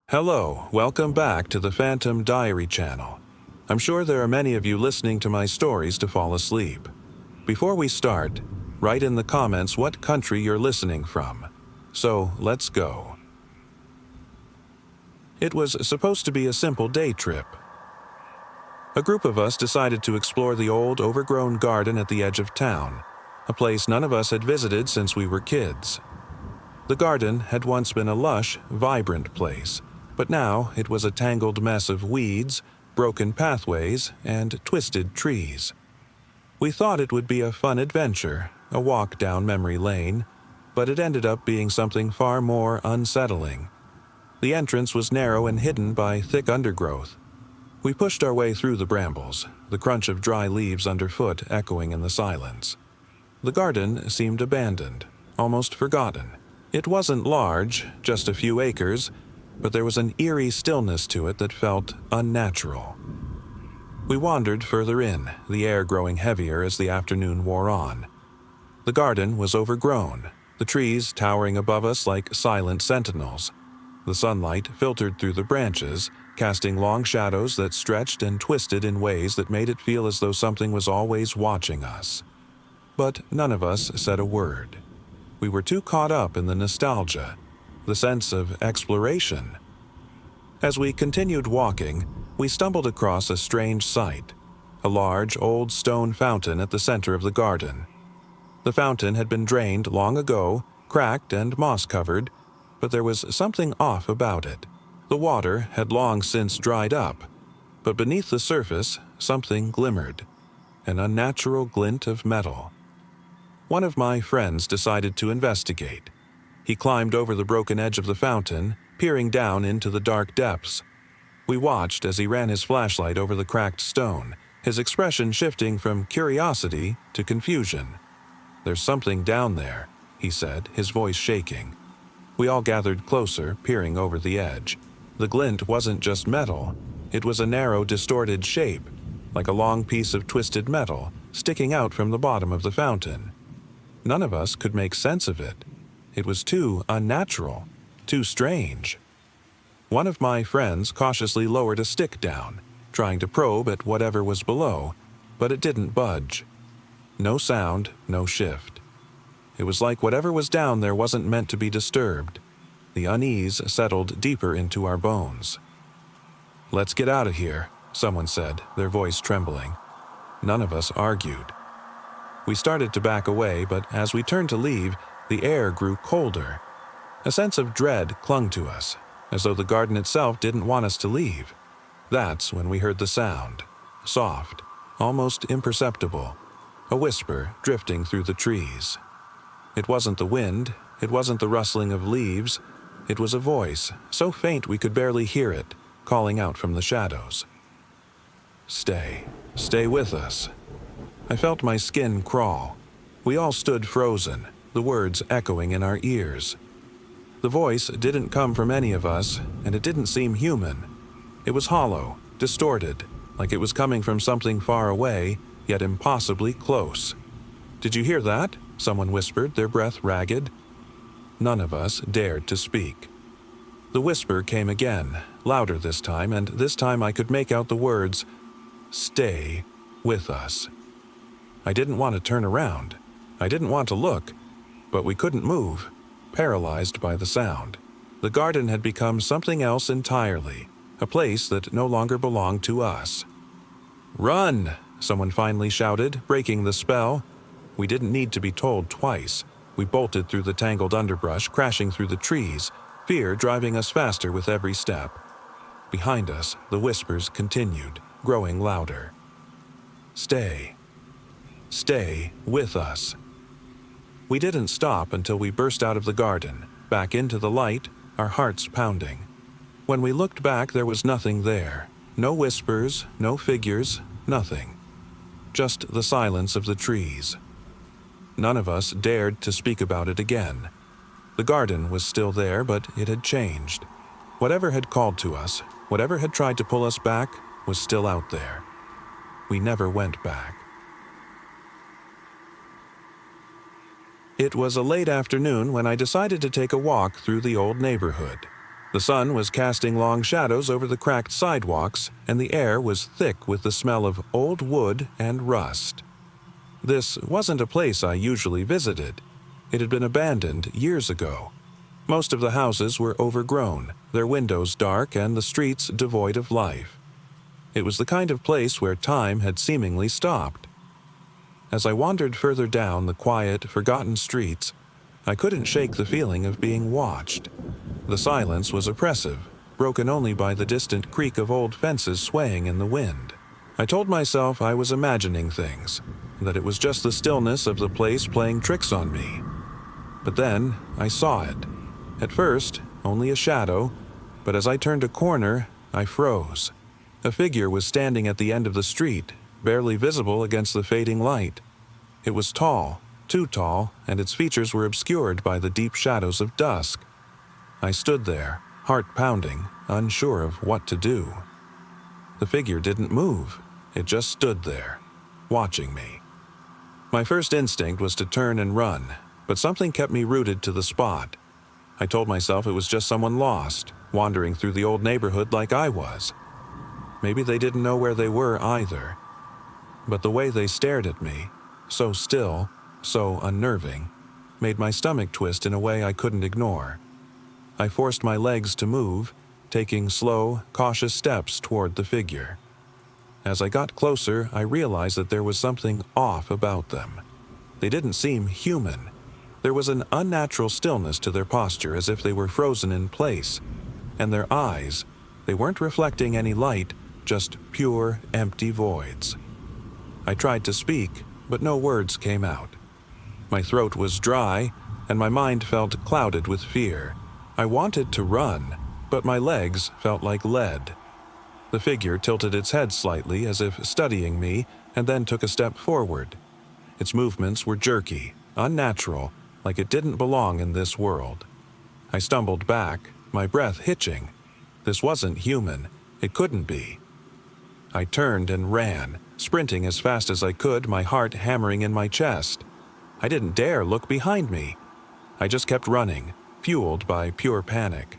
Hello, welcome back to the Phantom Diary channel. I'm sure there are many of you listening to my stories to fall asleep. Before we start, write in the comments what country you're listening from. So, let's go. It was supposed to be a simple day trip. A group of us decided to explore the old, overgrown garden at the edge of town, a place none of us had visited since we were kids. The garden had once been a lush, vibrant place, but now it was a tangled mess of weeds, broken pathways, and twisted trees. We thought it would be a fun adventure, a walk down memory lane, but it ended up being something far more unsettling. The entrance was narrow and hidden by thick undergrowth. We pushed our way through the brambles, the crunch of dry leaves underfoot echoing in the silence. The garden seemed abandoned, almost forgotten. It wasn't large, just a few acres, but there was an eerie stillness to it that felt unnatural. We wandered further in, the air growing heavier as the afternoon wore on. The garden was overgrown, the trees towering above us like silent sentinels. The sunlight filtered through the branches, casting long shadows that stretched and twisted in ways that made it feel as though something was always watching us. But none of us said a word. We were too caught up in the nostalgia, the sense of exploration. As we continued walking, we stumbled across a strange sight, a large, old stone fountain at the center of the garden. The fountain had been drained long ago, cracked and moss-covered, but there was something off about it. The water had long since dried up, but beneath the surface, something glimmered, an unnatural glint of metal. One of my friends decided to investigate. He climbed over the broken edge of the fountain, peering down into the dark depths. We watched as he ran his flashlight over the cracked stone, his expression shifting from curiosity to confusion. "There's something down there," he said, his voice shaking. We all gathered closer, peering over the edge. The glint wasn't just metal, it was a narrow, distorted shape, like a long piece of twisted metal, sticking out from the bottom of the fountain. None of us could make sense of it. It was too unnatural, too strange. One of my friends cautiously lowered a stick down, trying to probe at whatever was below, but it didn't budge. No sound, no shift. It was like whatever was down there wasn't meant to be disturbed. The unease settled deeper into our bones. "Let's get out of here," someone said, their voice trembling. None of us argued. We started to back away, but as we turned to leave, the air grew colder. A sense of dread clung to us, as though the garden itself didn't want us to leave. That's when we heard the sound, soft, almost imperceptible, a whisper drifting through the trees. It wasn't the wind, it wasn't the rustling of leaves, it was a voice, so faint we could barely hear it, calling out from the shadows. "Stay, stay with us." I felt my skin crawl. We all stood frozen, the words echoing in our ears. The voice didn't come from any of us, and it didn't seem human. It was hollow, distorted, like it was coming from something far away, yet impossibly close. "Did you hear that?" someone whispered, their breath ragged. None of us dared to speak. The whisper came again, louder this time, and this time I could make out the words, "Stay with us." I didn't want to turn around. I didn't want to look, but we couldn't move, paralyzed by the sound. The garden had become something else entirely, a place that no longer belonged to us. "Run!" someone finally shouted, breaking the spell. We didn't need to be told twice. We bolted through the tangled underbrush, crashing through the trees, fear driving us faster with every step. Behind us, the whispers continued, growing louder. "Stay. Stay with us." We didn't stop until we burst out of the garden, back into the light, our hearts pounding. When we looked back, there was nothing there. No whispers, no figures, nothing. Just the silence of the trees. None of us dared to speak about it again. The garden was still there, but it had changed. Whatever had called to us, whatever had tried to pull us back, was still out there. We never went back. It was a late afternoon when I decided to take a walk through the old neighborhood. The sun was casting long shadows over the cracked sidewalks, and the air was thick with the smell of old wood and rust. This wasn't a place I usually visited. It had been abandoned years ago. Most of the houses were overgrown, their windows dark and the streets devoid of life. It was the kind of place where time had seemingly stopped. As I wandered further down the quiet, forgotten streets, I couldn't shake the feeling of being watched. The silence was oppressive, broken only by the distant creak of old fences swaying in the wind. I told myself I was imagining things, that it was just the stillness of the place playing tricks on me. But then I saw it. At first, only a shadow, but as I turned a corner, I froze. A figure was standing at the end of the street, barely visible against the fading light. It was tall, too tall, and its features were obscured by the deep shadows of dusk. I stood there, heart pounding, unsure of what to do. The figure didn't move. It just stood there, watching me. My first instinct was to turn and run, but something kept me rooted to the spot. I told myself it was just someone lost, wandering through the old neighborhood like I was. Maybe they didn't know where they were either. But the way they stared at me, so still, so unnerving, made my stomach twist in a way I couldn't ignore. I forced my legs to move, taking slow, cautious steps toward the figure. As I got closer, I realized that there was something off about them. They didn't seem human. There was an unnatural stillness to their posture, as if they were frozen in place. And their eyes, they weren't reflecting any light, just pure, empty voids. I tried to speak, but no words came out. My throat was dry, and my mind felt clouded with fear. I wanted to run, but my legs felt like lead. The figure tilted its head slightly as if studying me, and then took a step forward. Its movements were jerky, unnatural, like it didn't belong in this world. I stumbled back, my breath hitching. This wasn't human. It couldn't be. I turned and ran, sprinting as fast as I could, my heart hammering in my chest. I didn't dare look behind me. I just kept running, fueled by pure panic.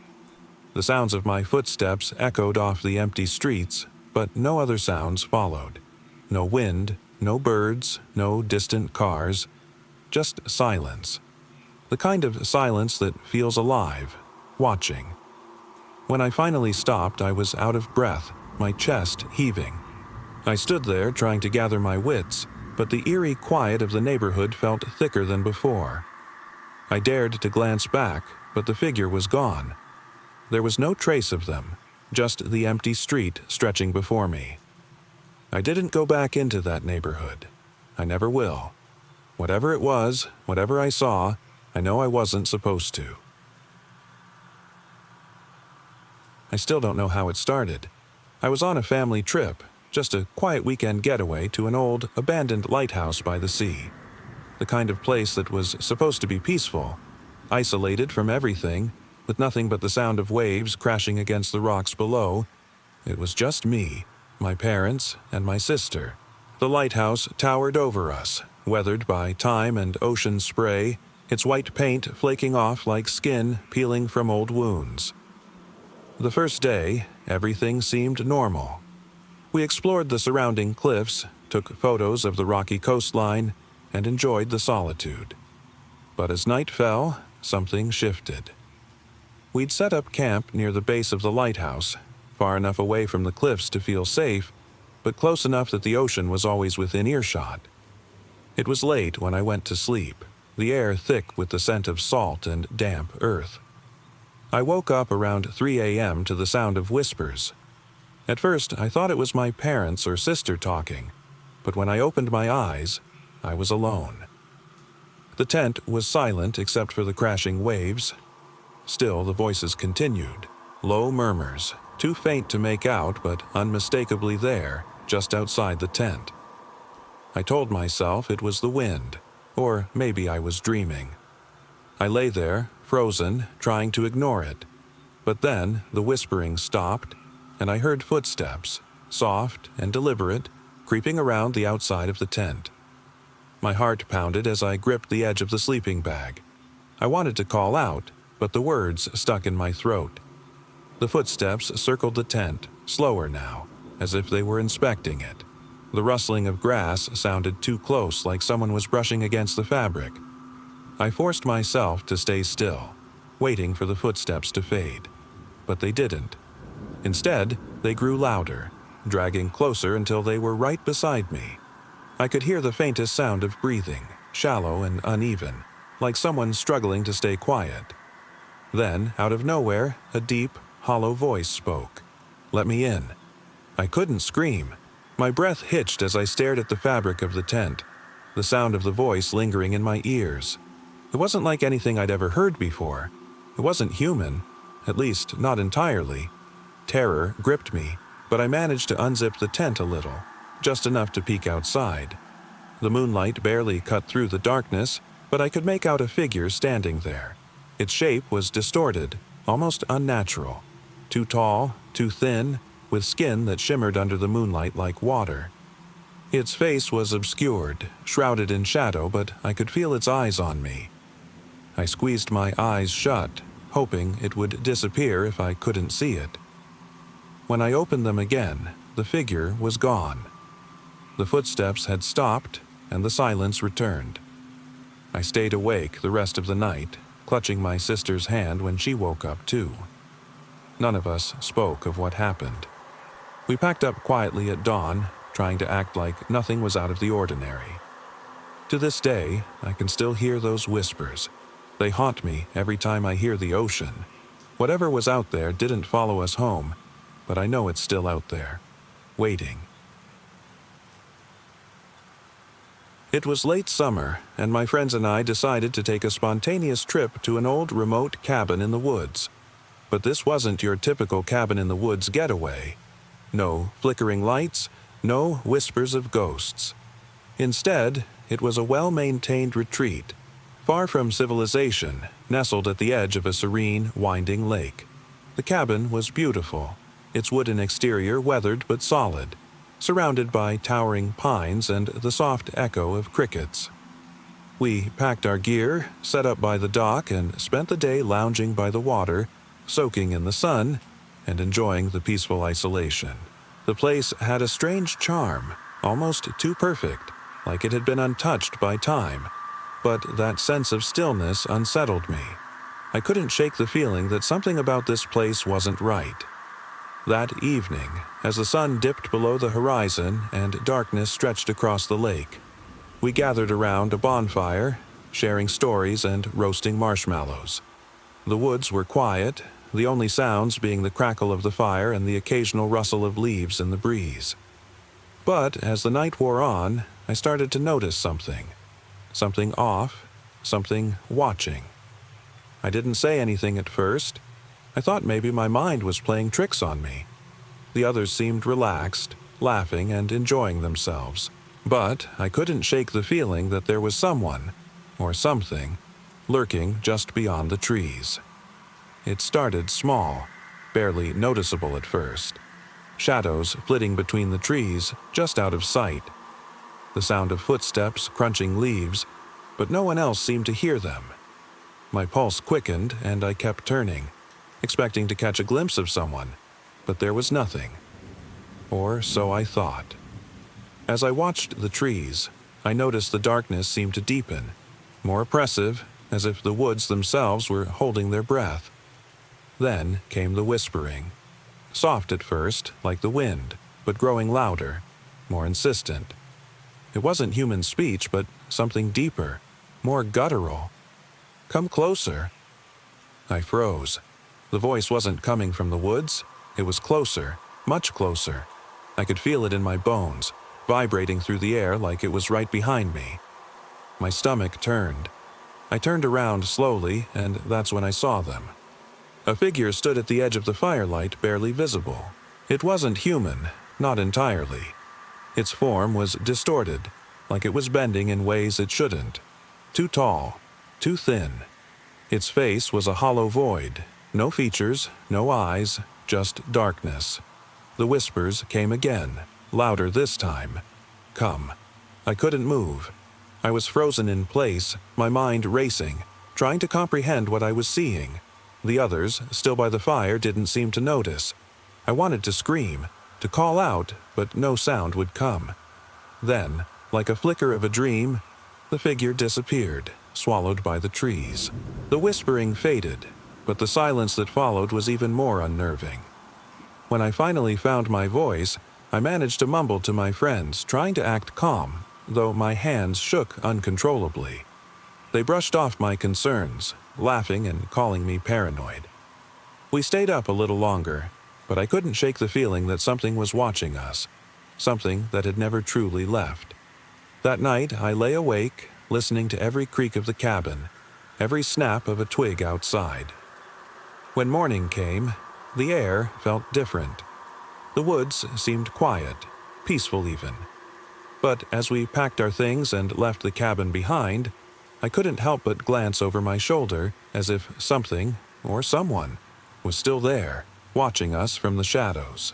The sounds of my footsteps echoed off the empty streets, but no other sounds followed. No wind, no birds, no distant cars, just silence. The kind of silence that feels alive, watching. When I finally stopped, I was out of breath, my chest heaving. I stood there trying to gather my wits, but the eerie quiet of the neighborhood felt thicker than before. I dared to glance back, but the figure was gone. There was no trace of them, just the empty street stretching before me. I didn't go back into that neighborhood. I never will. Whatever it was, whatever I saw, I know I wasn't supposed to. I still don't know how it started. I was on a family trip, just a quiet weekend getaway to an old, abandoned lighthouse by the sea. The kind of place that was supposed to be peaceful, isolated from everything, with nothing but the sound of waves crashing against the rocks below. It was just me, my parents, and my sister. The lighthouse towered over us, weathered by time and ocean spray, its white paint flaking off like skin peeling from old wounds. The first day, everything seemed normal. We explored the surrounding cliffs, took photos of the rocky coastline, and enjoyed the solitude. But as night fell, something shifted. We'd set up camp near the base of the lighthouse, far enough away from the cliffs to feel safe, but close enough that the ocean was always within earshot. It was late when I went to sleep, the air thick with the scent of salt and damp earth. I woke up around 3 a.m. to the sound of whispers. At first, I thought it was my parents or sister talking, but when I opened my eyes, I was alone. The tent was silent except for the crashing waves. Still, the voices continued, low murmurs, too faint to make out but unmistakably there, just outside the tent. I told myself it was the wind, or maybe I was dreaming. I lay there, frozen, trying to ignore it. But then the whispering stopped, and I heard footsteps, soft and deliberate, creeping around the outside of the tent. My heart pounded as I gripped the edge of the sleeping bag. I wanted to call out, but the words stuck in my throat. The footsteps circled the tent, slower now, as if they were inspecting it. The rustling of grass sounded too close, like someone was brushing against the fabric. I forced myself to stay still, waiting for the footsteps to fade. But they didn't. Instead, they grew louder, dragging closer until they were right beside me. I could hear the faintest sound of breathing, shallow and uneven, like someone struggling to stay quiet. Then, out of nowhere, a deep, hollow voice spoke. "Let me in." I couldn't scream. My breath hitched as I stared at the fabric of the tent, the sound of the voice lingering in my ears. It wasn't like anything I'd ever heard before. It wasn't human, at least not entirely. Terror gripped me, but I managed to unzip the tent a little, just enough to peek outside. The moonlight barely cut through the darkness, but I could make out a figure standing there. Its shape was distorted, almost unnatural. Too tall, too thin, with skin that shimmered under the moonlight like water. Its face was obscured, shrouded in shadow, but I could feel its eyes on me. I squeezed my eyes shut, hoping it would disappear if I couldn't see it. When I opened them again, the figure was gone. The footsteps had stopped, and the silence returned. I stayed awake the rest of the night, clutching my sister's hand when she woke up too. None of us spoke of what happened. We packed up quietly at dawn, trying to act like nothing was out of the ordinary. To this day, I can still hear those whispers. They haunt me every time I hear the ocean. Whatever was out there didn't follow us home, but I know it's still out there, waiting. It was late summer, and my friends and I decided to take a spontaneous trip to an old remote cabin in the woods. But this wasn't your typical cabin-in-the-woods getaway. No flickering lights, no whispers of ghosts. Instead, it was a well-maintained retreat, far from civilization, nestled at the edge of a serene, winding lake. The cabin was beautiful, its wooden exterior weathered but solid, surrounded by towering pines and the soft echo of crickets. We packed our gear, set up by the dock, and spent the day lounging by the water, soaking in the sun, and enjoying the peaceful isolation. The place had a strange charm, almost too perfect, like it had been untouched by time, but that sense of stillness unsettled me. I couldn't shake the feeling that something about this place wasn't right. That evening, as the sun dipped below the horizon and darkness stretched across the lake, we gathered around a bonfire, sharing stories and roasting marshmallows. The woods were quiet, the only sounds being the crackle of the fire and the occasional rustle of leaves in the breeze. But as the night wore on, I started to notice something. Something off, something watching. I didn't say anything at first. I thought maybe my mind was playing tricks on me. The others seemed relaxed, laughing and enjoying themselves. But I couldn't shake the feeling that there was someone, or something, lurking just beyond the trees. It started small, barely noticeable at first. Shadows flitting between the trees, just out of sight. The sound of footsteps crunching leaves, but no one else seemed to hear them. My pulse quickened and I kept turning, expecting to catch a glimpse of someone, but there was nothing. Or so I thought. As I watched the trees, I noticed the darkness seemed to deepen, more oppressive, as if the woods themselves were holding their breath. Then came the whispering. Soft at first, like the wind, but growing louder, more insistent. It wasn't human speech, but something deeper, more guttural. "Come closer." I froze. The voice wasn't coming from the woods. It was closer, much closer. I could feel it in my bones, vibrating through the air like it was right behind me. My stomach turned. I turned around slowly, and that's when I saw them. A figure stood at the edge of the firelight, barely visible. It wasn't human, not entirely. Its form was distorted, like it was bending in ways it shouldn't. Too tall, too thin. Its face was a hollow void. No features, no eyes, just darkness. The whispers came again, louder this time. "Come." I couldn't move. I was frozen in place, my mind racing, trying to comprehend what I was seeing. The others, still by the fire, didn't seem to notice. I wanted to scream, to call out, but no sound would come. Then, like a flicker of a dream, the figure disappeared, swallowed by the trees. The whispering faded, but the silence that followed was even more unnerving. When I finally found my voice, I managed to mumble to my friends, trying to act calm, though my hands shook uncontrollably. They brushed off my concerns, laughing and calling me paranoid. We stayed up a little longer, but I couldn't shake the feeling that something was watching us, something that had never truly left. That night, I lay awake, listening to every creak of the cabin, every snap of a twig outside. When morning came, the air felt different. The woods seemed quiet, peaceful even. But as we packed our things and left the cabin behind, I couldn't help but glance over my shoulder as if something, or someone, was still there, watching us from the shadows.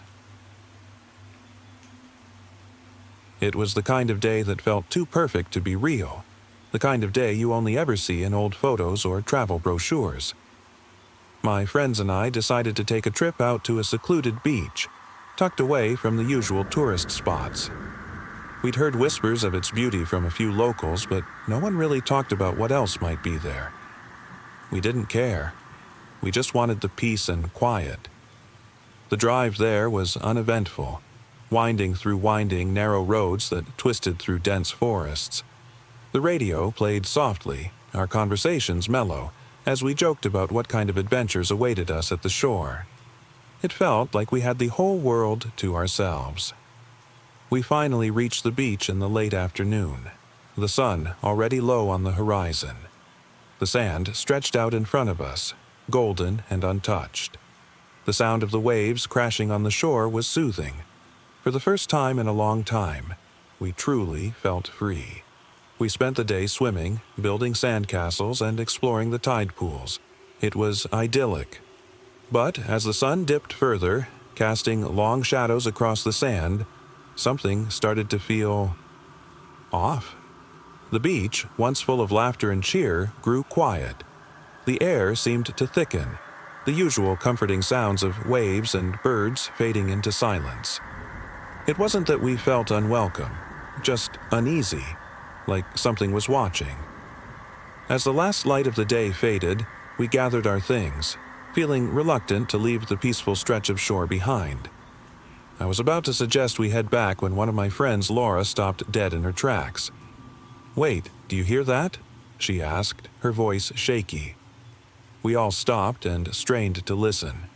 It was the kind of day that felt too perfect to be real, the kind of day you only ever see in old photos or travel brochures. My friends and I decided to take a trip out to a secluded beach, tucked away from the usual tourist spots. We'd heard whispers of its beauty from a few locals, but no one really talked about what else might be there. We didn't care. We just wanted the peace and quiet. The drive there was uneventful, winding through winding, narrow roads that twisted through dense forests. The radio played softly, our conversations mellow, as we joked about what kind of adventures awaited us at the shore. It felt like we had the whole world to ourselves. We finally reached the beach in the late afternoon, the sun already low on the horizon. The sand stretched out in front of us, golden and untouched. The sound of the waves crashing on the shore was soothing. For the first time in a long time, we truly felt free. We spent the day swimming, building sandcastles, and exploring the tide pools. It was idyllic. But as the sun dipped further, casting long shadows across the sand, something started to feel off. The beach, once full of laughter and cheer, grew quiet. The air seemed to thicken, the usual comforting sounds of waves and birds fading into silence. It wasn't that we felt unwelcome, just uneasy, like something was watching. As the last light of the day faded, we gathered our things, feeling reluctant to leave the peaceful stretch of shore behind. I was about to suggest we head back when one of my friends, Laura, stopped dead in her tracks. "Wait, do you hear that?" she asked, her voice shaky. We all stopped and strained to listen.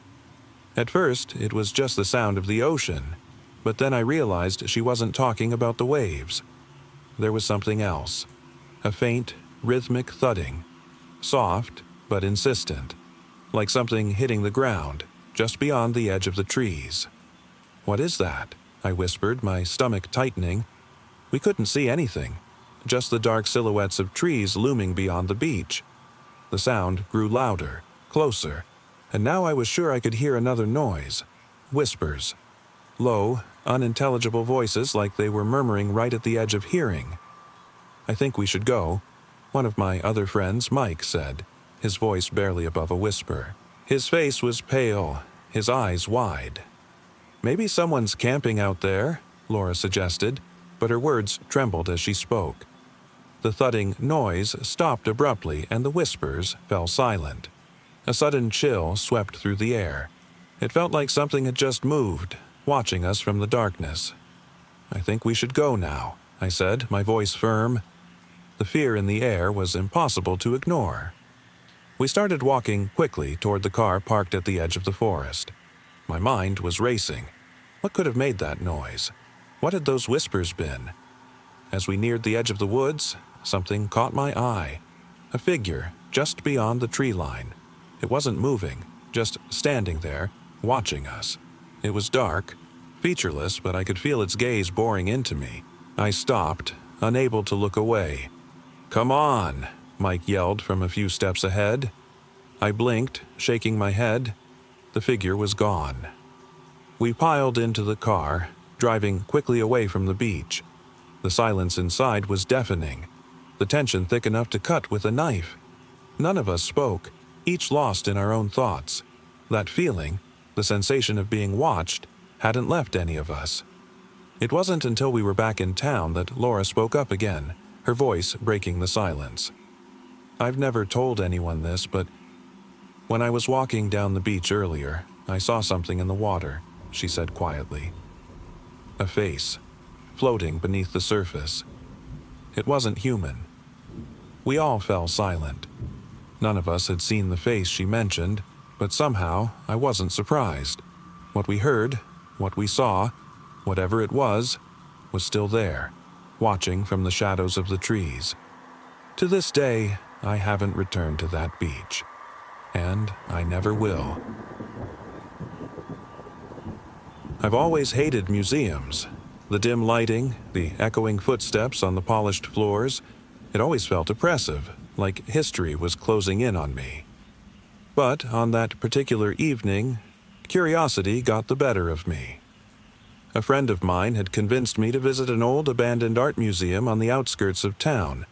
At first, it was just the sound of the ocean, but then I realized she wasn't talking about the waves. There was something else, a faint, rhythmic thudding, soft but insistent, like something hitting the ground just beyond the edge of the trees. "What is that?" I whispered, my stomach tightening. We couldn't see anything, just the dark silhouettes of trees looming beyond the beach. The sound grew louder, closer, and now I was sure I could hear another noise. Whispers. Low, unintelligible voices like they were murmuring right at the edge of hearing. "I think we should go," one of my other friends, Mike, said, his voice barely above a whisper. His face was pale, his eyes wide. "Maybe someone's camping out there," Laura suggested, but her words trembled as she spoke. The thudding noise stopped abruptly and the whispers fell silent. A sudden chill swept through the air. It felt like something had just moved, watching us from the darkness. "I think we should go now," I said, my voice firm. The fear in the air was impossible to ignore. We started walking quickly toward the car parked at the edge of the forest. My mind was racing. What could have made that noise? What had those whispers been? As we neared the edge of the woods, something caught my eye. A figure just beyond the tree line. It wasn't moving, just standing there, watching us. It was dark, featureless, but I could feel its gaze boring into me. I stopped, unable to look away. "Come on," Mike yelled from a few steps ahead. I blinked, shaking my head. The figure was gone. We piled into the car, driving quickly away from the beach. The silence inside was deafening, the tension thick enough to cut with a knife. None of us spoke, each lost in our own thoughts. That feeling, the sensation of being watched, hadn't left any of us. It wasn't until we were back in town that Laura spoke up again, her voice breaking the silence. I've never told anyone this, but when I was walking down the beach earlier, I saw something in the water, she said quietly. A face, floating beneath the surface. It wasn't human. We all fell silent. None of us had seen the face she mentioned, but somehow I wasn't surprised. What we heard, what we saw, whatever it was still there, watching from the shadows of the trees. To this day, I haven't returned to that beach, and I never will. I've always hated museums. The dim lighting, the echoing footsteps on the polished floors, it always felt oppressive, like history was closing in on me. But on that particular evening, curiosity got the better of me. A friend of mine had convinced me to visit an old abandoned art museum on the outskirts of town.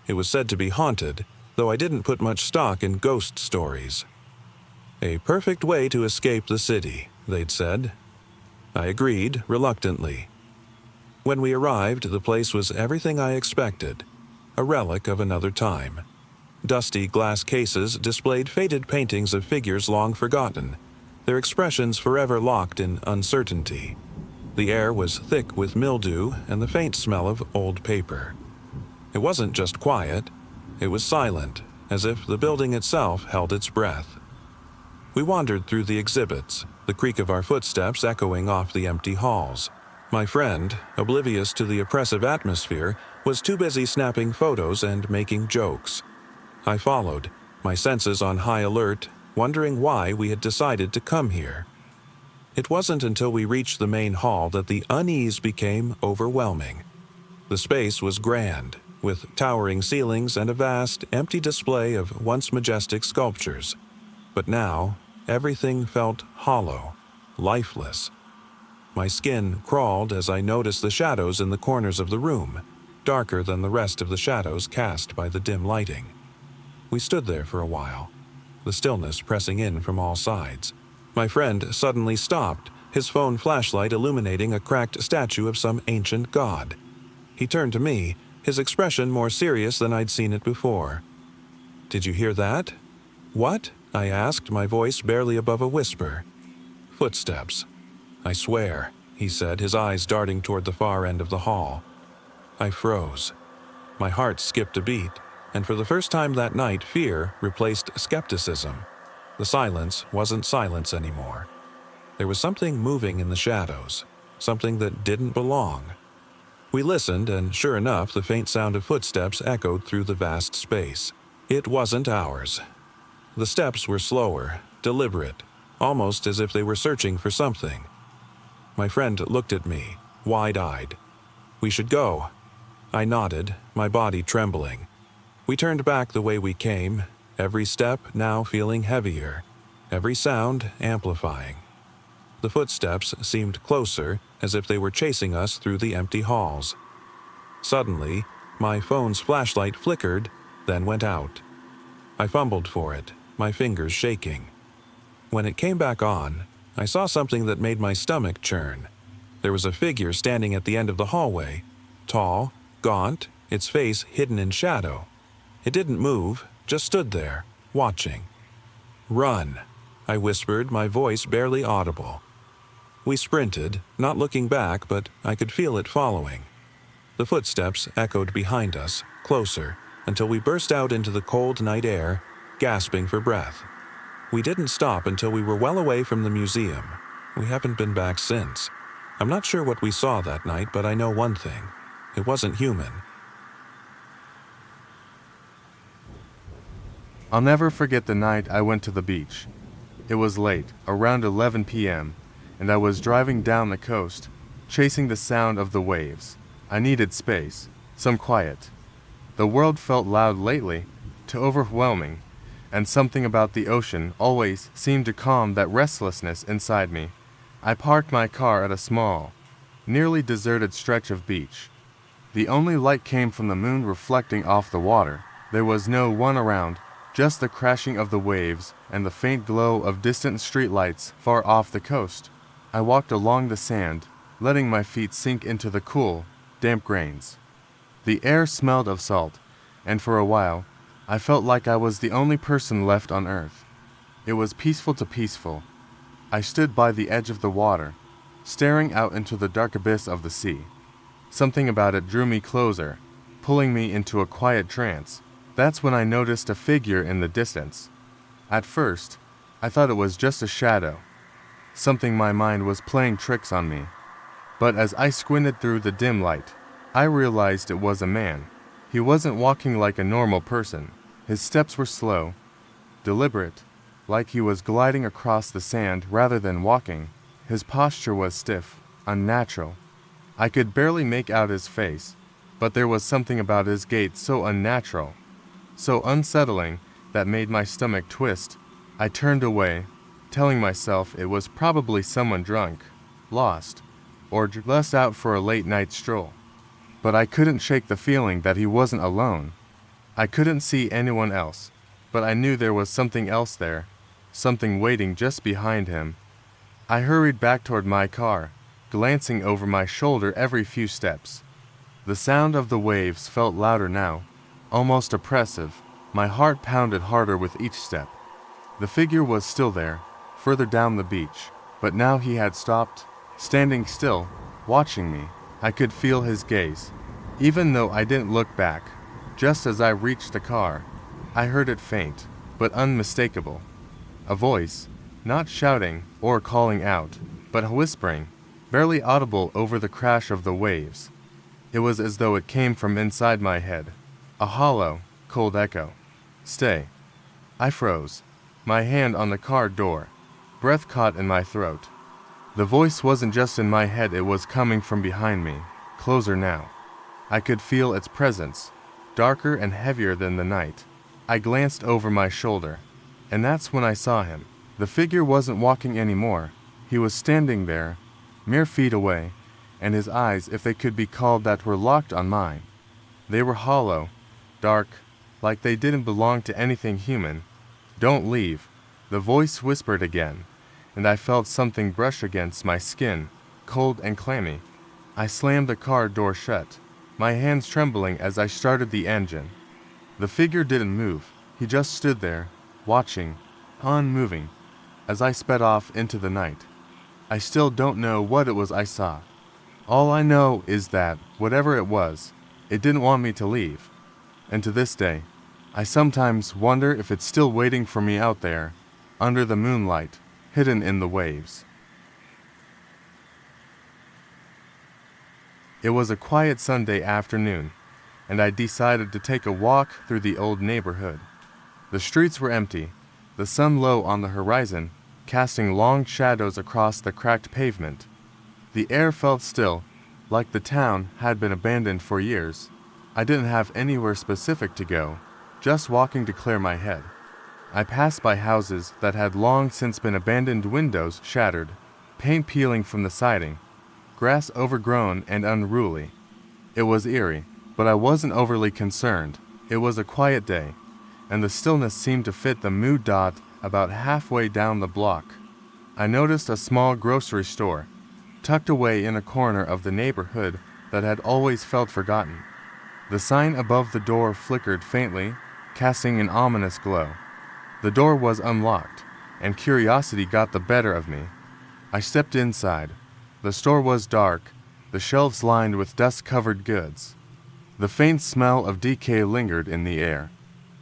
It was said to be haunted, though I didn't put much stock in ghost stories. A perfect way to escape the city, they'd said. I agreed, reluctantly. When we arrived, the place was everything I expected, a relic of another time. Dusty glass cases displayed faded paintings of figures long forgotten, their expressions forever locked in uncertainty. The air was thick with mildew and the faint smell of old paper. It wasn't just quiet, it was silent, as if the building itself held its breath. We wandered through the exhibits, the creak of our footsteps echoing off the empty halls. My friend, oblivious to the oppressive atmosphere, was too busy snapping photos and making jokes. I followed, my senses on high alert, wondering why we had decided to come here. It wasn't until we reached the main hall that the unease became overwhelming. The space was grand, with towering ceilings and a vast, empty display of once majestic sculptures. But now, everything felt hollow, lifeless. My skin crawled as I noticed the shadows in the corners of the room, darker than the rest of the shadows cast by the dim lighting. We stood there for a while, the stillness pressing in from all sides. My friend suddenly stopped, his phone flashlight illuminating a cracked statue of some ancient god. He turned to me, his expression more serious than I'd seen it before. "Did you hear that?" "What?" I asked, my voice barely above a whisper. "Footsteps. I swear," he said, his eyes darting toward the far end of the hall. I froze. My heart skipped a beat, and for the first time that night, fear replaced skepticism. The silence wasn't silence anymore. There was something moving in the shadows, something that didn't belong. We listened, and sure enough, the faint sound of footsteps echoed through the vast space. It wasn't ours. The steps were slower, deliberate, almost as if they were searching for something. My friend looked at me, wide-eyed. "We should go." I nodded, my body trembling. We turned back the way we came, every step now feeling heavier, every sound amplifying. The footsteps seemed closer, as if they were chasing us through the empty halls. Suddenly, my phone's flashlight flickered, then went out. I fumbled for it, my fingers shaking. When it came back on, I saw something that made my stomach churn. There was a figure standing at the end of the hallway, tall, gaunt, its face hidden in shadow. It didn't move, just stood there, watching. "Run," I whispered, my voice barely audible. We sprinted, not looking back, but I could feel it following. The footsteps echoed behind us, closer, until we burst out into the cold night air, gasping for breath. We didn't stop until we were well away from the museum. We haven't been back since. I'm not sure what we saw that night, but I know one thing. It wasn't human. I'll never forget the night I went to the beach. It was late, around 11 p.m., and I was driving down the coast, chasing the sound of the waves. I needed space, some quiet. The world felt loud lately, too overwhelming, and something about the ocean always seemed to calm that restlessness inside me. I parked my car at a small, nearly deserted stretch of beach. The only light came from the moon reflecting off the water. There was no one around, just the crashing of the waves and the faint glow of distant streetlights far off the coast. I walked along the sand, letting my feet sink into the cool, damp grains. The air smelled of salt, and for a while, I felt like I was the only person left on earth. It was peaceful to peaceful. I stood by the edge of the water, staring out into the dark abyss of the sea. Something about it drew me closer, pulling me into a quiet trance. That's when I noticed a figure in the distance. At first, I thought it was just a shadow, something my mind was playing tricks on me. But as I squinted through the dim light, I realized it was a man. He wasn't walking like a normal person. His steps were slow, deliberate, like he was gliding across the sand rather than walking. His posture was stiff, unnatural. I could barely make out his face, but there was something about his gait so unnatural, so unsettling, that made my stomach twist. I turned away, telling myself it was probably someone drunk, lost, or just out for a late-night stroll. But I couldn't shake the feeling that he wasn't alone. I couldn't see anyone else, but I knew there was something else there, something waiting just behind him. I hurried back toward my car, glancing over my shoulder every few steps. The sound of the waves felt louder now, almost oppressive. My heart pounded harder with each step. The figure was still there, further down the beach, but now he had stopped, standing still, watching me. I could feel his gaze, even though I didn't look back. Just as I reached the car, I heard it faint, but unmistakable. A voice, not shouting or calling out, but whispering, barely audible over the crash of the waves. It was as though it came from inside my head, a hollow, cold echo. "Stay." I froze, my hand on the car door, breath caught in my throat. The voice wasn't just in my head, it was coming from behind me, closer now. I could feel its presence, darker and heavier than the night. I glanced over my shoulder, and that's when I saw him. The figure wasn't walking anymore. He was standing there, mere feet away, and his eyes, if they could be called that, were locked on mine. They were hollow, dark, like they didn't belong to anything human. "Don't leave," the voice whispered again, and I felt something brush against my skin, cold and clammy. I slammed the car door shut, my hands trembling as I started the engine. The figure didn't move. He just stood there, watching, unmoving, as I sped off into the night. I still don't know what it was I saw. All I know is that, whatever it was, it didn't want me to leave. And to this day, I sometimes wonder if it's still waiting for me out there, under the moonlight, hidden in the waves. It was a quiet Sunday afternoon, and I decided to take a walk through the old neighborhood. The streets were empty, the sun low on the horizon, casting long shadows across the cracked pavement. The air felt still, like the town had been abandoned for years. I didn't have anywhere specific to go, just walking to clear my head. I passed by houses that had long since been abandoned, windows shattered, paint peeling from the siding, grass overgrown and unruly. It was eerie, but I wasn't overly concerned. It was a quiet day, and the stillness seemed to fit the mood. About halfway down the block, I noticed a small grocery store, tucked away in a corner of the neighborhood that had always felt forgotten. The sign above the door flickered faintly, casting an ominous glow. The door was unlocked, and curiosity got the better of me. I stepped inside. The store was dark, the shelves lined with dust-covered goods. The faint smell of decay lingered in the air.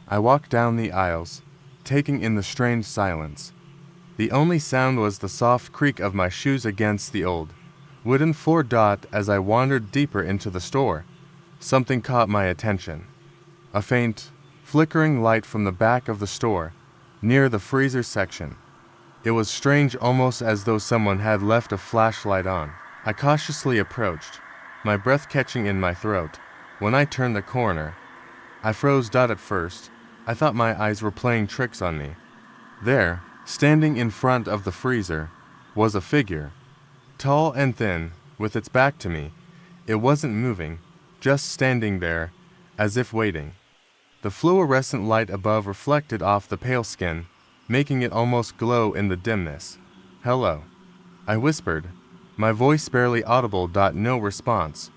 I walked down the aisles, taking in the strange silence. The only sound was the soft creak of my shoes against the old, wooden floor. As I wandered deeper into the store, something caught my attention. A faint, flickering light from the back of the store, near the freezer section. It was strange, almost as though someone had left a flashlight on. I cautiously approached, my breath catching in my throat. When I turned the corner, I froze. At first, I thought my eyes were playing tricks on me. There, standing in front of the freezer, was a figure, tall and thin, with its back to me. It wasn't moving, just standing there, as if waiting. The fluorescent light above reflected off the pale skin, making it almost glow in the dimness. "Hello," I whispered, my voice barely audible. No response.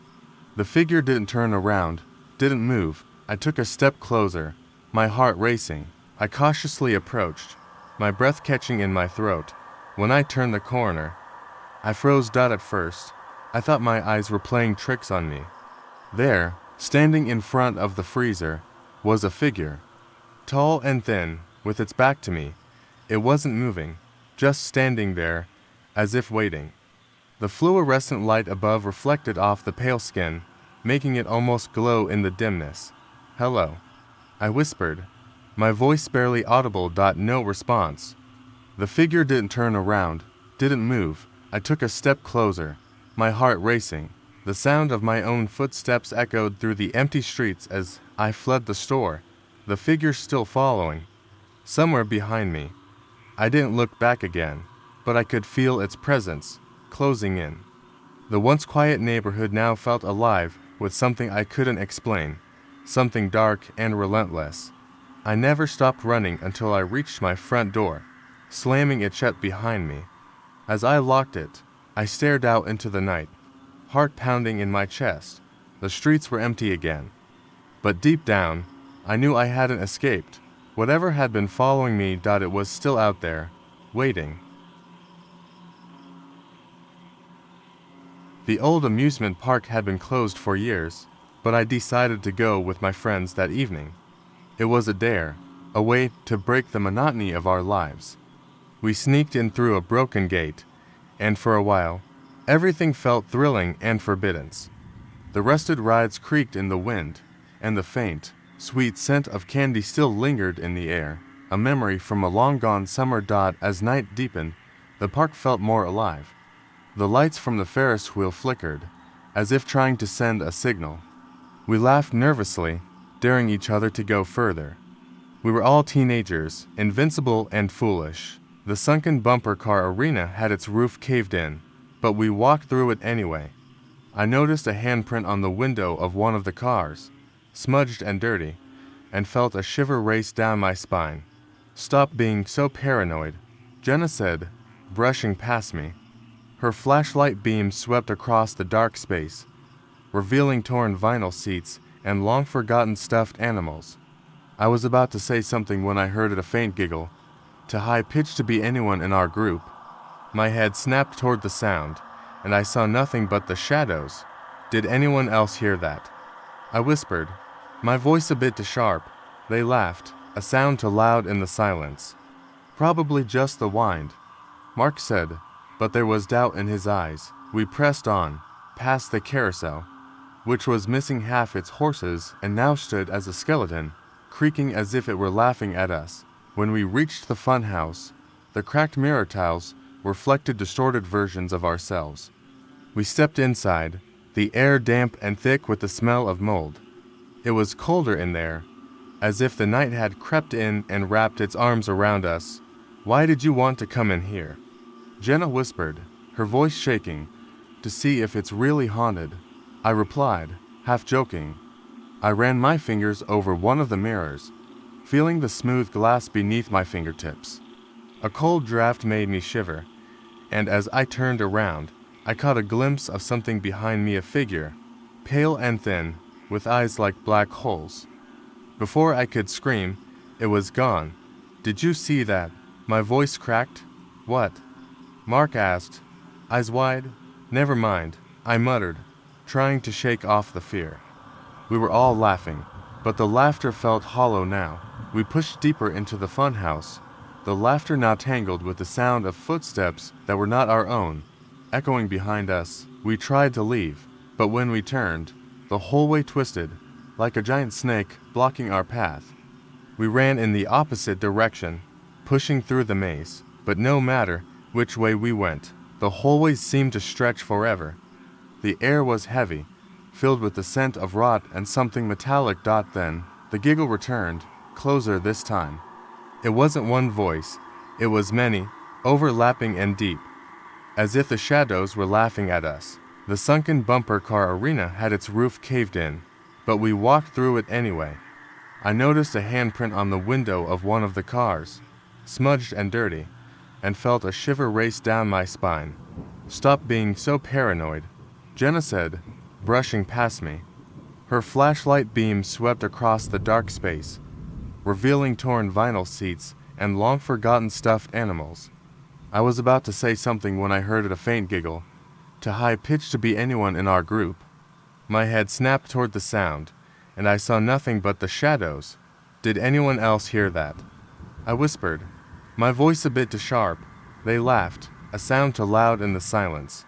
The figure didn't turn around, didn't move. I took a step closer, my heart racing. I cautiously approached, my breath catching in my throat. When I turned the corner, I froze. At first, I thought my eyes were playing tricks on me. There, standing in front of the freezer, was a figure, tall and thin, with its back to me. It wasn't moving, just standing there, as if waiting. The fluorescent light above reflected off the pale skin, making it almost glow in the dimness. "Hello," I whispered, my voice barely audible. No response. The figure didn't turn around, didn't move. I took a step closer, my heart racing. The sound of my own footsteps echoed through the empty streets as I fled the store, the figure still following, somewhere behind me. I didn't look back again, but I could feel its presence, closing in. The once quiet neighborhood now felt alive with something I couldn't explain, something dark and relentless. I never stopped running until I reached my front door, slamming it shut behind me. As I locked it, I stared out into the night, heart pounding in my chest. The streets were empty again. But deep down, I knew I hadn't escaped. Whatever had been following me, it was still out there, waiting. The old amusement park had been closed for years, but I decided to go with my friends that evening. It was a dare, a way to break the monotony of our lives. We sneaked in through a broken gate, and for a while, everything felt thrilling and forbidden. The rusted rides creaked in the wind, and the faint, sweet scent of candy still lingered in the air, a memory from a long-gone summer. As night deepened, the park felt more alive. The lights from the Ferris wheel flickered, as if trying to send a signal. We laughed nervously, daring each other to go further. We were all teenagers, invincible and foolish. The sunken bumper car arena had its roof caved in, but we walked through it anyway. I noticed a handprint on the window of one of the cars, smudged and dirty, and felt a shiver race down my spine. "Stop being so paranoid," Jenna said, brushing past me. Her flashlight beam swept across the dark space, revealing torn vinyl seats and long-forgotten stuffed animals. I was about to say something when I heard a faint giggle, too high-pitched to be anyone in our group. My head snapped toward the sound, and I saw nothing but the shadows. "Did anyone else hear that?" I whispered, my voice a bit too sharp. They laughed, a sound too loud in the silence. "Probably just the wind," Mark said, but there was doubt in his eyes. We pressed on, past the carousel, which was missing half its horses and now stood as a skeleton, creaking as if it were laughing at us. When we reached the fun house, the cracked mirror tiles reflected distorted versions of ourselves. We stepped inside, the air damp and thick with the smell of mold. It was colder in there, as if the night had crept in and wrapped its arms around us. "Why did you want to come in here?" Jenna whispered, her voice shaking, "To see if it's really haunted." I replied, half joking. I ran my fingers over one of the mirrors, feeling the smooth glass beneath my fingertips. A cold draft made me shiver, and as I turned around, I caught a glimpse of something behind me, a figure, pale and thin, with eyes like black holes. Before I could scream, it was gone. "Did you see that?" My voice cracked. "What?" Mark asked, eyes wide. "Never mind," I muttered, trying to shake off the fear. We were all laughing, but the laughter felt hollow now. We pushed deeper into the fun house, the laughter now tangled with the sound of footsteps that were not our own, echoing behind us. We tried to leave, but when we turned, the hallway twisted, like a giant snake blocking our path. We ran in the opposite direction, pushing through the maze, but no matter which way we went, the hallways seemed to stretch forever. The air was heavy, filled with the scent of rot and something metallic. Then, the giggle returned, closer this time. It wasn't one voice, it was many, overlapping and deep, as if the shadows were laughing at us. The sunken bumper car arena had its roof caved in, but we walked through it anyway. I noticed a handprint on the window of one of the cars, smudged and dirty, and felt a shiver race down my spine. "Stop being so paranoid," Jenna said, brushing past me. Her flashlight beam swept across the dark space, revealing torn vinyl seats and long-forgotten stuffed animals. I was about to say something when I heard a faint giggle, too high-pitched to be anyone in our group. My head snapped toward the sound, and I saw nothing but the shadows. "Did anyone else hear that?" I whispered, my voice a bit too sharp. They laughed, a sound too loud in the silence.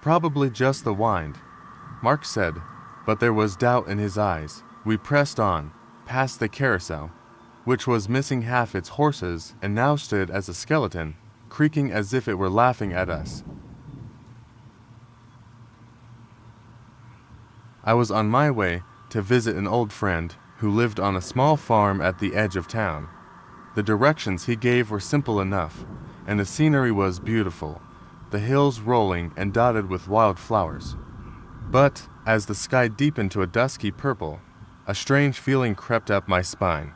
"Probably just the wind," Mark said, but there was doubt in his eyes. We pressed on, past the carousel, which was missing half its horses and now stood as a skeleton, creaking as if it were laughing at us. I was on my way to visit an old friend who lived on a small farm at the edge of town. The directions he gave were simple enough, and the scenery was beautiful, the hills rolling and dotted with wild flowers. But as the sky deepened to a dusky purple, a strange feeling crept up my spine.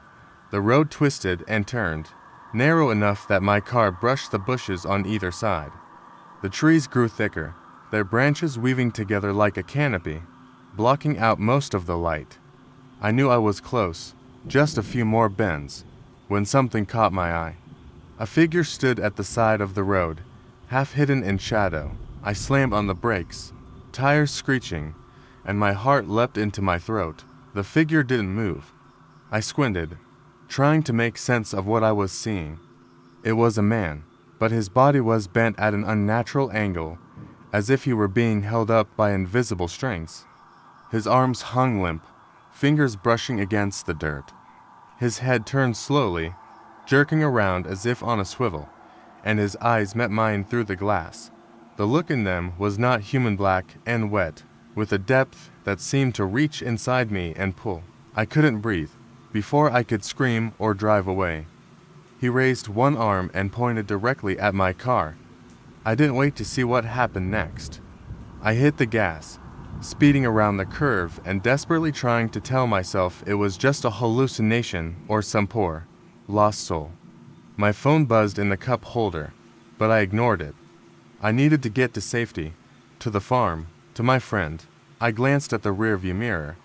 The road twisted and turned, narrow enough that my car brushed the bushes on either side. The trees grew thicker, their branches weaving together like a canopy, blocking out most of the light. I knew I was close, just a few more bends, when something caught my eye. A figure stood at the side of the road, half hidden in shadow. I slammed on the brakes, tires screeching, and my heart leapt into my throat. The figure didn't move. I squinted, trying to make sense of what I was seeing. It was a man, but his body was bent at an unnatural angle, as if he were being held up by invisible strings. His arms hung limp, fingers brushing against the dirt. His head turned slowly, jerking around as if on a swivel, and his eyes met mine through the glass. The look in them was not human, black and wet, with a depth that seemed to reach inside me and pull. I couldn't breathe, before I could scream or drive away. He raised one arm and pointed directly at my car. I didn't wait to see what happened next. I hit the gas, speeding around the curve and desperately trying to tell myself it was just a hallucination or some poor, lost soul. My phone buzzed in the cup holder, but I ignored it. I needed to get to safety, to the farm, to my friend. I glanced at the rearview mirror,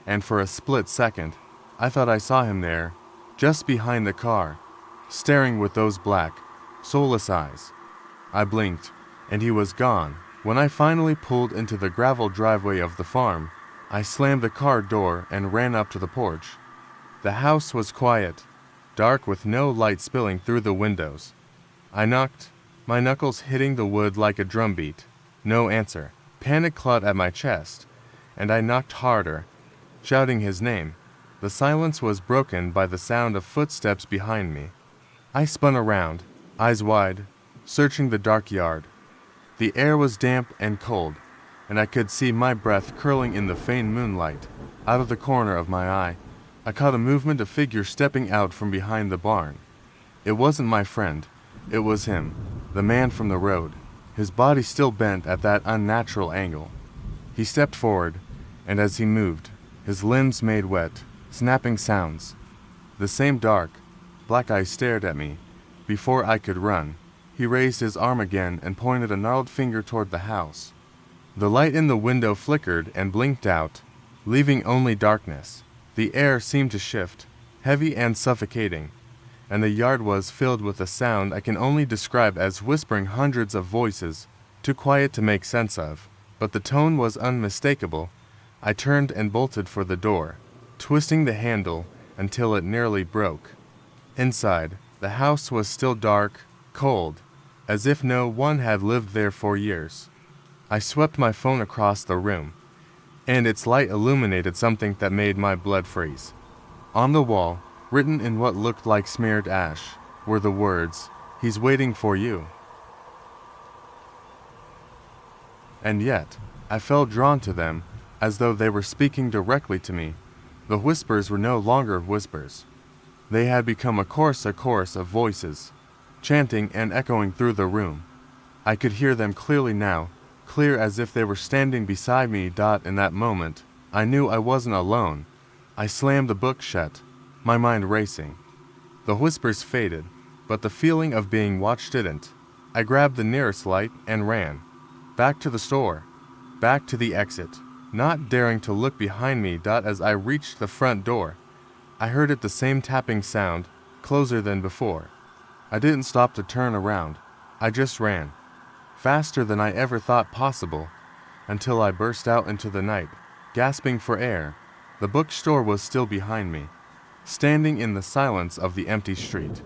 and for a split second, I thought I saw him there, just behind the car, staring with those black, soulless eyes. I blinked, and he was gone. When I finally pulled into the gravel driveway of the farm, I slammed the car door and ran up to the porch. The house was quiet, dark with no light spilling through the windows. I knocked, my knuckles hitting the wood like a drumbeat. No answer. Panic clawed at my chest, and I knocked harder, shouting his name. The silence was broken by the sound of footsteps behind me. I spun around, eyes wide, searching the dark yard. The air was damp and cold, and I could see my breath curling in the faint moonlight. Out of the corner of my eye, I caught a movement of figure stepping out from behind the barn. It wasn't my friend. It was him, the man from the road, his body still bent at that unnatural angle. He stepped forward, and as he moved, his limbs made wet, snapping sounds. The same dark, black eyes stared at me. Before I could run, he raised his arm again and pointed a gnarled finger toward the house. The light in the window flickered and blinked out, leaving only darkness. The air seemed to shift, heavy and suffocating, and the yard was filled with a sound I can only describe as whispering hundreds of voices, too quiet to make sense of, but the tone was unmistakable. I turned and bolted for the door, twisting the handle until it nearly broke. Inside, the house was still dark, cold, as if no one had lived there for years. I swept my phone across the room, and its light illuminated something that made my blood freeze. On the wall, written in what looked like smeared ash, were the words, "He's waiting for you." And yet, I felt drawn to them, as though they were speaking directly to me. The whispers were no longer whispers. They had become a chorus of voices, chanting and echoing through the room. I could hear them clearly now, clear as if they were standing beside me. In that moment, I knew I wasn't alone. I slammed the book shut, my mind racing. The whispers faded, but the feeling of being watched didn't. I grabbed the nearest light and ran. Back to the store. Back to the exit, not daring to look behind me. As I reached the front door, I heard it the same tapping sound, closer than before. I didn't stop to turn around. I just ran. Faster than I ever thought possible, until I burst out into the night, gasping for air. The bookstore was still behind me, standing in the silence of the empty street.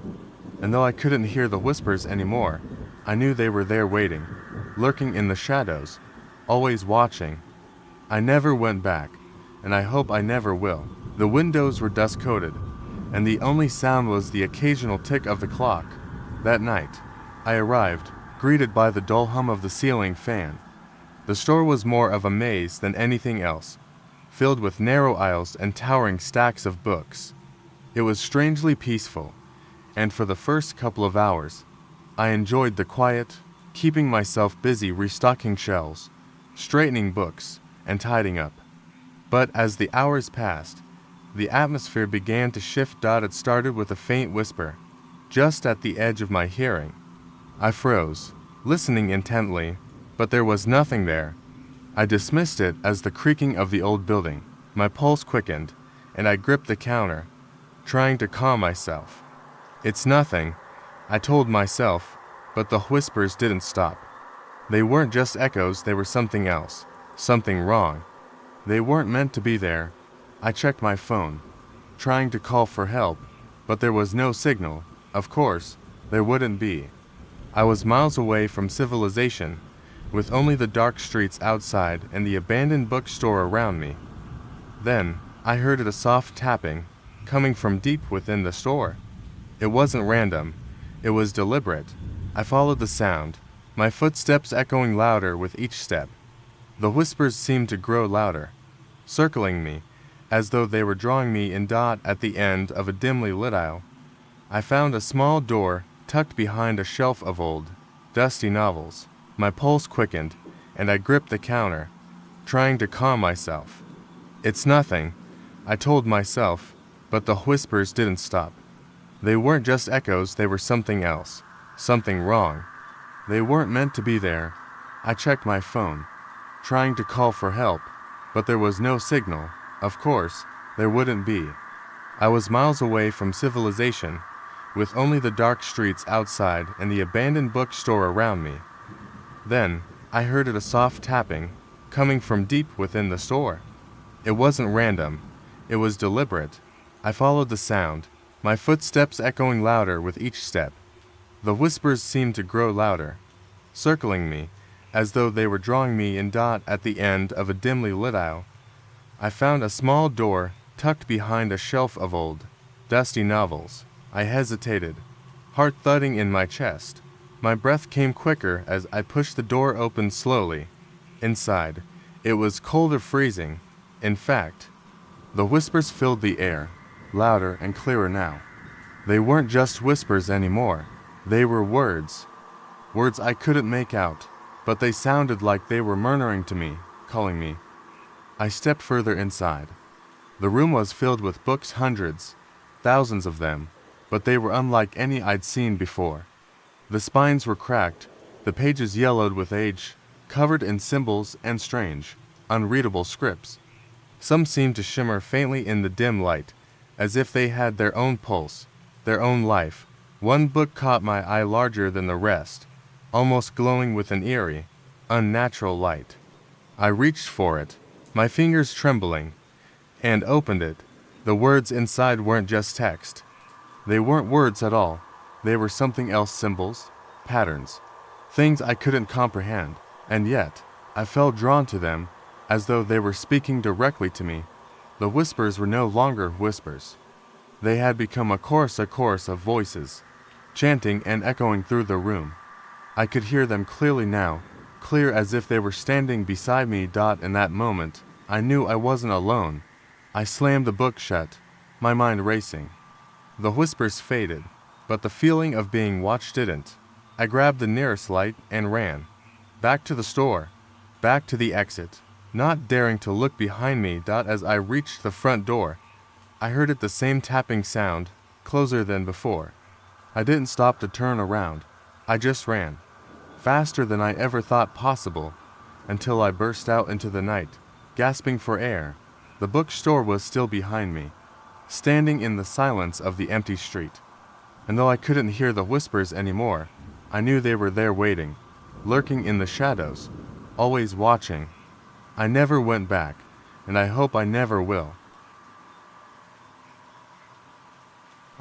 And though I couldn't hear the whispers anymore, I knew they were there waiting, lurking in the shadows, always watching. I never went back, and I hope I never will. The windows were dust-coated, and the only sound was the occasional tick of the clock. That night, I arrived, greeted by the dull hum of the ceiling fan. The store was more of a maze than anything else, filled with narrow aisles and towering stacks of books. It was strangely peaceful, and for the first couple of hours, I enjoyed the quiet, keeping myself busy restocking shelves, straightening books, and tidying up. But as the hours passed, the atmosphere began to shift. It started with a faint whisper, just at the edge of my hearing. I froze, listening intently, but there was nothing there. I dismissed it as the creaking of the old building. My pulse quickened, and I gripped the counter, trying to calm myself. It's nothing, I told myself, but the whispers didn't stop. They weren't just echoes, they were something else, something wrong. They weren't meant to be there. I checked my phone, trying to call for help, but there was no signal. Of course, there wouldn't be. I was miles away from civilization, with only the dark streets outside and the abandoned bookstore around me. Then, I heard a soft tapping, coming from deep within the store. It wasn't random, it was deliberate. I followed the sound, my footsteps echoing louder with each step. The whispers seemed to grow louder, circling me, as though they were drawing me in. At the end of a dimly lit aisle, I found a small door tucked behind a shelf of old, dusty novels. My pulse quickened, and I gripped the counter, trying to calm myself. It's nothing, I told myself, but the whispers didn't stop. They weren't just echoes, they were something else, something wrong. They weren't meant to be there. I checked my phone, trying to call for help, but there was no signal. Of course, there wouldn't be. I was miles away from civilization, with only the dark streets outside and the abandoned bookstore around me. Then, I heard a soft tapping, coming from deep within the store. It wasn't random, it was deliberate. I followed the sound, my footsteps echoing louder with each step. The whispers seemed to grow louder, circling me, as though they were drawing me in. At the end of a dimly lit aisle, I found a small door tucked behind a shelf of old, dusty novels. I hesitated, heart thudding in my chest. My breath came quicker as I pushed the door open slowly. Inside, it was cold or freezing. In fact, the whispers filled the air, louder and clearer now. They weren't just whispers anymore. They were words. Words I couldn't make out, but they sounded like they were murmuring to me, calling me. I stepped further inside. The room was filled with books, hundreds, thousands of them, but they were unlike any I'd seen before. The spines were cracked, the pages yellowed with age, covered in symbols and strange, unreadable scripts. Some seemed to shimmer faintly in the dim light, as if they had their own pulse, their own life. One book caught my eye larger than the rest, almost glowing with an eerie, unnatural light. I reached for it, my fingers trembling, and opened it. The words inside weren't just text. They weren't words at all. They were something else, symbols, patterns, things I couldn't comprehend, and yet I felt drawn to them as though they were speaking directly to me. The whispers were no longer whispers. They had become a chorus of voices, chanting and echoing through the room. I could hear them clearly now, clear as if they were standing beside me. In that moment, I knew I wasn't alone. I slammed the book shut, my mind racing. The whispers faded, but the feeling of being watched didn't. I grabbed the nearest light and ran. Back to the store, back to the exit, not daring to look behind me. As I reached the front door, I heard it the same tapping sound, closer than before. I didn't stop to turn around. I just ran, faster than I ever thought possible, until I burst out into the night, gasping for air. The bookstore was still behind me, standing in the silence of the empty street. And though I couldn't hear the whispers anymore, I knew they were there waiting, lurking in the shadows, always watching. I never went back, and I hope I never will.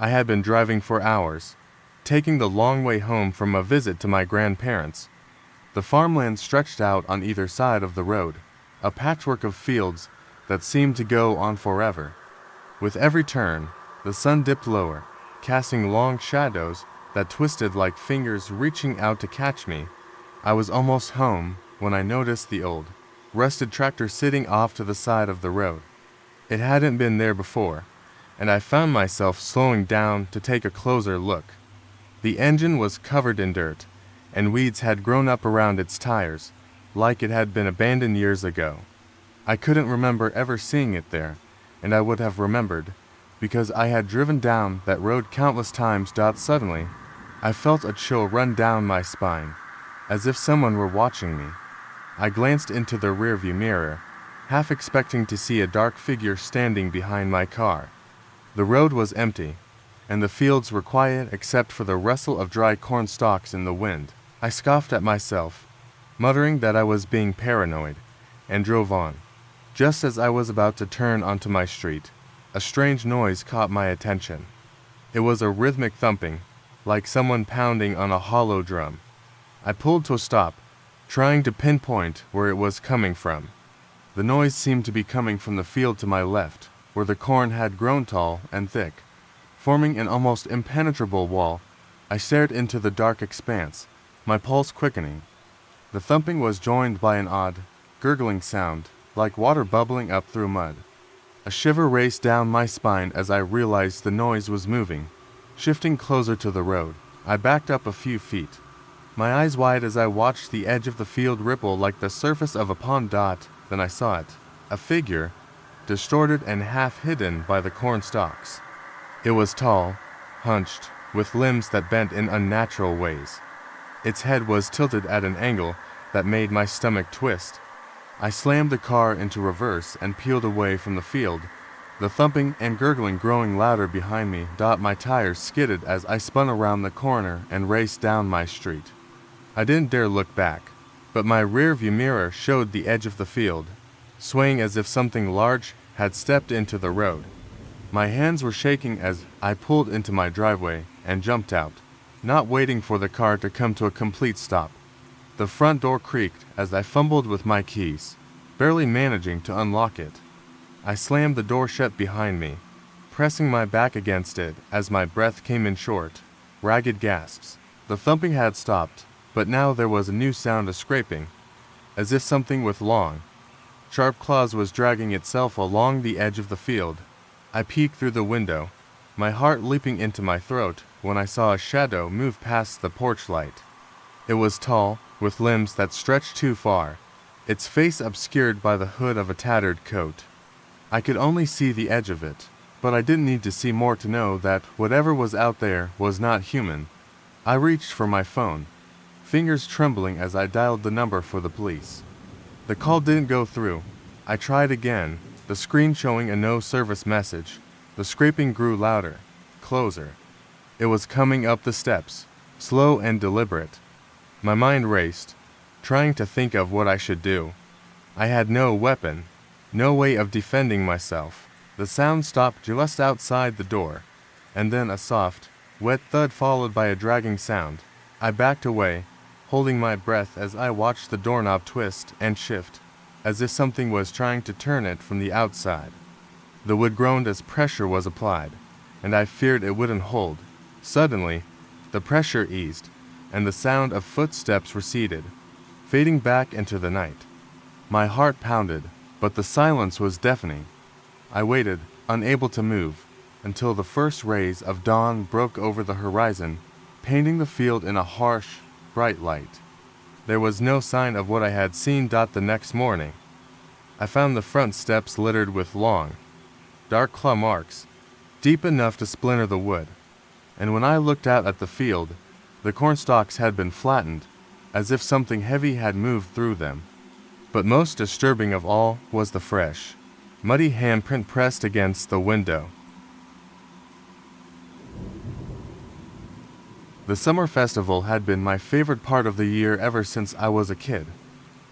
I had been driving for hours, taking the long way home from a visit to my grandparents. The farmland stretched out on either side of the road, a patchwork of fields that seemed to go on forever. With every turn, the sun dipped lower, casting long shadows that twisted like fingers reaching out to catch me. I was almost home when I noticed the old, rusted tractor sitting off to the side of the road. It hadn't been there before, and I found myself slowing down to take a closer look. The engine was covered in dirt, and weeds had grown up around its tires, like it had been abandoned years ago. I couldn't remember ever seeing it there, and I would have remembered, because I had driven down that road countless times. Suddenly, I felt a chill run down my spine, as if someone were watching me. I glanced into the rearview mirror, half expecting to see a dark figure standing behind my car. The road was empty, and the fields were quiet except for the rustle of dry corn stalks in the wind. I scoffed at myself, muttering that I was being paranoid, and drove on. Just as I was about to turn onto my street, a strange noise caught my attention. It was a rhythmic thumping, like someone pounding on a hollow drum. I pulled to a stop, trying to pinpoint where it was coming from. The noise seemed to be coming from the field to my left, where the corn had grown tall and thick, forming an almost impenetrable wall. I stared into the dark expanse, my pulse quickening. The thumping was joined by an odd, gurgling sound, like water bubbling up through mud. A shiver raced down my spine as I realized the noise was moving, shifting closer to the road. I backed up a few feet, my eyes wide as I watched the edge of the field ripple like the surface of a pond. Then I saw it, a figure, distorted and half hidden by the corn stalks. It was tall, hunched, with limbs that bent in unnatural ways. Its head was tilted at an angle that made my stomach twist. I slammed the car into reverse and peeled away from the field, the thumping and gurgling growing louder behind me. My tires skidded as I spun around the corner and raced down my street. I didn't dare look back, but my rearview mirror showed the edge of the field, swaying as if something large had stepped into the road. My hands were shaking as I pulled into my driveway and jumped out, not waiting for the car to come to a complete stop. The front door creaked as I fumbled with my keys, barely managing to unlock it. I slammed the door shut behind me, pressing my back against it as my breath came in short, ragged gasps. The thumping had stopped, but now there was a new sound of scraping, as if something with long, sharp claws was dragging itself along the edge of the field. I peeked through the window, my heart leaping into my throat when I saw a shadow move past the porch light. It was tall, with limbs that stretched too far, its face obscured by the hood of a tattered coat. I could only see the edge of it, but I didn't need to see more to know that whatever was out there was not human. I reached for my phone, fingers trembling as I dialed the number for the police. The call didn't go through. I tried again, the screen showing a no-service message. The scraping grew louder, closer. It was coming up the steps, slow and deliberate. My mind raced, trying to think of what I should do. I had no weapon, no way of defending myself. The sound stopped just outside the door, and then a soft, wet thud followed by a dragging sound. I backed away, holding my breath as I watched the doorknob twist and shift, as if something was trying to turn it from the outside. The wood groaned as pressure was applied, and I feared it wouldn't hold. Suddenly, the pressure eased, and the sound of footsteps receded, fading back into the night. My heart pounded, but the silence was deafening. I waited, unable to move, until the first rays of dawn broke over the horizon, painting the field in a harsh, bright light. There was no sign of what I had seen. The next morning, I found the front steps littered with long, dark claw marks deep enough to splinter the wood. And when I looked out at the field, the cornstalks had been flattened, as if something heavy had moved through them. But most disturbing of all was the fresh, muddy handprint pressed against the window. The summer festival had been my favorite part of the year ever since I was a kid.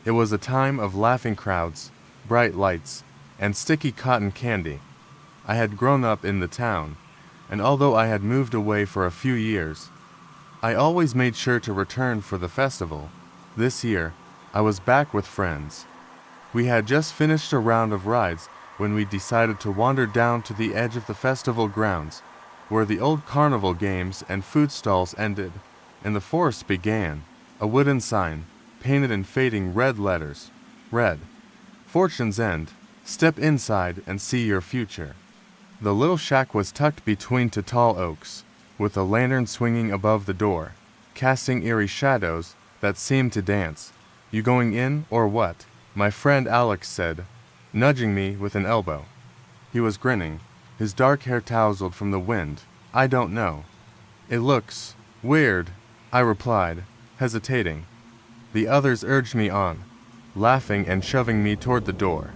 It was a time of laughing crowds, bright lights, and sticky cotton candy. I had grown up in the town, and although I had moved away for a few years, I always made sure to return for the festival. This year, I was back with friends. We had just finished a round of rides when we decided to wander down to the edge of the festival grounds, where the old carnival games and food stalls ended, and the forest began. A wooden sign, painted in fading red letters, read, "Fortune's End. Step inside and see your future." The little shack was tucked between two tall oaks, with a lantern swinging above the door, casting eerie shadows that seemed to dance. "You going in, or what?" my friend Alex said, nudging me with an elbow. He was grinning, his dark hair tousled from the wind. "I don't know. It looks weird," I replied, hesitating. The others urged me on, laughing and shoving me toward the door.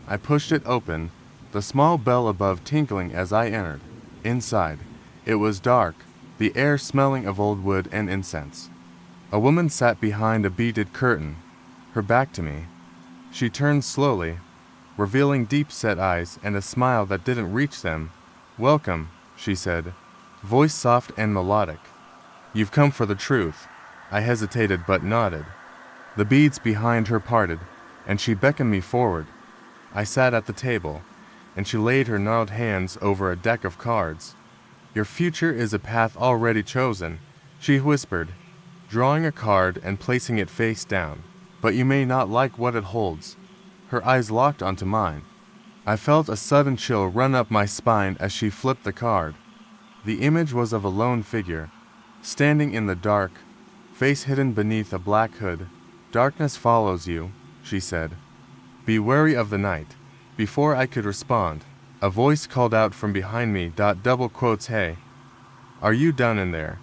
I pushed it open, the small bell above tinkling as I entered. Inside, it was dark, the air smelling of old wood and incense. A woman sat behind a beaded curtain, her back to me. She turned slowly, revealing deep-set eyes and a smile that didn't reach them. "Welcome," she said, voice soft and melodic. "You've come for the truth." I hesitated but nodded. The beads behind her parted, and she beckoned me forward. I sat at the table, and she laid her gnarled hands over a deck of cards. "Your future is a path already chosen," she whispered, drawing a card and placing it face down. "But you may not like what it holds." Her eyes locked onto mine. I felt a sudden chill run up my spine as she flipped the card. The image was of a lone figure, standing in the dark, face hidden beneath a black hood. "Darkness follows you," she said. "Be wary of the night." Before I could respond, a voice called out from behind me, double quotes, "Hey, are you done in there?"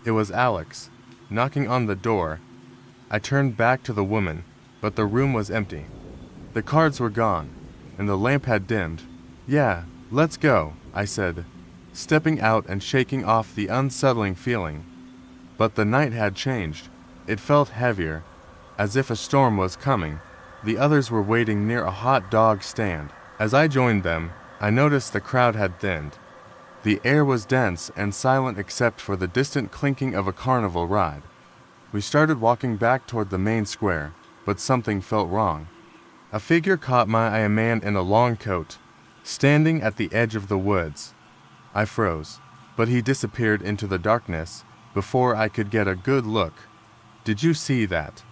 It was Alex, knocking on the door. I turned back to the woman, but the room was empty. The cards were gone, and the lamp had dimmed. "Yeah, let's go," I said, stepping out and shaking off the unsettling feeling. But the night had changed. It felt heavier, as if a storm was coming. The others were waiting near a hot dog stand. As I joined them, I noticed the crowd had thinned. The air was dense and silent except for the distant clinking of a carnival ride. We started walking back toward the main square, but something felt wrong. A figure caught my eye, a man in a long coat, standing at the edge of the woods. I froze, but he disappeared into the darkness before I could get a good look. "Did you see that?"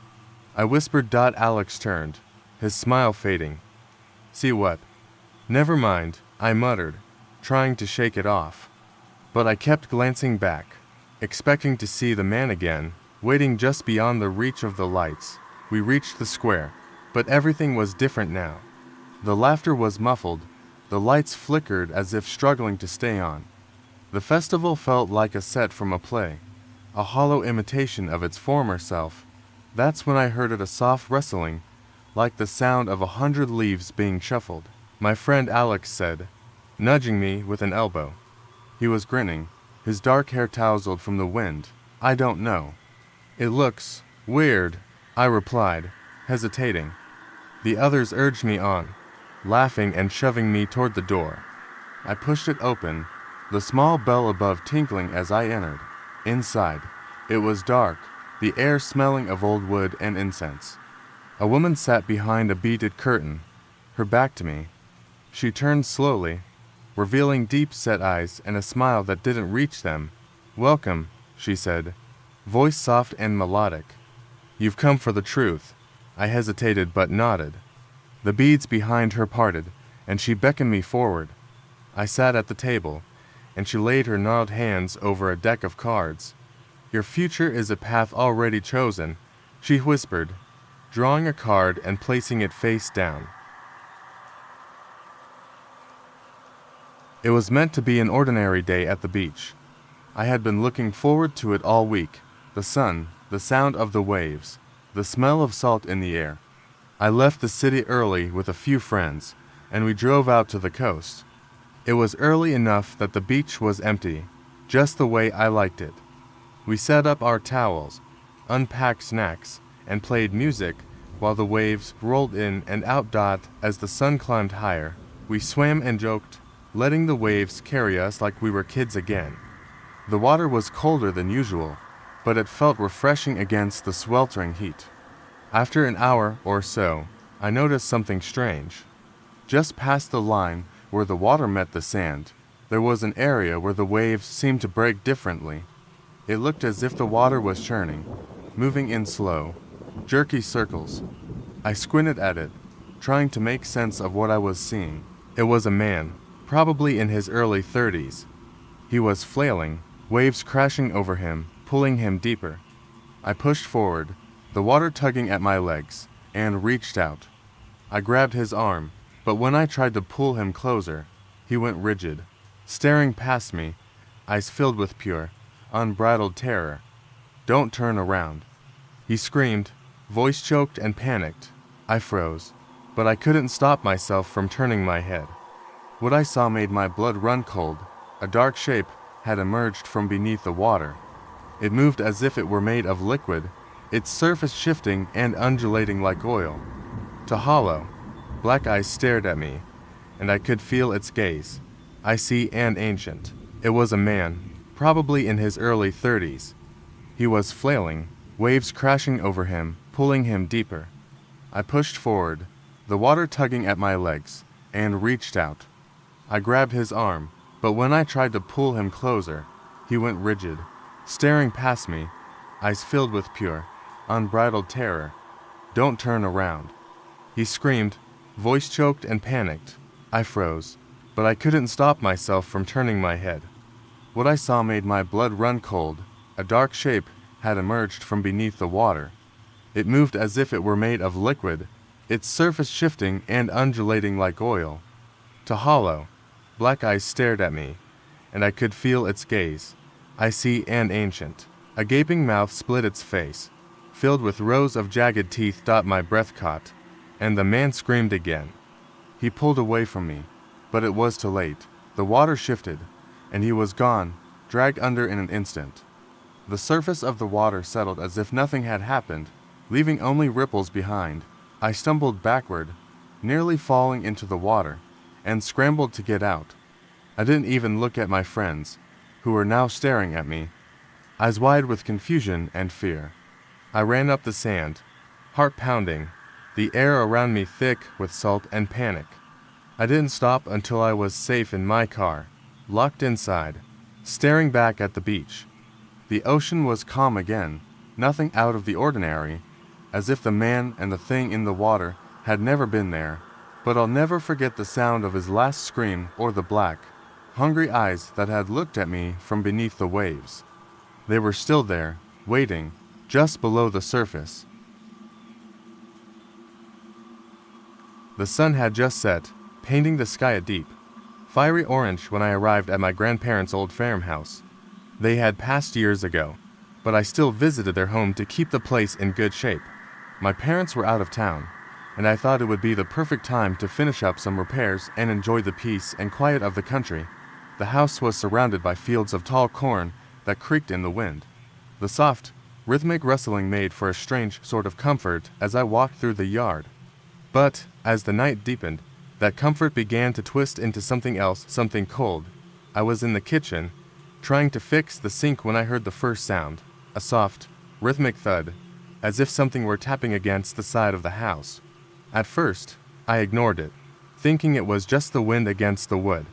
I whispered. Alex turned, his smile fading. "See what?" "Never mind," I muttered, trying to shake it off. But I kept glancing back, expecting to see the man again, waiting just beyond the reach of the lights. We reached the square, but everything was different now. The laughter was muffled, the lights flickered as if struggling to stay on. The festival felt like a set from a play, a hollow imitation of its former self. That's when I heard a soft rustling, like the sound of 100 leaves being shuffled. My friend Alex said, nudging me with an elbow. He was grinning, his dark hair tousled from the wind. "I don't know. It looks weird," I replied, hesitating. The others urged me on, laughing and shoving me toward the door. I pushed it open, the small bell above tinkling as I entered. Inside, it was dark, the air smelling of old wood and incense. A woman sat behind a beaded curtain, her back to me. She turned slowly, revealing deep-set eyes and a smile that didn't reach them. "Welcome," she said, voice soft and melodic. "You've come for the truth." I hesitated but nodded. The beads behind her parted, and she beckoned me forward. I sat at the table, and she laid her gnarled hands over a deck of cards. "Your future is a path already chosen," she whispered, drawing a card and placing it face down. It was meant to be an ordinary day at the beach. I had been looking forward to it all week. The sun, the sound of the waves, the smell of salt in the air. I left the city early with a few friends, and we drove out to the coast. It was early enough that the beach was empty, just the way I liked it. We set up our towels, unpacked snacks, and played music while the waves rolled in and out. As the sun climbed higher, we swam and joked, letting the waves carry us like we were kids again. The water was colder than usual, but it felt refreshing against the sweltering heat. After an hour or so, I noticed something strange. Just past the line where the water met the sand, there was an area where the waves seemed to break differently. It looked as if the water was churning, moving in slow, jerky circles. I squinted at it, trying to make sense of what I was seeing. It was a man, probably in his early 30s. He was flailing, waves crashing over him, pulling him deeper. I pushed forward, the water tugging at my legs, and reached out. I grabbed his arm, but when I tried to pull him closer, he went rigid, staring past me, eyes filled with pure, unbridled terror. "Don't turn around," he screamed, voice choked and panicked. I froze, but I couldn't stop myself from turning my head. What I saw made my blood run cold. A dark shape had emerged from beneath the water. It moved as if it were made of liquid, its surface shifting and undulating like oil. To hollow, black eyes stared at me, and I could feel its gaze, icy and ancient. It was a man, probably in his early 30s. He was flailing, waves crashing over him, pulling him deeper. I pushed forward, the water tugging at my legs, and reached out. I grabbed his arm, but when I tried to pull him closer, he went rigid, staring past me, eyes filled with pure, unbridled terror. "Don't turn around," he screamed, voice choked and panicked. I froze, but I couldn't stop myself from turning my head. What I saw made my blood run cold. A dark shape had emerged from beneath the water. It moved as if it were made of liquid, its surface shifting and undulating like oil. To hollow, black eyes stared at me, and I could feel its gaze, icy and ancient. A gaping mouth split its face, filled with rows of jagged teeth. My breath caught, and the man screamed again. He pulled away from me, but it was too late. The water shifted, and he was gone, dragged under in an instant. The surface of the water settled as if nothing had happened, leaving only ripples behind. I stumbled backward, nearly falling into the water, and scrambled to get out. I didn't even look at my friends, who were now staring at me, eyes wide with confusion and fear. I ran up the sand, heart pounding, the air around me thick with salt and panic. I didn't stop until I was safe in my car, locked inside, staring back at the beach. The ocean was calm again, nothing out of the ordinary, as if the man and the thing in the water had never been there. But I'll never forget the sound of his last scream or the black, hungry eyes that had looked at me from beneath the waves. They were still there, waiting, just below the surface. The sun had just set, painting the sky a deep, fiery orange when I arrived at my grandparents' old farmhouse. They had passed years ago, but I still visited their home to keep the place in good shape. My parents were out of town, and I thought it would be the perfect time to finish up some repairs and enjoy the peace and quiet of the country. The house was surrounded by fields of tall corn that creaked in the wind. The soft, rhythmic rustling made for a strange sort of comfort as I walked through the yard. But, as the night deepened, that comfort began to twist into something else, something cold. I was in the kitchen, trying to fix the sink when I heard the first sound, a soft, rhythmic thud, as if something were tapping against the side of the house. At first, I ignored it, thinking it was just the wind against the wood.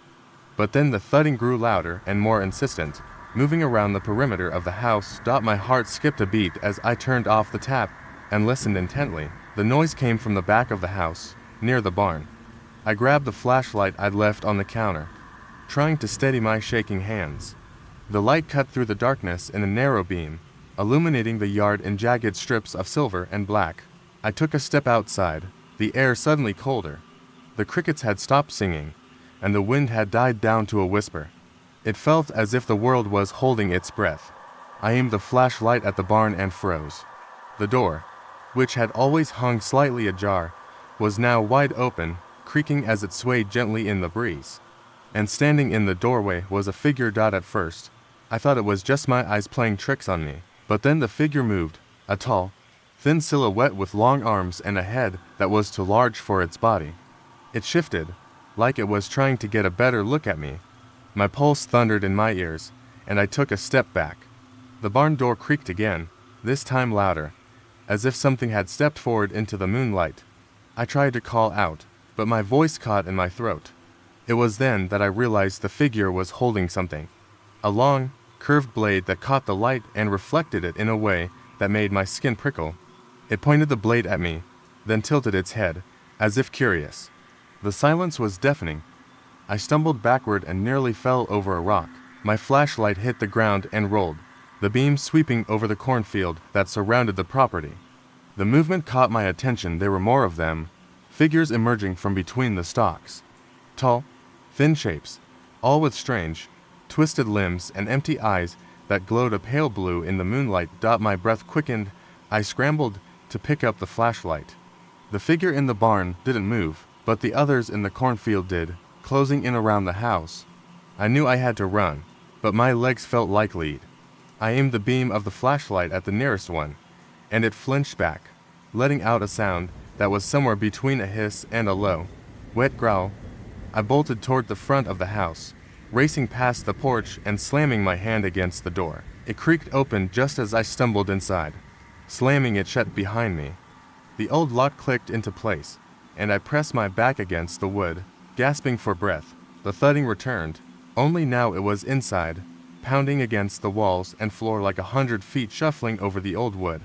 But then the thudding grew louder and more insistent, moving around the perimeter of the house. My heart skipped a beat as I turned off the tap and listened intently. The noise came from the back of the house, near the barn. I grabbed the flashlight I'd left on the counter, trying to steady my shaking hands. The light cut through the darkness in a narrow beam, illuminating the yard in jagged strips of silver and black. I took a step outside, the air suddenly colder. The crickets had stopped singing, and the wind had died down to a whisper. It felt as if the world was holding its breath. I aimed the flashlight at the barn and froze. The door, which had always hung slightly ajar, was now wide open, creaking as it swayed gently in the breeze. And standing in the doorway was a figure. At first, I thought it was just my eyes playing tricks on me, but then the figure moved, a tall, thin silhouette with long arms and a head that was too large for its body. It shifted, like it was trying to get a better look at me. My pulse thundered in my ears, and I took a step back. The barn door creaked again, this time louder, as if something had stepped forward into the moonlight. I tried to call out, but my voice caught in my throat. It was then that I realized the figure was holding something. A long, curved blade that caught the light and reflected it in a way that made my skin prickle. It pointed the blade at me, then tilted its head, as if curious. The silence was deafening. I stumbled backward and nearly fell over a rock. My flashlight hit the ground and rolled, the beam sweeping over the cornfield that surrounded the property. The movement caught my attention. There were more of them, figures emerging from between the stalks. Tall, thin shapes, all with strange, twisted limbs and empty eyes that glowed a pale blue in the moonlight. My breath quickened. I scrambled to pick up the flashlight. The figure in the barn didn't move, but the others in the cornfield did, closing in around the house. I knew I had to run, but my legs felt like lead. I aimed the beam of the flashlight at the nearest one, and it flinched back, letting out a sound that was somewhere between a hiss and a low, wet growl. I bolted toward the front of the house, racing past the porch and slamming my hand against the door. It creaked open just as I stumbled inside, slamming it shut behind me. The old lock clicked into place, and I pressed my back against the wood, gasping for breath. The thudding returned, only now it was inside, pounding against the walls and floor like 100 feet shuffling over the old wood.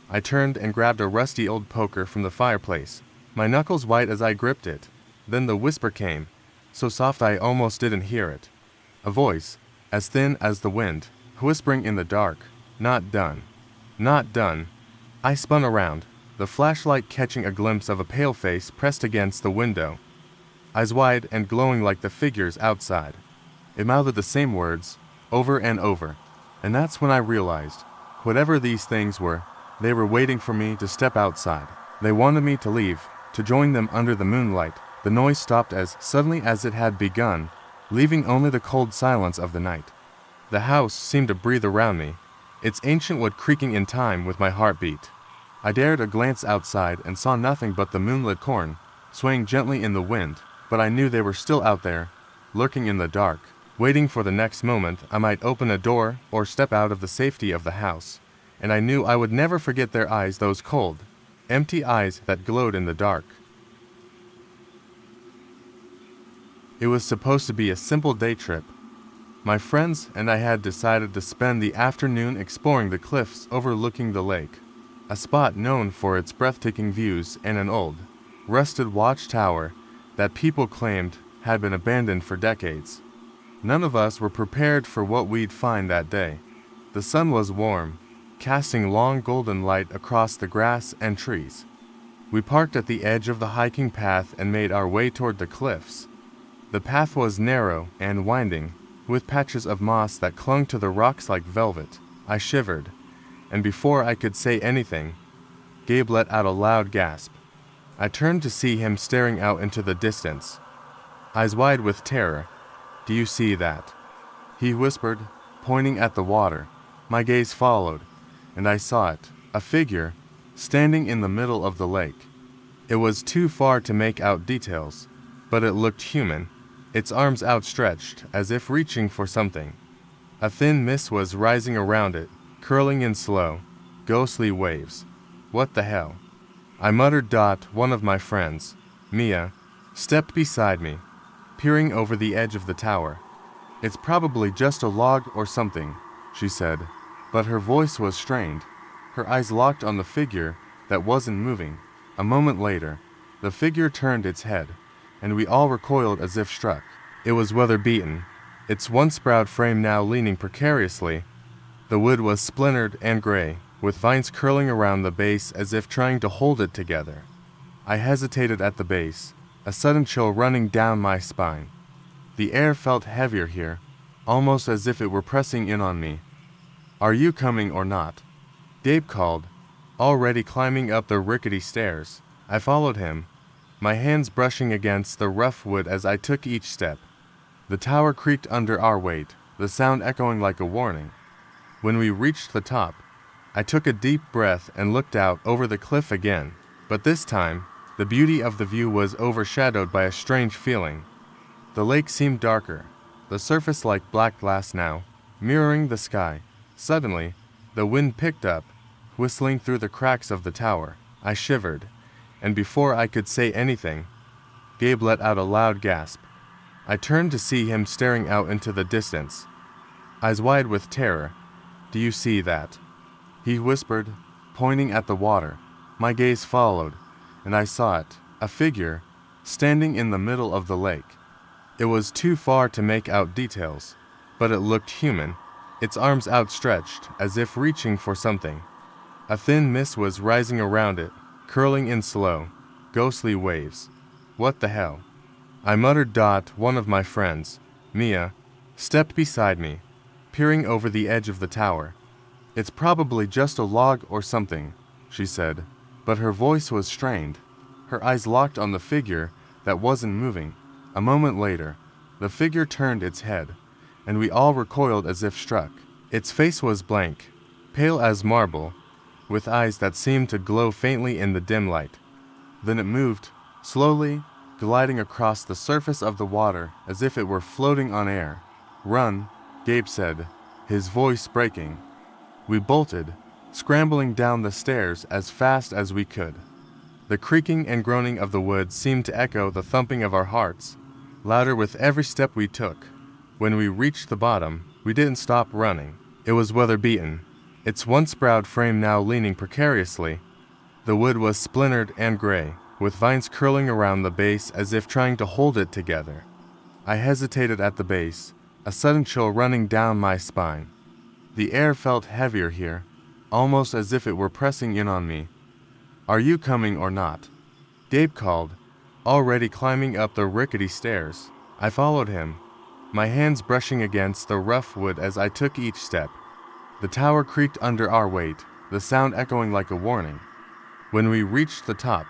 I turned and grabbed a rusty old poker from the fireplace, my knuckles white as I gripped it. Then the whisper came, so soft I almost didn't hear it. A voice, as thin as the wind, whispering in the dark, "Not done. Not done." I spun around, the flashlight catching a glimpse of a pale face pressed against the window, eyes wide and glowing like the figures outside. It mouthed the same words, over and over, and that's when I realized, whatever these things were, they were waiting for me to step outside. They wanted me to leave, to join them under the moonlight. The noise stopped as suddenly as it had begun, leaving only the cold silence of the night. The house seemed to breathe around me, its ancient wood creaking in time with my heartbeat. I dared a glance outside and saw nothing but the moonlit corn, swaying gently in the wind, but I knew they were still out there, lurking in the dark, waiting for the next moment I might open a door or step out of the safety of the house. And I knew I would never forget their eyes, those cold, empty eyes that glowed in the dark. It was supposed to be a simple day trip. My friends and I had decided to spend the afternoon exploring the cliffs overlooking the lake, a spot known for its breathtaking views and an old, rusted watchtower that people claimed had been abandoned for decades. None of us were prepared for what we'd find that day. The sun was warm, casting long golden light across the grass and trees. We parked at the edge of the hiking path and made our way toward the cliffs. The path was narrow and winding, with patches of moss that clung to the rocks like velvet. I shivered, and before I could say anything, Gabe let out a loud gasp. I turned to see him staring out into the distance, eyes wide with terror. "Do you see that?" he whispered, pointing at the water. My gaze followed, and I saw it, a figure, standing in the middle of the lake. It was too far to make out details, but it looked human, its arms outstretched as if reaching for something. A thin mist was rising around it, curling in slow, ghostly waves. "What the hell?" I muttered. One of my friends, Mia, stepped beside me, peering over the edge of the tower. "It's probably just a log or something," she said, but her voice was strained, her eyes locked on the figure that wasn't moving. A moment later, the figure turned its head, and we all recoiled as if struck. It was weather-beaten, its once proud frame now leaning precariously. The wood was splintered and gray, with vines curling around the base as if trying to hold it together. I hesitated at the base, a sudden chill running down my spine. The air felt heavier here, almost as if it were pressing in on me. "Are you coming or not?" Gabe called, already climbing up the rickety stairs. I followed him, my hands brushing against the rough wood as I took each step. The tower creaked under our weight, the sound echoing like a warning. When we reached the top, I took a deep breath and looked out over the cliff again, but this time, the beauty of the view was overshadowed by a strange feeling. The lake seemed darker, the surface like black glass now, mirroring the sky. Suddenly, the wind picked up, whistling through the cracks of the tower. I shivered, and before I could say anything, Gabe let out a loud gasp. I turned to see him staring out into the distance, eyes wide with terror. "Do you see that?" he whispered, pointing at the water. My gaze followed, and I saw it, a figure, standing in the middle of the lake. It was too far to make out details, but it looked human, its arms outstretched, as if reaching for something. A thin mist was rising around it, curling in slow, ghostly waves. "What the hell?" I muttered. One of my friends, Mia, stepped beside me, peering over the edge of the tower. "It's probably just a log or something," she said, but her voice was strained. Her eyes locked on the figure that wasn't moving. A moment later, the figure turned its head, and we all recoiled as if struck. Its face was blank, pale as marble, with eyes that seemed to glow faintly in the dim light. Then it moved, slowly, gliding across the surface of the water as if it were floating on air. "Run," Gabe said, his voice breaking. We bolted, scrambling down the stairs as fast as we could. The creaking and groaning of the wood seemed to echo the thumping of our hearts, louder with every step we took. When we reached the bottom, we didn't stop running. It was weather-beaten, its once proud frame now leaning precariously. The wood was splintered and gray, with vines curling around the base as if trying to hold it together. I hesitated at the base, a sudden chill running down my spine. The air felt heavier here, almost as if it were pressing in on me. "Are you coming or not?" Gabe called, already climbing up the rickety stairs. I followed him, my hands brushing against the rough wood as I took each step. The tower creaked under our weight, the sound echoing like a warning. When we reached the top,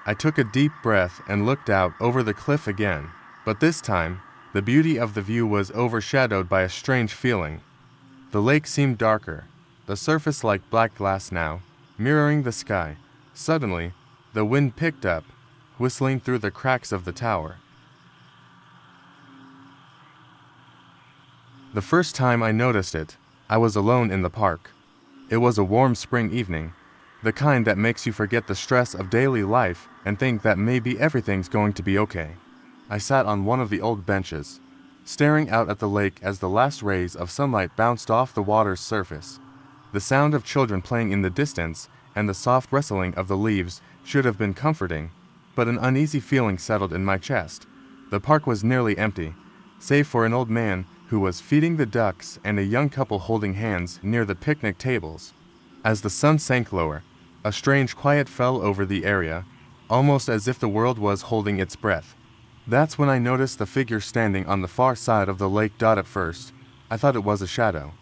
I took a deep breath and looked out over the cliff again, but this time, the beauty of the view was overshadowed by a strange feeling. The lake seemed darker, the surface like black glass now, mirroring the sky. Suddenly, the wind picked up, whistling through the cracks of the tower. The first time I noticed it, I was alone in the park. It was a warm spring evening, the kind that makes you forget the stress of daily life and think that maybe everything's going to be okay. I sat on one of the old benches, staring out at the lake as the last rays of sunlight bounced off the water's surface. The sound of children playing in the distance and the soft rustling of the leaves should have been comforting, but an uneasy feeling settled in my chest. The park was nearly empty, save for an old man who was feeding the ducks and a young couple holding hands near the picnic tables. As the sun sank lower, a strange quiet fell over the area, almost as if the world was holding its breath. That's when I noticed the figure standing on the far side of the lake. At first, I thought it was a shadow.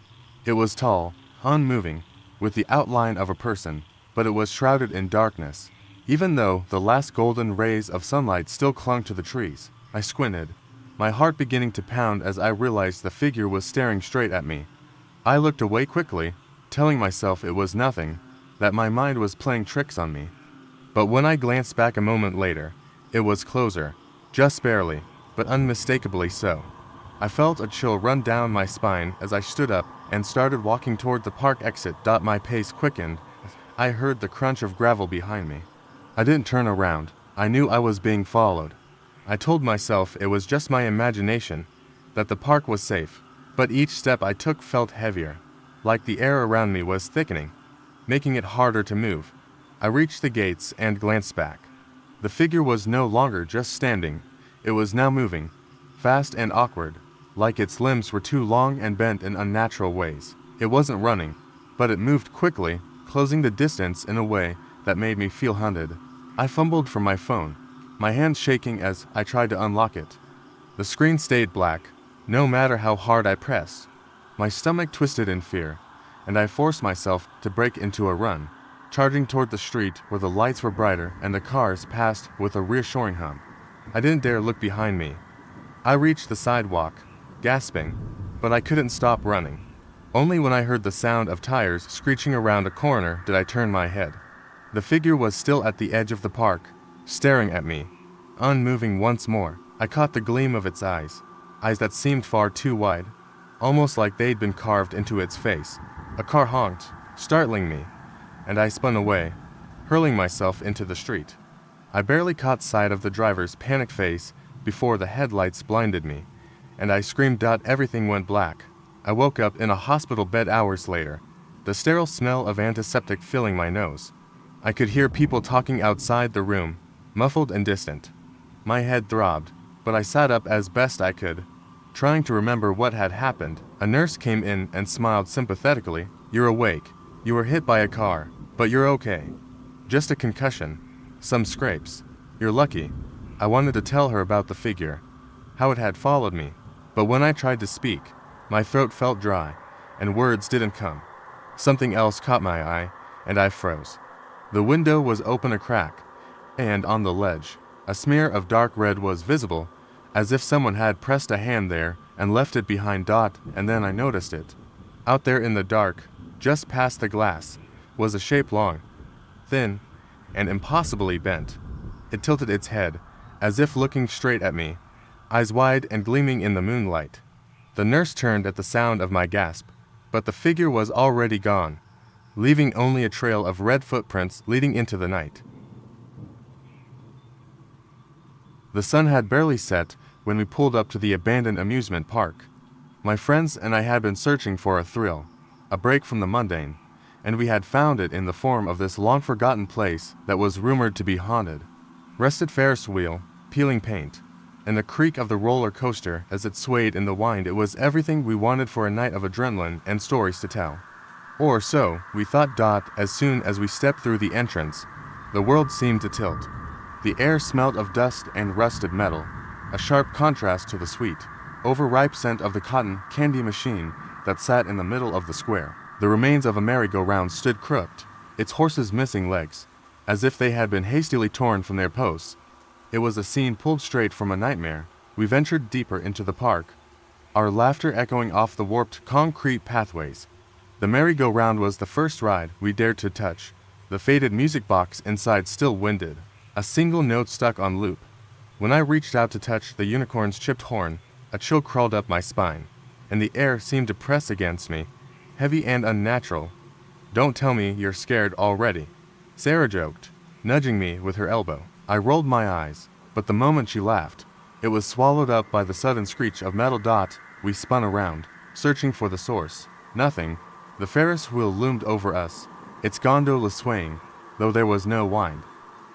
It was tall, unmoving, with the outline of a person, but it was shrouded in darkness, even though the last golden rays of sunlight still clung to the trees. I squinted, my heart beginning to pound as I realized the figure was staring straight at me. I looked away quickly, telling myself it was nothing, that my mind was playing tricks on me. But when I glanced back a moment later, it was closer, just barely, but unmistakably so. I felt a chill run down my spine as I stood up and started walking toward the park exit. My pace quickened. I heard the crunch of gravel behind me. I didn't turn around. I knew I was being followed. I told myself it was just my imagination, that the park was safe, but each step I took felt heavier, like the air around me was thickening, making it harder to move. I reached the gates and glanced back. The figure was no longer just standing, it was now moving, fast and awkward, like its limbs were too long and bent in unnatural ways. It wasn't running, but it moved quickly, closing the distance in a way that made me feel hunted. I fumbled for my phone, my hands shaking as I tried to unlock it. The screen stayed black, no matter how hard I pressed. My stomach twisted in fear, and I forced myself to break into a run, charging toward the street where the lights were brighter and the cars passed with a reassuring hum. I didn't dare look behind me. I reached the sidewalk, gasping, but I couldn't stop running. Only when I heard the sound of tires screeching around a corner did I turn my head. The figure was still at the edge of the park, staring at me, unmoving once more. I caught the gleam of its eyes that seemed far too wide, almost like they'd been carved into its face. A car honked, startling me, and I spun away, hurling myself into the street. I barely caught sight of the driver's panicked face before the headlights blinded me, and I screamed out. Everything went black. I woke up in a hospital bed hours later, the sterile smell of antiseptic filling my nose. I could hear people talking outside the room, muffled and distant. My head throbbed, but I sat up as best I could, trying to remember what had happened. A nurse came in and smiled sympathetically. "You're awake. You were hit by a car, but you're okay. Just a concussion. Some scrapes. You're lucky." I wanted to tell her about the figure, how it had followed me, but when I tried to speak, my throat felt dry, and words didn't come. Something else caught my eye, and I froze. The window was open a crack, and on the ledge, a smear of dark red was visible, as if someone had pressed a hand there and left it behind. And then I noticed it. Out there in the dark, just past the glass, was a shape long, thin, and impossibly bent. It tilted its head, as if looking straight at me, eyes wide and gleaming in the moonlight. The nurse turned at the sound of my gasp, but the figure was already gone, leaving only a trail of red footprints leading into the night. The sun had barely set when we pulled up to the abandoned amusement park. My friends and I had been searching for a thrill, a break from the mundane, and we had found it in the form of this long-forgotten place that was rumored to be haunted. Rusted Ferris wheel, peeling paint, and the creak of the roller coaster as it swayed in the wind. It was everything we wanted for a night of adrenaline and stories to tell. Or so we thought. As soon as we stepped through the entrance, the world seemed to tilt. The air smelled of dust and rusted metal, a sharp contrast to the sweet, overripe scent of the cotton candy machine that sat in the middle of the square. The remains of a merry-go-round stood crooked, its horses missing legs, as if they had been hastily torn from their posts. It was a scene pulled straight from a nightmare. We ventured deeper into the park, our laughter echoing off the warped concrete pathways. The merry-go-round was the first ride we dared to touch, the faded music box inside still winded, a single note stuck on loop. When I reached out to touch the unicorn's chipped horn, a chill crawled up my spine, and the air seemed to press against me, heavy and unnatural. "Don't tell me you're scared already," Sarah joked, nudging me with her elbow. I rolled my eyes, but the moment she laughed, it was swallowed up by the sudden screech of metal. We spun around, searching for the source. Nothing. The Ferris wheel loomed over us, its gondola swaying, though there was no wind.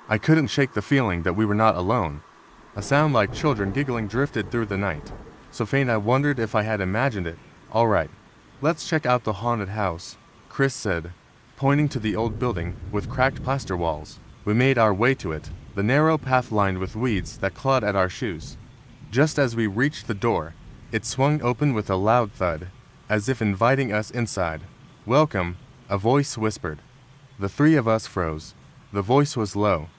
I couldn't shake the feeling that we were not alone. A sound like children giggling drifted through the night, so faint I wondered if I had imagined it. "All right, let's check out the haunted house," Chris said, pointing to the old building with cracked plaster walls. We made our way to it, the narrow path lined with weeds that clawed at our shoes. Just as we reached the door, it swung open with a loud thud, as if inviting us inside. "Welcome," a voice whispered. The three of us froze. The voice was low,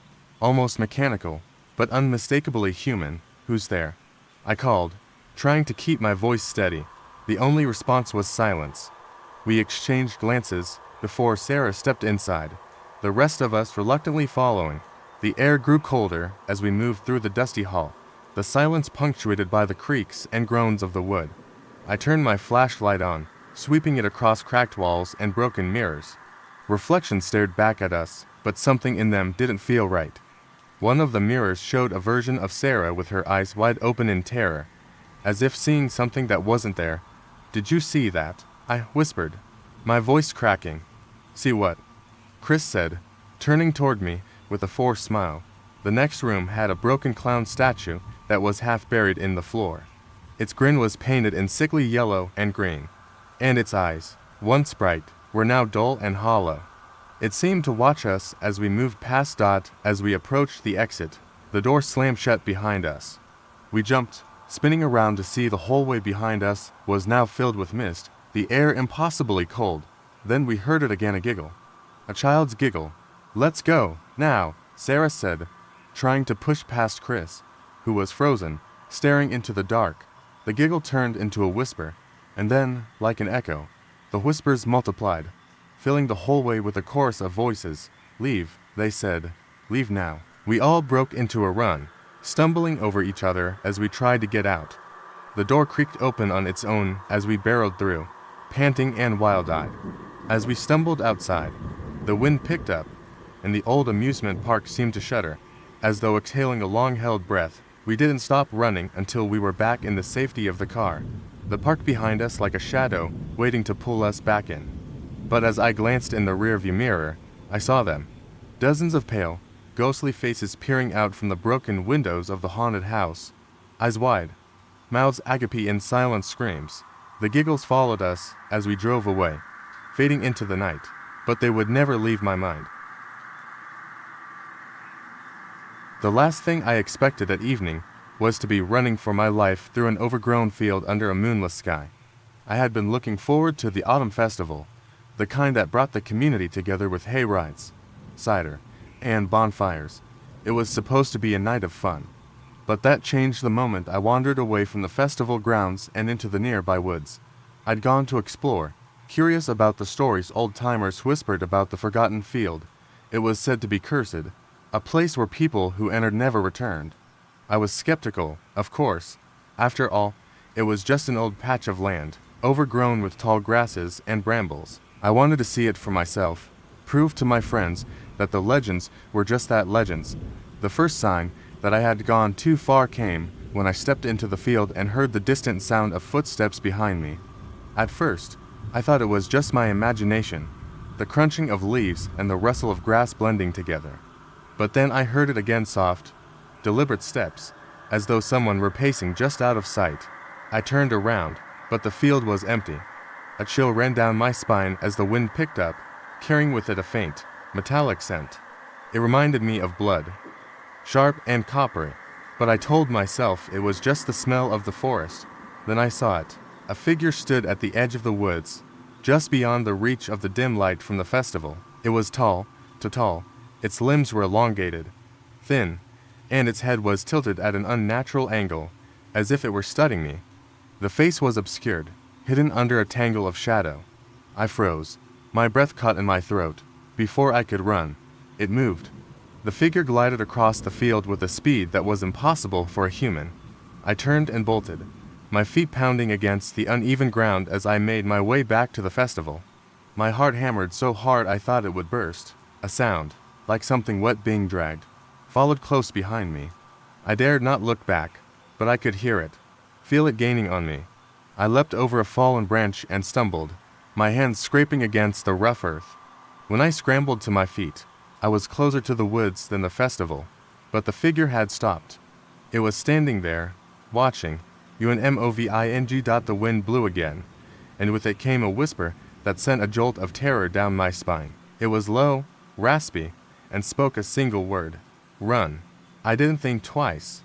almost mechanical, but unmistakably human. "Who's there?" I called, trying to keep my voice steady. The only response was silence. We exchanged glances before Sarah stepped inside, the rest of us reluctantly following. The air grew colder as we moved through the dusty hall, the silence punctuated by the creaks and groans of the wood. I turned my flashlight on, sweeping it across cracked walls and broken mirrors. Reflections stared back at us, but something in them didn't feel right. One of the mirrors showed a version of Sarah with her eyes wide open in terror, as if seeing something that wasn't there. "Did you see that?" I whispered, my voice cracking. "See what?" Chris said, turning toward me with a forced smile. The next room had a broken clown statue that was half buried in the floor. Its grin was painted in sickly yellow and green, and its eyes, once bright, were now dull and hollow. It seemed to watch us as we moved past. As we approached the exit, the door slammed shut behind us. We jumped, Spinning around to see the hallway behind us was now filled with mist, the air impossibly cold. Then we heard it again, a giggle. A child's giggle. "Let's go, now," Sarah said, trying to push past Chris, who was frozen, staring into the dark. The giggle turned into a whisper, and then, like an echo, the whispers multiplied, filling the hallway with a chorus of voices. "Leave," they said. "Leave now." We all broke into a run, stumbling over each other as we tried to get out. The door creaked open on its own as we barreled through, panting and wild-eyed. As we stumbled outside, the wind picked up, and the old amusement park seemed to shudder, as though exhaling a long-held breath. We didn't stop running until we were back in the safety of the car, the park behind us like a shadow waiting to pull us back in. But as I glanced in the rearview mirror, I saw them. Dozens of pale, ghostly faces peering out from the broken windows of the haunted house, eyes wide, mouths agape in silent screams. The giggles followed us as we drove away, fading into the night, but they would never leave my mind. The last thing I expected that evening was to be running for my life through an overgrown field under a moonless sky. I had been looking forward to the autumn festival, the kind that brought the community together with hay rides, cider, and bonfires. It was supposed to be a night of fun. But that changed the moment I wandered away from the festival grounds and into the nearby woods. I'd gone to explore, curious about the stories old-timers whispered about the forgotten field. It was said to be cursed, a place where people who entered never returned. I was skeptical, of course. After all, it was just an old patch of land, overgrown with tall grasses and brambles. I wanted to see it for myself, prove to my friends that the legends were just that, legends. The first sign that I had gone too far came when I stepped into the field and heard the distant sound of footsteps behind me. At first, I thought it was just my imagination, the crunching of leaves and the rustle of grass blending together. But then I heard it again, soft, deliberate steps, as though someone were pacing just out of sight. I turned around, but the field was empty. A chill ran down my spine as the wind picked up, carrying with it a faint, metallic scent. It reminded me of blood, sharp and coppery, but I told myself it was just the smell of the forest. Then I saw it. A figure stood at the edge of the woods, just beyond the reach of the dim light from the festival. It was tall, too tall. Its limbs were elongated, thin, and its head was tilted at an unnatural angle, as if it were studying me. The face was obscured, hidden under a tangle of shadow. I froze, my breath caught in my throat. Before I could run, it moved. The figure glided across the field with a speed that was impossible for a human. I turned and bolted, my feet pounding against the uneven ground as I made my way back to the festival. My heart hammered so hard I thought it would burst. A sound, like something wet being dragged, followed close behind me. I dared not look back, but I could hear it, feel it gaining on me. I leapt over a fallen branch and stumbled, my hands scraping against the rough earth. When I scrambled to my feet, I was closer to the woods than the festival, but the figure had stopped. It was standing there, watching. UNMOVING. The wind blew again, and with it came a whisper that sent a jolt of terror down my spine. It was low, raspy, and spoke a single word: run. I didn't think twice.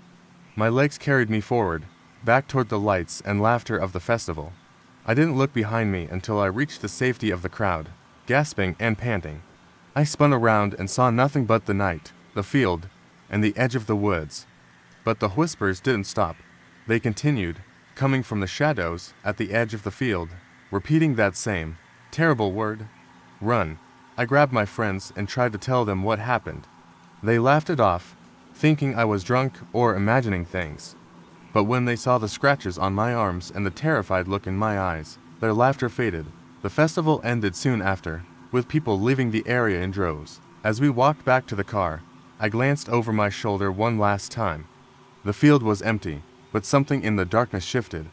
My legs carried me forward, back toward the lights and laughter of the festival. I didn't look behind me until I reached the safety of the crowd, gasping and panting. I spun around and saw nothing but the night, the field, and the edge of the woods. But the whispers didn't stop. They continued, coming from the shadows at the edge of the field, repeating that same terrible word: run. I grabbed my friends and tried to tell them what happened. They laughed it off, thinking I was drunk or imagining things. But when they saw the scratches on my arms and the terrified look in my eyes, their laughter faded. The festival ended soon after, with people leaving the area in droves. As we walked back to the car, I glanced over my shoulder one last time. The field was empty, but something in the darkness shifted.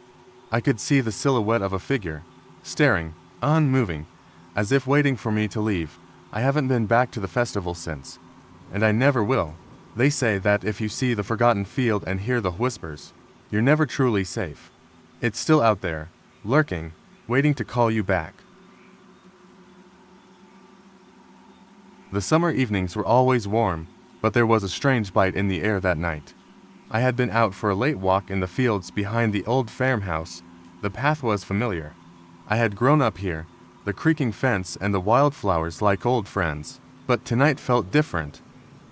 I could see the silhouette of a figure, staring, unmoving, as if waiting for me to leave. I haven't been back to the festival since, and I never will. They say that if you see the forgotten field and hear the whispers, you're never truly safe. It's still out there, lurking, waiting to call you back. The summer evenings were always warm, but there was a strange bite in the air that night. I had been out for a late walk in the fields behind the old farmhouse. The path was familiar. I had grown up here, the creaking fence and the wildflowers like old friends. But tonight felt different.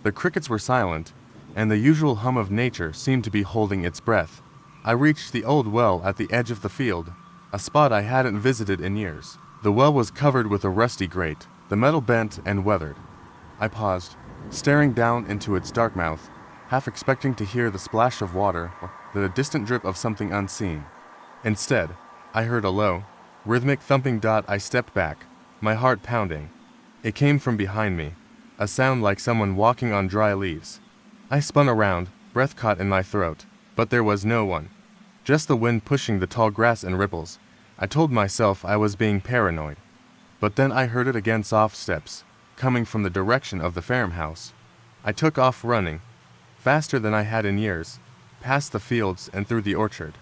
The crickets were silent, and the usual hum of nature seemed to be holding its breath. I reached the old well at the edge of the field, a spot I hadn't visited in years. The well was covered with a rusty grate, the metal bent and weathered. I paused, staring down into its dark mouth, half expecting to hear the splash of water or the distant drip of something unseen. Instead, I heard a low, rhythmic thumping. I stepped back, my heart pounding. It came from behind me, a sound like someone walking on dry leaves. I spun around, breath caught in my throat, but there was no one. Just the wind pushing the tall grass in ripples. I told myself I was being paranoid. But then I heard it again, soft steps, coming from the direction of the farmhouse. I took off running, faster than I had in years, past the fields and through the orchard.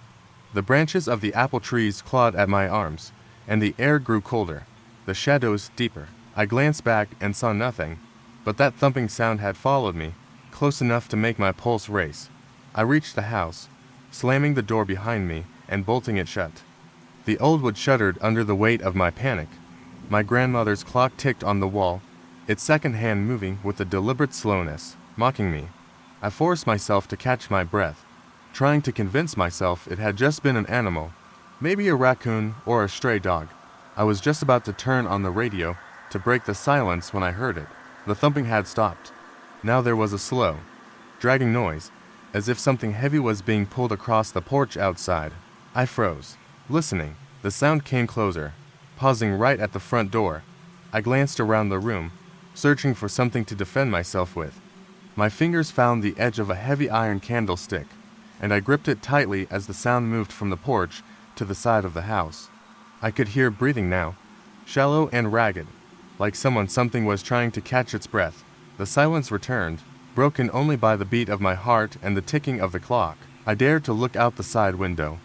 The branches of the apple trees clawed at my arms, and the air grew colder, the shadows deeper. I glanced back and saw nothing, but that thumping sound had followed me, close enough to make my pulse race. I reached the house, slamming the door behind me and bolting it shut. The old wood shuddered under the weight of my panic. My grandmother's clock ticked on the wall, its second hand moving with a deliberate slowness, mocking me. I forced myself to catch my breath, trying to convince myself it had just been an animal, maybe a raccoon or a stray dog. I was just about to turn on the radio to break the silence when I heard it. The thumping had stopped. Now there was a slow, dragging noise, as if something heavy was being pulled across the porch outside. I froze, listening. The sound came closer, pausing right at the front door. I glanced around the room, searching for something to defend myself with. My fingers found the edge of a heavy iron candlestick, and I gripped it tightly as the sound moved from the porch to the side of the house. I could hear breathing now, shallow and ragged, like something was trying to catch its breath. The silence returned, broken only by the beat of my heart and the ticking of the clock. I dared to look out the side window,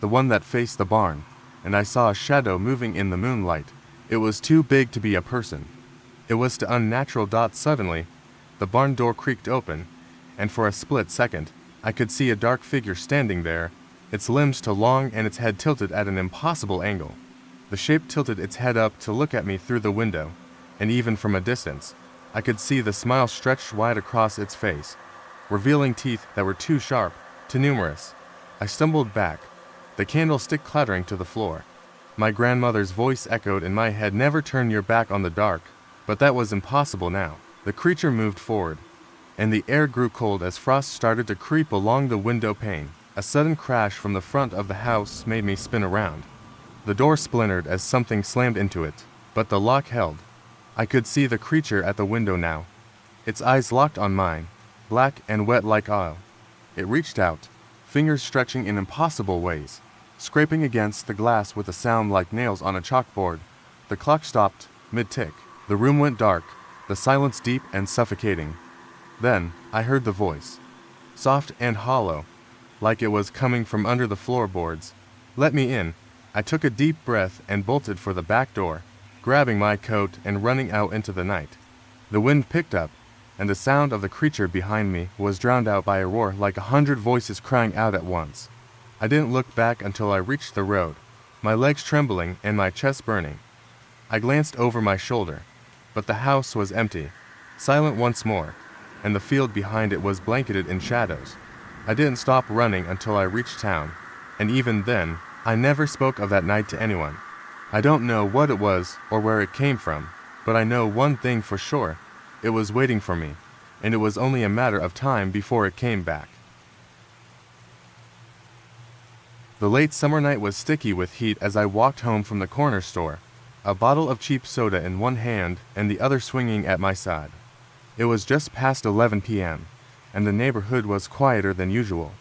the one that faced the barn, and I saw a shadow moving in the moonlight. It was too big to be a person. It was too unnatural. Suddenly, the barn door creaked open, and for a split second, I could see a dark figure standing there, its limbs too long and its head tilted at an impossible angle. The shape tilted its head up to look at me through the window, and even from a distance, I could see the smile stretched wide across its face, revealing teeth that were too sharp, too numerous. I stumbled back, the candlestick clattering to the floor. My grandmother's voice echoed in my head, "Never turn your back on the dark," but that was impossible now. The creature moved forward, and the air grew cold as frost started to creep along the window pane. A sudden crash from the front of the house made me spin around. The door splintered as something slammed into it, but the lock held. I could see the creature at the window now, its eyes locked on mine, black and wet like oil. It reached out, fingers stretching in impossible ways, scraping against the glass with a sound like nails on a chalkboard. The clock stopped, mid-tick. The room went dark, the silence deep and suffocating. Then, I heard the voice, soft and hollow, like it was coming from under the floorboards. "Let me in." I took a deep breath and bolted for the back door, grabbing my coat and running out into the night. The wind picked up, and the sound of the creature behind me was drowned out by a roar like 100 voices crying out at once. I didn't look back until I reached the road, my legs trembling and my chest burning. I glanced over my shoulder, but the house was empty, silent once more, and the field behind it was blanketed in shadows. I didn't stop running until I reached town, and even then, I never spoke of that night to anyone. I don't know what it was or where it came from, but I know one thing for sure. It was waiting for me, and it was only a matter of time before it came back. The late summer night was sticky with heat as I walked home from the corner store, a bottle of cheap soda in one hand and the other swinging at my side. It was just past 11 p.m., and the neighborhood was quieter than usual.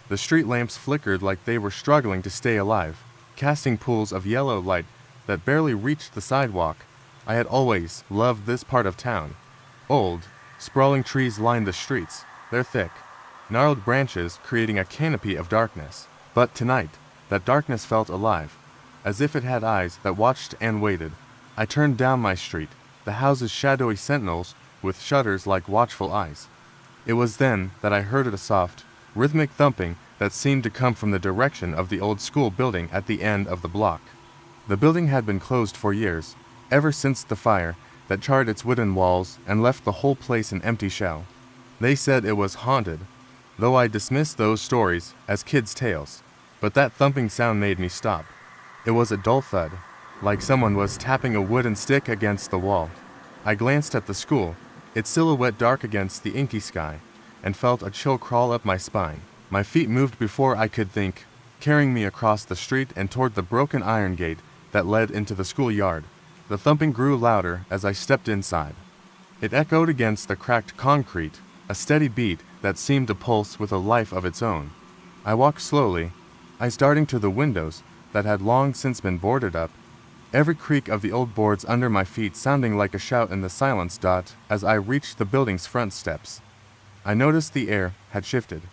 The street lamps flickered like they were struggling to stay alive, casting pools of yellow light that barely reached the sidewalk. I had always loved this part of town. Old, sprawling trees lined the streets, their thick, gnarled branches creating a canopy of darkness. But tonight, that darkness felt alive, as if it had eyes that watched and waited. I turned down my street, the houses shadowy sentinels with shutters like watchful eyes. It was then that I heard a soft, rhythmic thumping that seemed to come from the direction of the old school building at the end of the block. The building had been closed for years, ever since the fire that charred its wooden walls and left the whole place an empty shell. They said it was haunted, though I dismissed those stories as kids' tales. But that thumping sound made me stop. It was a dull thud, like someone was tapping a wooden stick against the wall. I glanced at the school, its silhouette dark against the inky sky, and felt a chill crawl up my spine. My feet moved before I could think, carrying me across the street and toward the broken iron gate that led into the schoolyard. The thumping grew louder as I stepped inside. It echoed against the cracked concrete, a steady beat that seemed to pulse with a life of its own. I walked slowly, eyes darting to the windows that had long since been boarded up, every creak of the old boards under my feet sounding like a shout in the silence. As I reached the building's front steps, I noticed the air had shifted.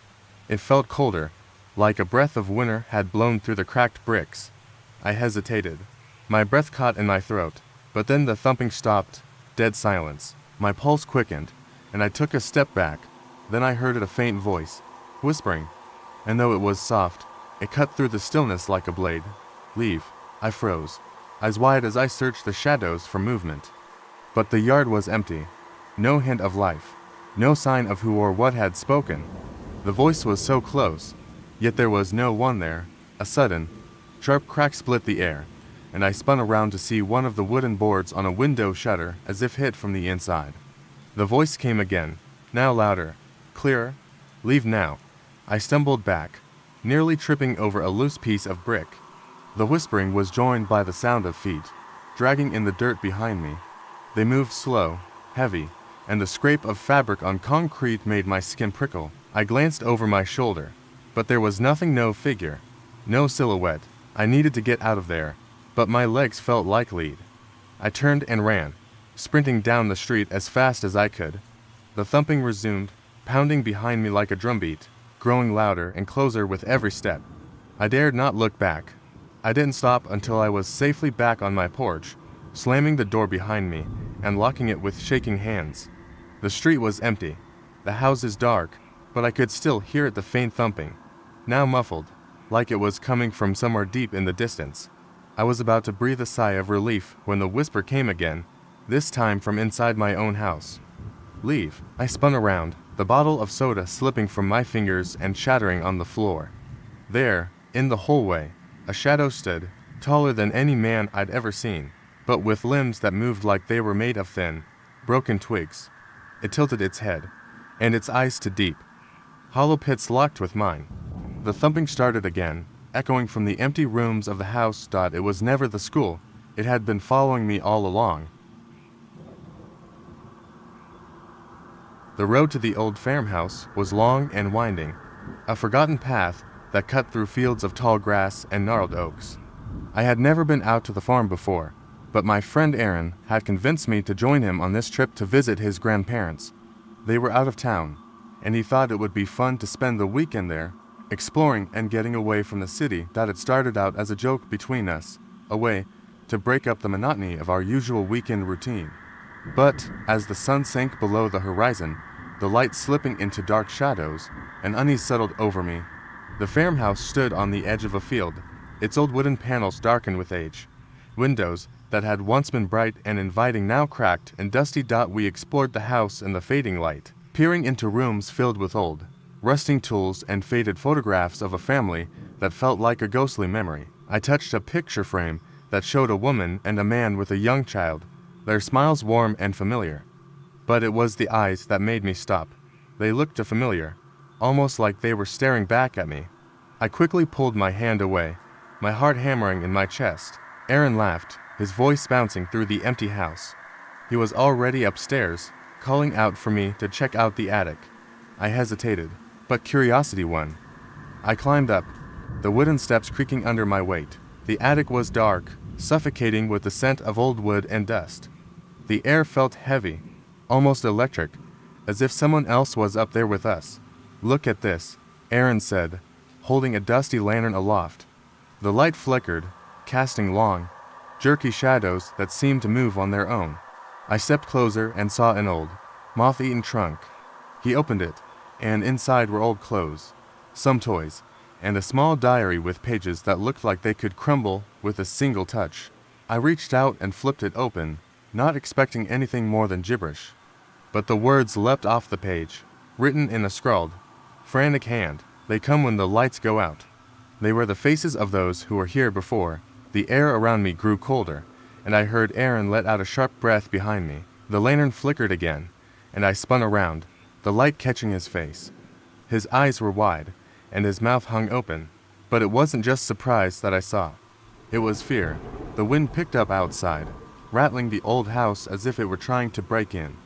It felt colder, like a breath of winter had blown through the cracked bricks. I hesitated. My breath caught in my throat, but then the thumping stopped, dead silence. My pulse quickened, and I took a step back. Then I heard a faint voice, whispering, and though it was soft, it cut through the stillness like a blade. Leave. I froze, eyes wide as I searched the shadows for movement. But the yard was empty. No hint of life. No sign of who or what had spoken. The voice was so close, yet there was no one there. A sudden, sharp crack split the air, and I spun around to see one of the wooden boards on a window shutter as if hit from the inside. The voice came again, now louder, clearer. Leave now. I stumbled back, nearly tripping over a loose piece of brick. The whispering was joined by the sound of feet, dragging in the dirt behind me. They moved slow, heavy, and the scrape of fabric on concrete made my skin prickle. I glanced over my shoulder, but there was nothing, no figure, no silhouette. I needed to get out of there, but my legs felt like lead. I turned and ran, sprinting down the street as fast as I could. The thumping resumed, pounding behind me like a drumbeat, growing louder and closer with every step. I dared not look back. I didn't stop until I was safely back on my porch, slamming the door behind me and locking it with shaking hands. The street was empty, the houses dark, but I could still hear the faint thumping, now muffled, like it was coming from somewhere deep in the distance. I was about to breathe a sigh of relief when the whisper came again, this time from inside my own house. Leave. I spun around, the bottle of soda slipping from my fingers and shattering on the floor. There, in the hallway, a shadow stood, taller than any man I'd ever seen, but with limbs that moved like they were made of thin, broken twigs. It tilted its head, and its eyes to deep, hollow pits locked with mine. The thumping started again, echoing from the empty rooms of the house. It was never the school. It had been following me all along. The road to the old farmhouse was long and winding, a forgotten path that cut through fields of tall grass and gnarled oaks. I had never been out to the farm before, but my friend Aaron had convinced me to join him on this trip to visit his grandparents. They were out of town, and he thought it would be fun to spend the weekend there, exploring and getting away from the city. That had started out as a joke between us, a way to break up the monotony of our usual weekend routine. But as the sun sank below the horizon, the light slipping into dark shadows, an unease settled over me. The farmhouse stood on the edge of a field, its old wooden panels darkened with age. Windows that had once been bright and inviting now cracked and dusty. We explored the house in the fading light, peering into rooms filled with old, rusting tools and faded photographs of a family that felt like a ghostly memory. I touched a picture frame that showed a woman and a man with a young child, their smiles warm and familiar. But it was the eyes that made me stop. They looked familiar, almost like they were staring back at me. I quickly pulled my hand away, my heart hammering in my chest. Aaron laughed, his voice bouncing through the empty house. He was already upstairs, calling out for me to check out the attic. I hesitated, but curiosity won. I climbed up, the wooden steps creaking under my weight. The attic was dark, suffocating with the scent of old wood and dust. The air felt heavy, almost electric, as if someone else was up there with us. Look at this, Aaron said, holding a dusty lantern aloft. The light flickered, casting long, jerky shadows that seemed to move on their own. I stepped closer and saw an old, moth-eaten trunk. He opened it, and inside were old clothes, some toys, and a small diary with pages that looked like they could crumble with a single touch. I reached out and flipped it open, not expecting anything more than gibberish. But the words leapt off the page, written in a scrawled, frantic hand. They come when the lights go out. They were the faces of those who were here before. The air around me grew colder, and I heard Aaron let out a sharp breath behind me. The lantern flickered again, and I spun around, the light catching his face. His eyes were wide, and his mouth hung open, but it wasn't just surprise that I saw. It was fear. The wind picked up outside, rattling the old house as if it were trying to break in.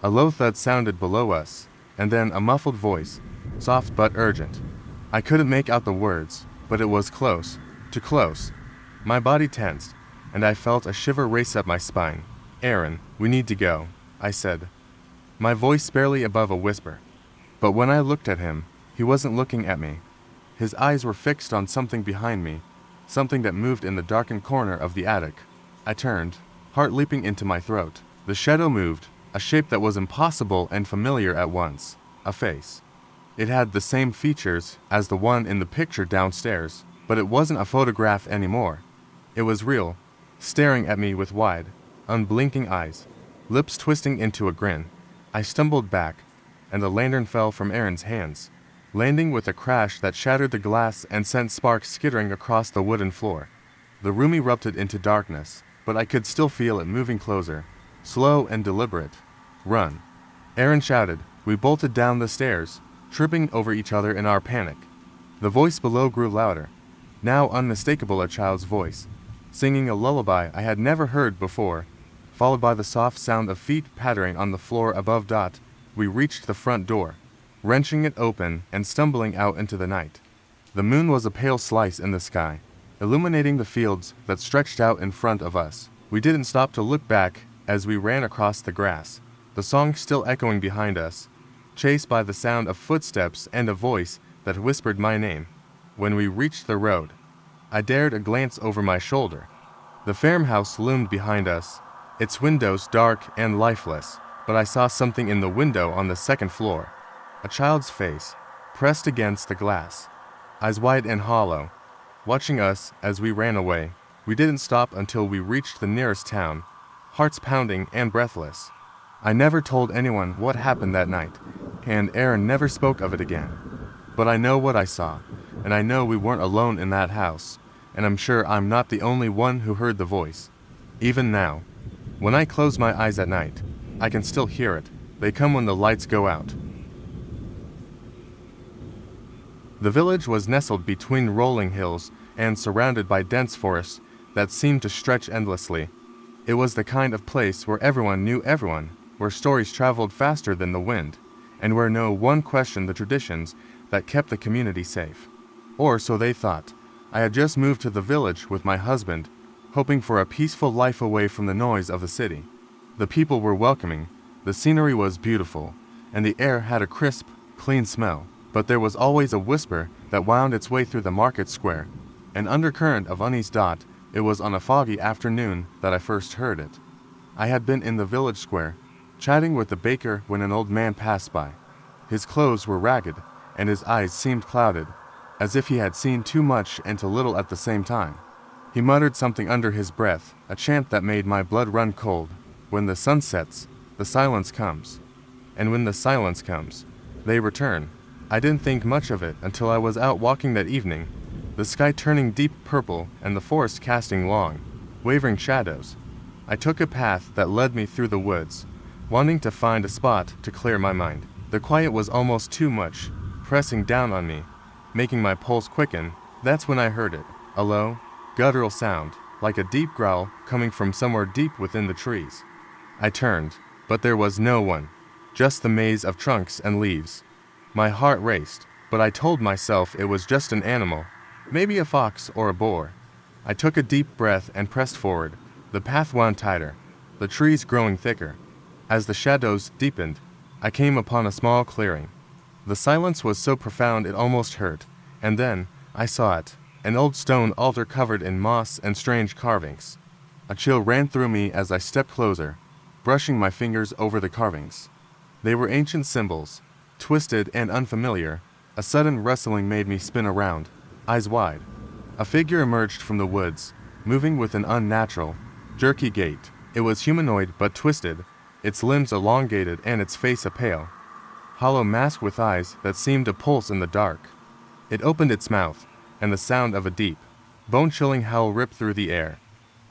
A low thud sounded below us, and then a muffled voice, soft but urgent. I couldn't make out the words, but it was close, too close. My body tensed, and I felt a shiver race up my spine. "Aaron, we need to go," I said, my voice barely above a whisper. But when I looked at him, he wasn't looking at me. His eyes were fixed on something behind me, something that moved in the darkened corner of the attic. I turned, heart leaping into my throat. The shadow moved, a shape that was impossible and familiar at once. A face. It had the same features as the one in the picture downstairs, but it wasn't a photograph anymore. It was real, staring at me with wide, unblinking eyes, lips twisting into a grin. I stumbled back, and the lantern fell from Aaron's hands, landing with a crash that shattered the glass and sent sparks skittering across the wooden floor. The room erupted into darkness, but I could still feel it moving closer, slow and deliberate. "Run!" Aaron shouted. We bolted down the stairs, tripping over each other in our panic. The voice below grew louder, now unmistakable a child's voice, singing a lullaby I had never heard before, followed by the soft sound of feet pattering on the floor above. We reached the front door, wrenching it open and stumbling out into the night. The moon was a pale slice in the sky, illuminating the fields that stretched out in front of us. We didn't stop to look back as we ran across the grass, the song still echoing behind us, chased by the sound of footsteps and a voice that whispered my name. When we reached the road, I dared a glance over my shoulder. The farmhouse loomed behind us, its windows dark and lifeless, but I saw something in the window on the second floor. A child's face, pressed against the glass, eyes wide and hollow, watching us as we ran away. We didn't stop until we reached the nearest town, hearts pounding and breathless. I never told anyone what happened that night, and Aaron never spoke of it again. But I know what I saw, and I know we weren't alone in that house, and I'm sure I'm not the only one who heard the voice. Even now, when I close my eyes at night, I can still hear it. They come when the lights go out. The village was nestled between rolling hills and surrounded by dense forests that seemed to stretch endlessly. It was the kind of place where everyone knew everyone, where stories traveled faster than the wind, and where no one questioned the traditions that kept the community safe. Or so they thought. I had just moved to the village with my husband, hoping for a peaceful life away from the noise of the city. The people were welcoming, the scenery was beautiful, and the air had a crisp, clean smell. But there was always a whisper that wound its way through the market square, an undercurrent of unease. It was on a foggy afternoon that I first heard it. I had been in the village square, chatting with the baker when an old man passed by. His clothes were ragged, and his eyes seemed clouded, as if he had seen too much and too little at the same time. He muttered something under his breath, a chant that made my blood run cold. When the sun sets, the silence comes. And when the silence comes, they return. I didn't think much of it until I was out walking that evening, the sky turning deep purple and the forest casting long, wavering shadows. I took a path that led me through the woods, wanting to find a spot to clear my mind. The quiet was almost too much, pressing down on me, making my pulse quicken. That's when I heard it, a low, guttural sound, like a deep growl coming from somewhere deep within the trees. I turned, but there was no one, just the maze of trunks and leaves. My heart raced, but I told myself it was just an animal, maybe a fox or a boar. I took a deep breath and pressed forward. The path wound tighter, the trees growing thicker. As the shadows deepened, I came upon a small clearing. The silence was so profound it almost hurt, and then I saw it, an old stone altar covered in moss and strange carvings. A chill ran through me as I stepped closer, brushing my fingers over the carvings. They were ancient symbols, twisted and unfamiliar, A sudden rustling made me spin around, eyes wide. A figure emerged from the woods, moving with an unnatural, jerky gait. It was humanoid but twisted, its limbs elongated and its face a pale, hollow mask with eyes that seemed to pulse in the dark. It opened its mouth, and the sound of a deep, bone-chilling howl ripped through the air.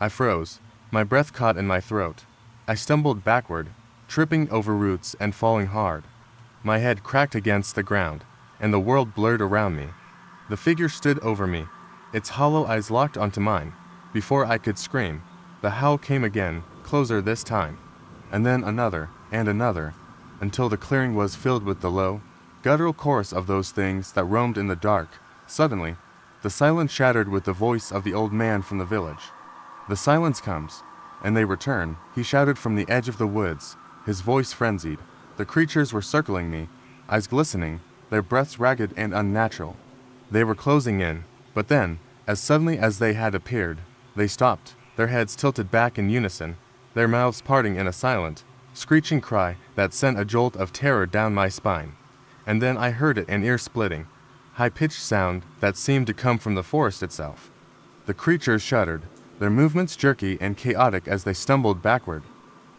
I froze, my breath caught in my throat. I stumbled backward, tripping over roots and falling hard. My head cracked against the ground, and the world blurred around me. The figure stood over me, its hollow eyes locked onto mine. Before I could scream, the howl came again, closer this time, and then another, and another, until the clearing was filled with the low, guttural chorus of those things that roamed in the dark. Suddenly, the silence shattered with the voice of the old man from the village. The silence comes, and they return, he shouted from the edge of the woods, his voice frenzied. The creatures were circling me, eyes glistening, their breaths ragged and unnatural. They were closing in, but then, as suddenly as they had appeared, they stopped, their heads tilted back in unison, their mouths parting in a silent, screeching cry that sent a jolt of terror down my spine. And then I heard it, an ear-splitting, high-pitched sound that seemed to come from the forest itself. The creatures shuddered, their movements jerky and chaotic as they stumbled backward.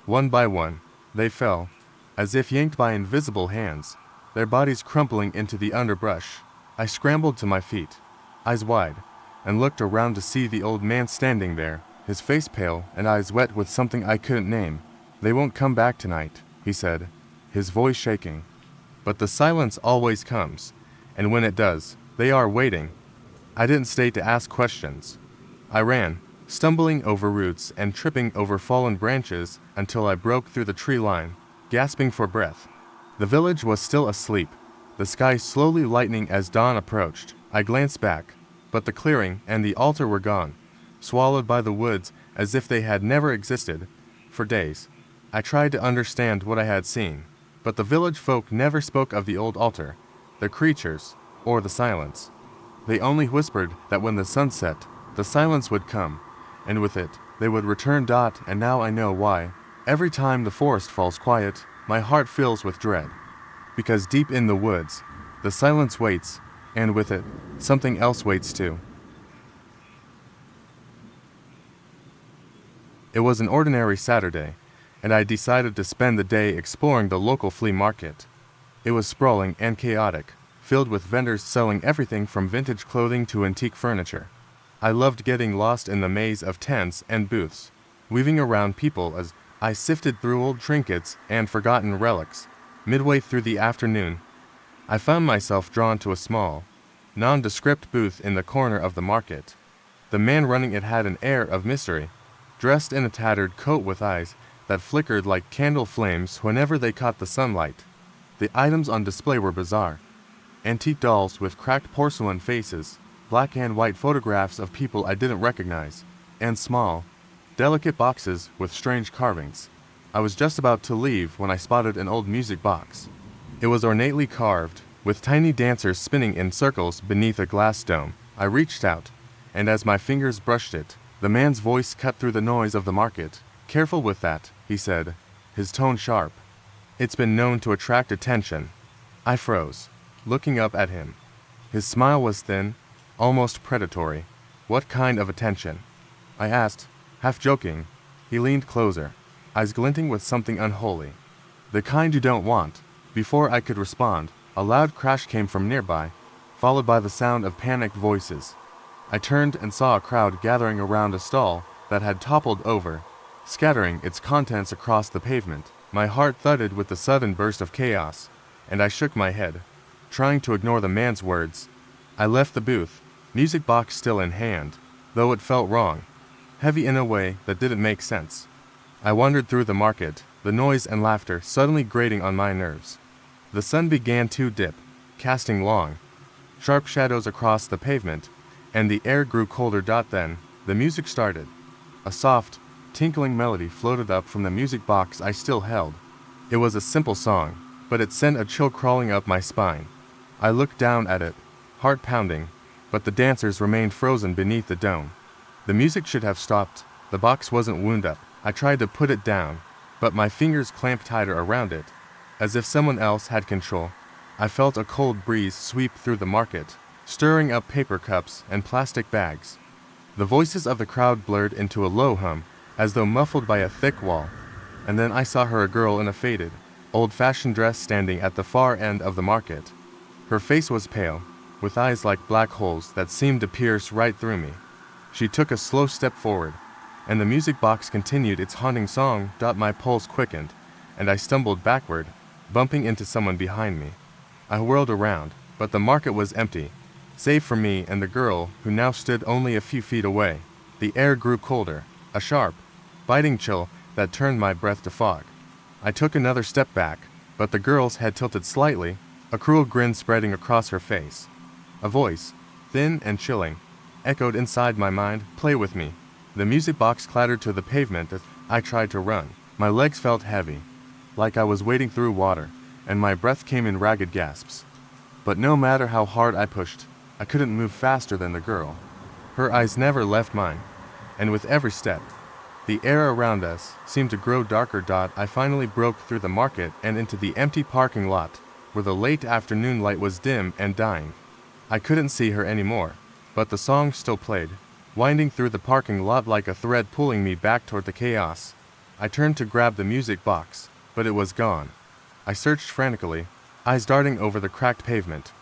One by one, they fell, as if yanked by invisible hands, their bodies crumpling into the underbrush. I scrambled to my feet, eyes wide, and looked around to see the old man standing there, his face pale and eyes wet with something I couldn't name. "They won't come back tonight," he said, his voice shaking. "But the silence always comes, and when it does, they are waiting." I didn't stay to ask questions. I ran, stumbling over roots and tripping over fallen branches until I broke through the tree line, gasping for breath. The village was still asleep, the sky slowly lightening as dawn approached. I glanced back, but the clearing and the altar were gone, swallowed by the woods as if they had never existed. For days, I tried to understand what I had seen, but the village folk never spoke of the old altar, the creatures, or the silence. They only whispered that when the sun set, the silence would come, and with it, they would return. And now I know why. Every time the forest falls quiet, my heart fills with dread. Because deep in the woods, the silence waits, and with it, something else waits too. It was an ordinary Saturday, and I decided to spend the day exploring the local flea market. It was sprawling and chaotic, filled with vendors selling everything from vintage clothing to antique furniture. I loved getting lost in the maze of tents and booths, weaving around people as I sifted through old trinkets and forgotten relics. Midway through the afternoon, I found myself drawn to a small, nondescript booth in the corner of the market. The man running it had an air of mystery, dressed in a tattered coat with eyes that flickered like candle flames whenever they caught the sunlight. The items on display were bizarre. Antique dolls with cracked porcelain faces, black and white photographs of people I didn't recognize, and small, delicate boxes with strange carvings. I was just about to leave when I spotted an old music box. It was ornately carved, with tiny dancers spinning in circles beneath a glass dome. I reached out, and as my fingers brushed it, the man's voice cut through the noise of the market. "Careful with that," he said, his tone sharp. "It's been known to attract attention." I froze, looking up at him. His smile was thin, almost predatory. "What kind of attention?" I asked, half joking. He leaned closer, eyes glinting with something unholy. "The kind you don't want." Before I could respond, a loud crash came from nearby, followed by the sound of panicked voices. I turned and saw a crowd gathering around a stall that had toppled over, scattering its contents across the pavement. My heart thudded with the sudden burst of chaos, and I shook my head, trying to ignore the man's words. I left the booth, music box still in hand, though it felt wrong, heavy in a way that didn't make sense. I wandered through the market, the noise and laughter suddenly grating on my nerves. The sun began to dip, casting long, sharp shadows across the pavement, and the air grew colder. Then, the music started. A soft, tinkling melody floated up from the music box I still held. It was a simple song, but it sent a chill crawling up my spine. I looked down at it, heart pounding, but the dancers remained frozen beneath the dome. The music should have stopped. The box wasn't wound up. I tried to put it down, but my fingers clamped tighter around it, as if someone else had control. I felt a cold breeze sweep through the market, stirring up paper cups and plastic bags. The voices of the crowd blurred into a low hum, as though muffled by a thick wall. And then I saw her, a girl in a faded, old-fashioned dress standing at the far end of the market. Her face was pale, with eyes like black holes that seemed to pierce right through me. She took a slow step forward, and the music box continued its haunting song. My pulse quickened, and I stumbled backward, bumping into someone behind me. I whirled around, but the market was empty, save for me and the girl, who now stood only a few feet away. The air grew colder, a sharp, biting chill that turned my breath to fog. I took another step back, but the girl's head tilted slightly, a cruel grin spreading across her face. A voice, thin and chilling, echoed inside my mind, "Play with me." The music box clattered to the pavement as I tried to run. My legs felt heavy, like I was wading through water, and my breath came in ragged gasps. But no matter how hard I pushed, I couldn't move faster than the girl. Her eyes never left mine, and with every step, the air around us seemed to grow darker. I finally broke through the market and into the empty parking lot, where the late afternoon light was dim and dying. I couldn't see her anymore, but the song still played, winding through the parking lot like a thread pulling me back toward the chaos. I turned to grab the music box, but it was gone. I searched frantically, eyes darting over the cracked pavement.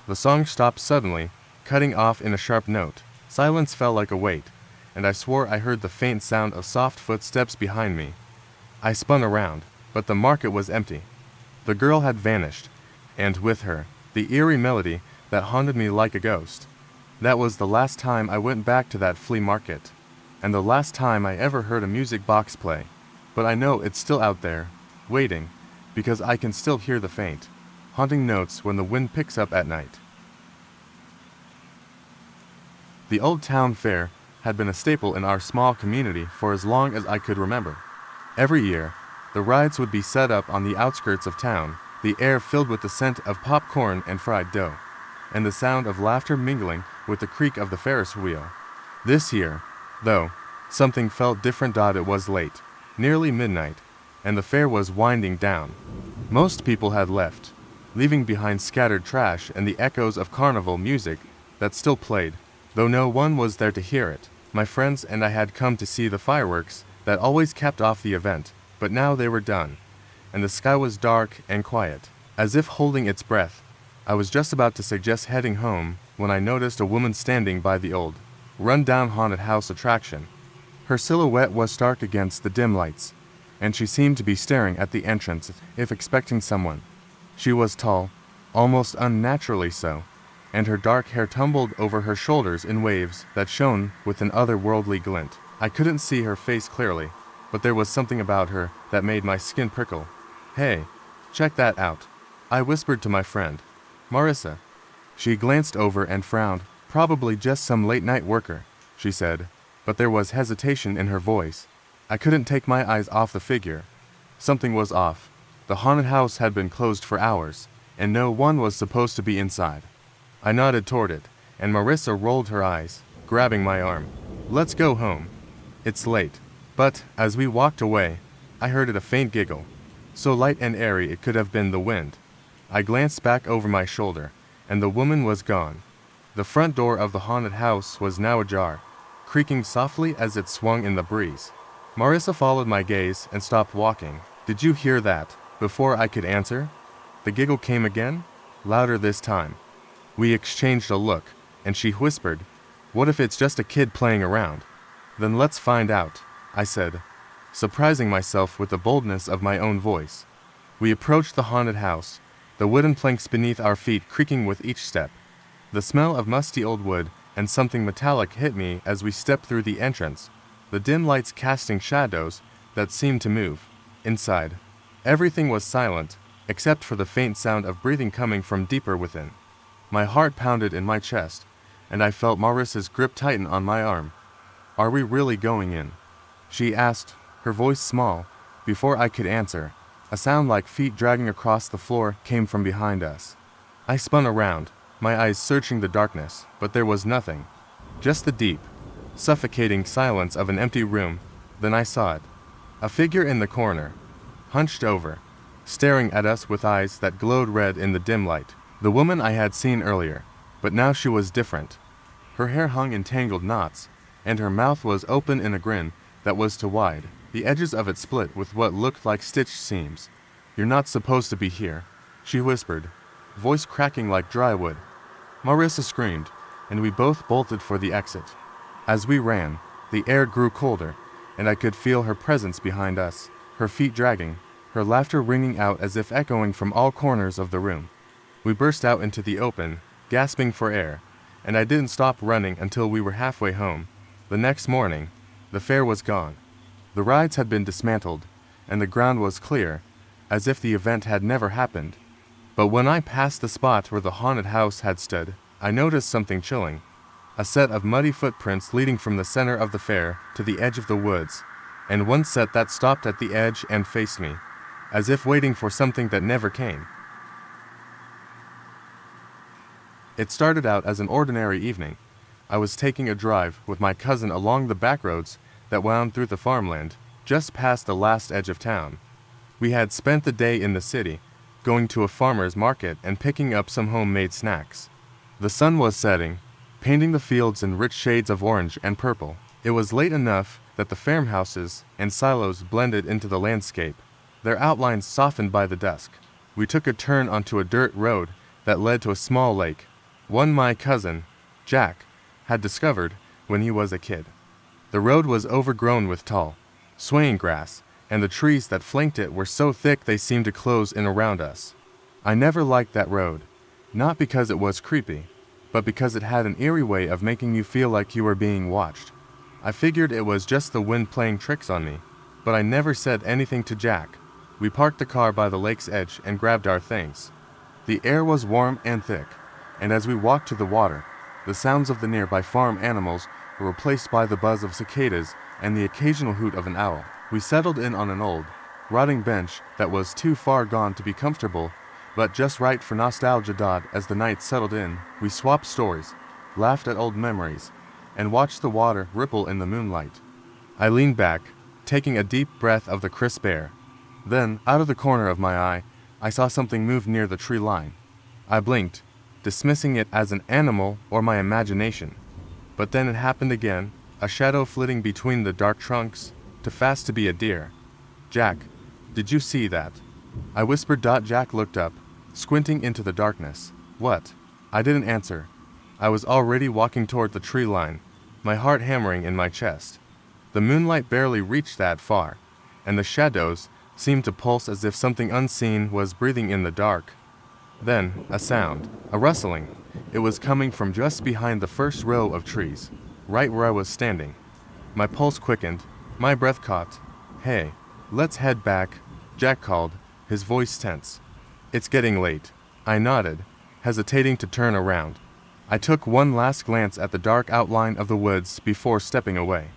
The song stopped suddenly, cutting off in a sharp note. Silence fell like a weight, and I swore I heard the faint sound of soft footsteps behind me. I spun around, but the market was empty. The girl had vanished, and with her, the eerie melody that haunted me like a ghost. That was the last time I went back to that flea market, and the last time I ever heard a music box play. But I know it's still out there, waiting, because I can still hear the faint, haunting notes when the wind picks up at night. The old town fair had been a staple in our small community for as long as I could remember. Every year, the rides would be set up on the outskirts of town, the air filled with the scent of popcorn and fried dough, and the sound of laughter mingling with the creak of the Ferris wheel. This year, though, something felt different. It was late, nearly midnight, and the fair was winding down. Most people had left, leaving behind scattered trash and the echoes of carnival music that still played, though no one was there to hear it. My friends and I had come to see the fireworks that always capped off the event, but now they were done, and the sky was dark and quiet, as if holding its breath. I was just about to suggest heading home when I noticed a woman standing by the old, run-down haunted house attraction. Her silhouette was stark against the dim lights, and she seemed to be staring at the entrance as if expecting someone. She was tall, almost unnaturally so, and her dark hair tumbled over her shoulders in waves that shone with an otherworldly glint. I couldn't see her face clearly, but there was something about her that made my skin prickle. "Hey, check that out," I whispered to my friend, Marissa. She glanced over and frowned. "Probably just some late-night worker," she said, but there was hesitation in her voice. I couldn't take my eyes off the figure. Something was off. The haunted house had been closed for hours, and no one was supposed to be inside. I nodded toward it, and Marissa rolled her eyes, grabbing my arm. "Let's go home. It's late." But, as we walked away, I heard a faint giggle, so light and airy it could have been the wind. I glanced back over my shoulder, and the woman was gone. The front door of the haunted house was now ajar, creaking softly as it swung in the breeze. Marissa followed my gaze and stopped walking. "Did you hear that?" Before I could answer, the giggle came again, louder this time. We exchanged a look, and she whispered, "What if it's just a kid playing around?" "Then let's find out," I said, surprising myself with the boldness of my own voice. We approached the haunted house, the wooden planks beneath our feet creaking with each step. The smell of musty old wood and something metallic hit me as we stepped through the entrance, the dim lights casting shadows that seemed to move. Inside, everything was silent, except for the faint sound of breathing coming from deeper within. My heart pounded in my chest, and I felt Marissa's grip tighten on my arm. "Are we really going in?" she asked, her voice small. Before I could answer, a sound like feet dragging across the floor came from behind us. I spun around, my eyes searching the darkness, but there was nothing. Just the deep, suffocating silence of an empty room. Then I saw it. A figure in the corner, hunched over, staring at us with eyes that glowed red in the dim light. The woman I had seen earlier, but now she was different. Her hair hung in tangled knots, and her mouth was open in a grin that was too wide. The edges of it split with what looked like stitched seams. "You're not supposed to be here," she whispered, voice cracking like dry wood. Marissa screamed, and we both bolted for the exit. As we ran, the air grew colder, and I could feel her presence behind us, her feet dragging, her laughter ringing out as if echoing from all corners of the room. We burst out into the open, gasping for air, and I didn't stop running until we were halfway home. The next morning, the fair was gone. The rides had been dismantled, and the ground was clear, as if the event had never happened. But when I passed the spot where the haunted house had stood, I noticed something chilling. A set of muddy footprints leading from the center of the fair to the edge of the woods, and one set that stopped at the edge and faced me, as if waiting for something that never came. It started out as an ordinary evening. I was taking a drive with my cousin along the back roads that wound through the farmland, just past the last edge of town. We had spent the day in the city, going to a farmer's market and picking up some homemade snacks. The sun was setting, painting the fields in rich shades of orange and purple. It was late enough that the farmhouses and silos blended into the landscape, their outlines softened by the dusk. We took a turn onto a dirt road that led to a small lake, one my cousin, Jack, had discovered when he was a kid. The road was overgrown with tall, swaying grass, and the trees that flanked it were so thick they seemed to close in around us. I never liked that road, not because it was creepy, but because it had an eerie way of making you feel like you were being watched. I figured it was just the wind playing tricks on me, but I never said anything to Jack. We parked the car by the lake's edge and grabbed our things. The air was warm and thick, and as we walked to the water, the sounds of the nearby farm animals were replaced by the buzz of cicadas and the occasional hoot of an owl. We settled in on an old, rotting bench that was too far gone to be comfortable, but just right for nostalgia. As the night settled in, we swapped stories, laughed at old memories, and watched the water ripple in the moonlight. I leaned back, taking a deep breath of the crisp air. Then, out of the corner of my eye, I saw something move near the tree line. I blinked, dismissing it as an animal or my imagination. But then it happened again, a shadow flitting between the dark trunks, too fast to be a deer. "Jack, did you see that?" I whispered. Jack looked up, squinting into the darkness. "What?" I didn't answer. I was already walking toward the tree line, my heart hammering in my chest. The moonlight barely reached that far, and the shadows seemed to pulse as if something unseen was breathing in the dark. Then, a sound, a rustling. It was coming from just behind the first row of trees, right where I was standing. My pulse quickened, my breath caught. "Hey, let's head back," Jack called, his voice tense. "It's getting late." I nodded, hesitating to turn around. I took one last glance at the dark outline of the woods before stepping away.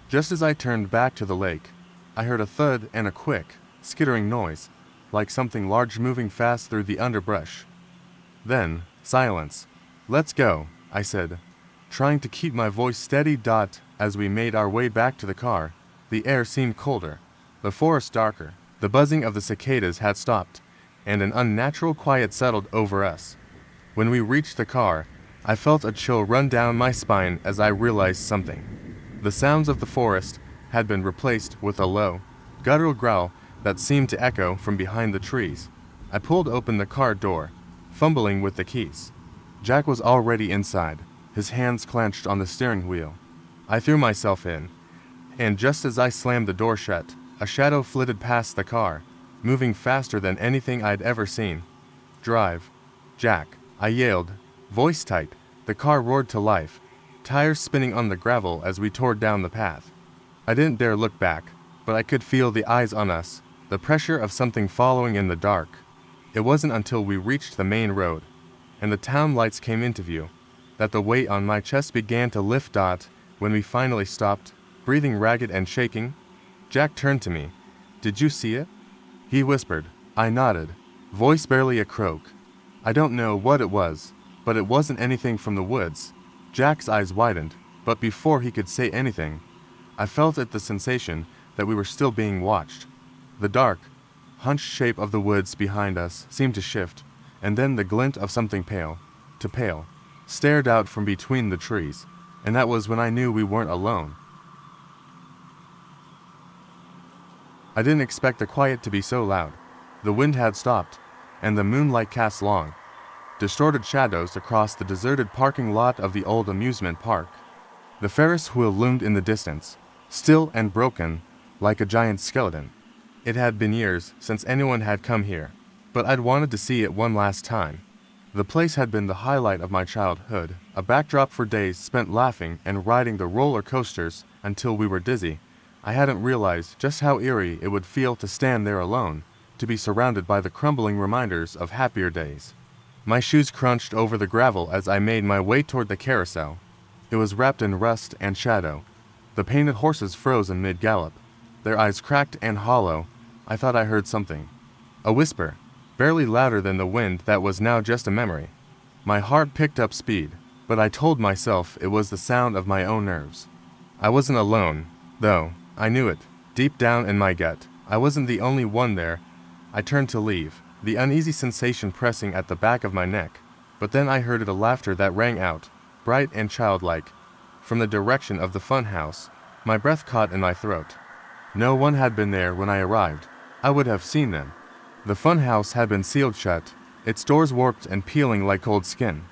Just as I turned back to the lake, I heard a thud and a quick, skittering noise, like something large moving fast through the underbrush. Then, silence. "Let's go," I said, trying to keep my voice steady. As we made our way back to the car, the air seemed colder, the forest darker. The buzzing of the cicadas had stopped, and an unnatural quiet settled over us. When we reached the car, I felt a chill run down my spine as I realized something. The sounds of the forest had been replaced with a low, guttural growl that seemed to echo from behind the trees. I pulled open the car door, fumbling with the keys. Jack was already inside, his hands clenched on the steering wheel. I threw myself in, and just as I slammed the door shut, a shadow flitted past the car, moving faster than anything I'd ever seen. "Drive, Jack," I yelled, voice tight. The car roared to life, tires spinning on the gravel as we tore down the path. I didn't dare look back, but I could feel the eyes on us, the pressure of something following in the dark. It wasn't until we reached the main road, and the town lights came into view, that the weight on my chest began to lift. When we finally stopped, breathing ragged and shaking, Jack turned to me. "Did you see it?" he whispered. I nodded, voice barely a croak. I don't know what it was, but it wasn't anything from the woods. Jack's eyes widened, but before he could say anything, I felt the sensation that we were still being watched. The dark, hunched shape of the woods behind us seemed to shift, and then the glint of something pale, stared out from between the trees, and that was when I knew we weren't alone. I didn't expect the quiet to be so loud. The wind had stopped, and the moonlight cast long, distorted shadows across the deserted parking lot of the old amusement park. The Ferris wheel loomed in the distance, still and broken, like a giant skeleton. It had been years since anyone had come here, but I'd wanted to see it one last time. The place had been the highlight of my childhood, a backdrop for days spent laughing and riding the roller coasters until we were dizzy. I hadn't realized just how eerie it would feel to stand there alone, to be surrounded by the crumbling reminders of happier days. My shoes crunched over the gravel as I made my way toward the carousel. It was wrapped in rust and shadow. The painted horses froze in mid-gallop, their eyes cracked and hollow. I thought I heard something. A whisper, barely louder than the wind that was now just a memory. My heart picked up speed, but I told myself it was the sound of my own nerves. I wasn't alone, though. I knew it, deep down in my gut. I wasn't the only one there. I turned to leave, the uneasy sensation pressing at the back of my neck. But then I heard a laughter that rang out, bright and childlike, from the direction of the fun house. My breath caught in my throat. No one had been there when I arrived. I would have seen them. The fun house had been sealed shut, its doors warped and peeling like cold skin.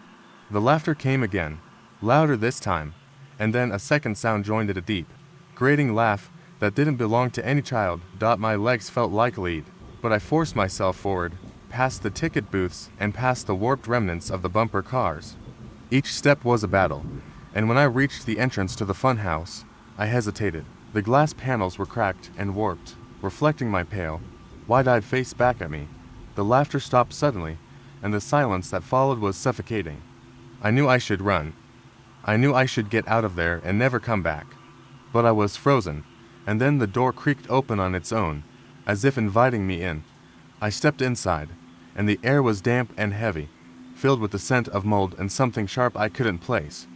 The laughter came again, louder this time, and then a second sound joined it, a deep, grating laugh that didn't belong to any child. My legs felt like lead, but I forced myself forward, past the ticket booths and past the warped remnants of the bumper cars. Each step was a battle, and when I reached the entrance to the fun house, I hesitated. The glass panels were cracked and warped, reflecting my pale, wide-eyed face back at me. The laughter stopped suddenly, and the silence that followed was suffocating. I knew I should run. I knew I should get out of there and never come back. But I was frozen, and then the door creaked open on its own, as if inviting me in. I stepped inside, and the air was damp and heavy, filled with the scent of mold and something sharp I couldn't place.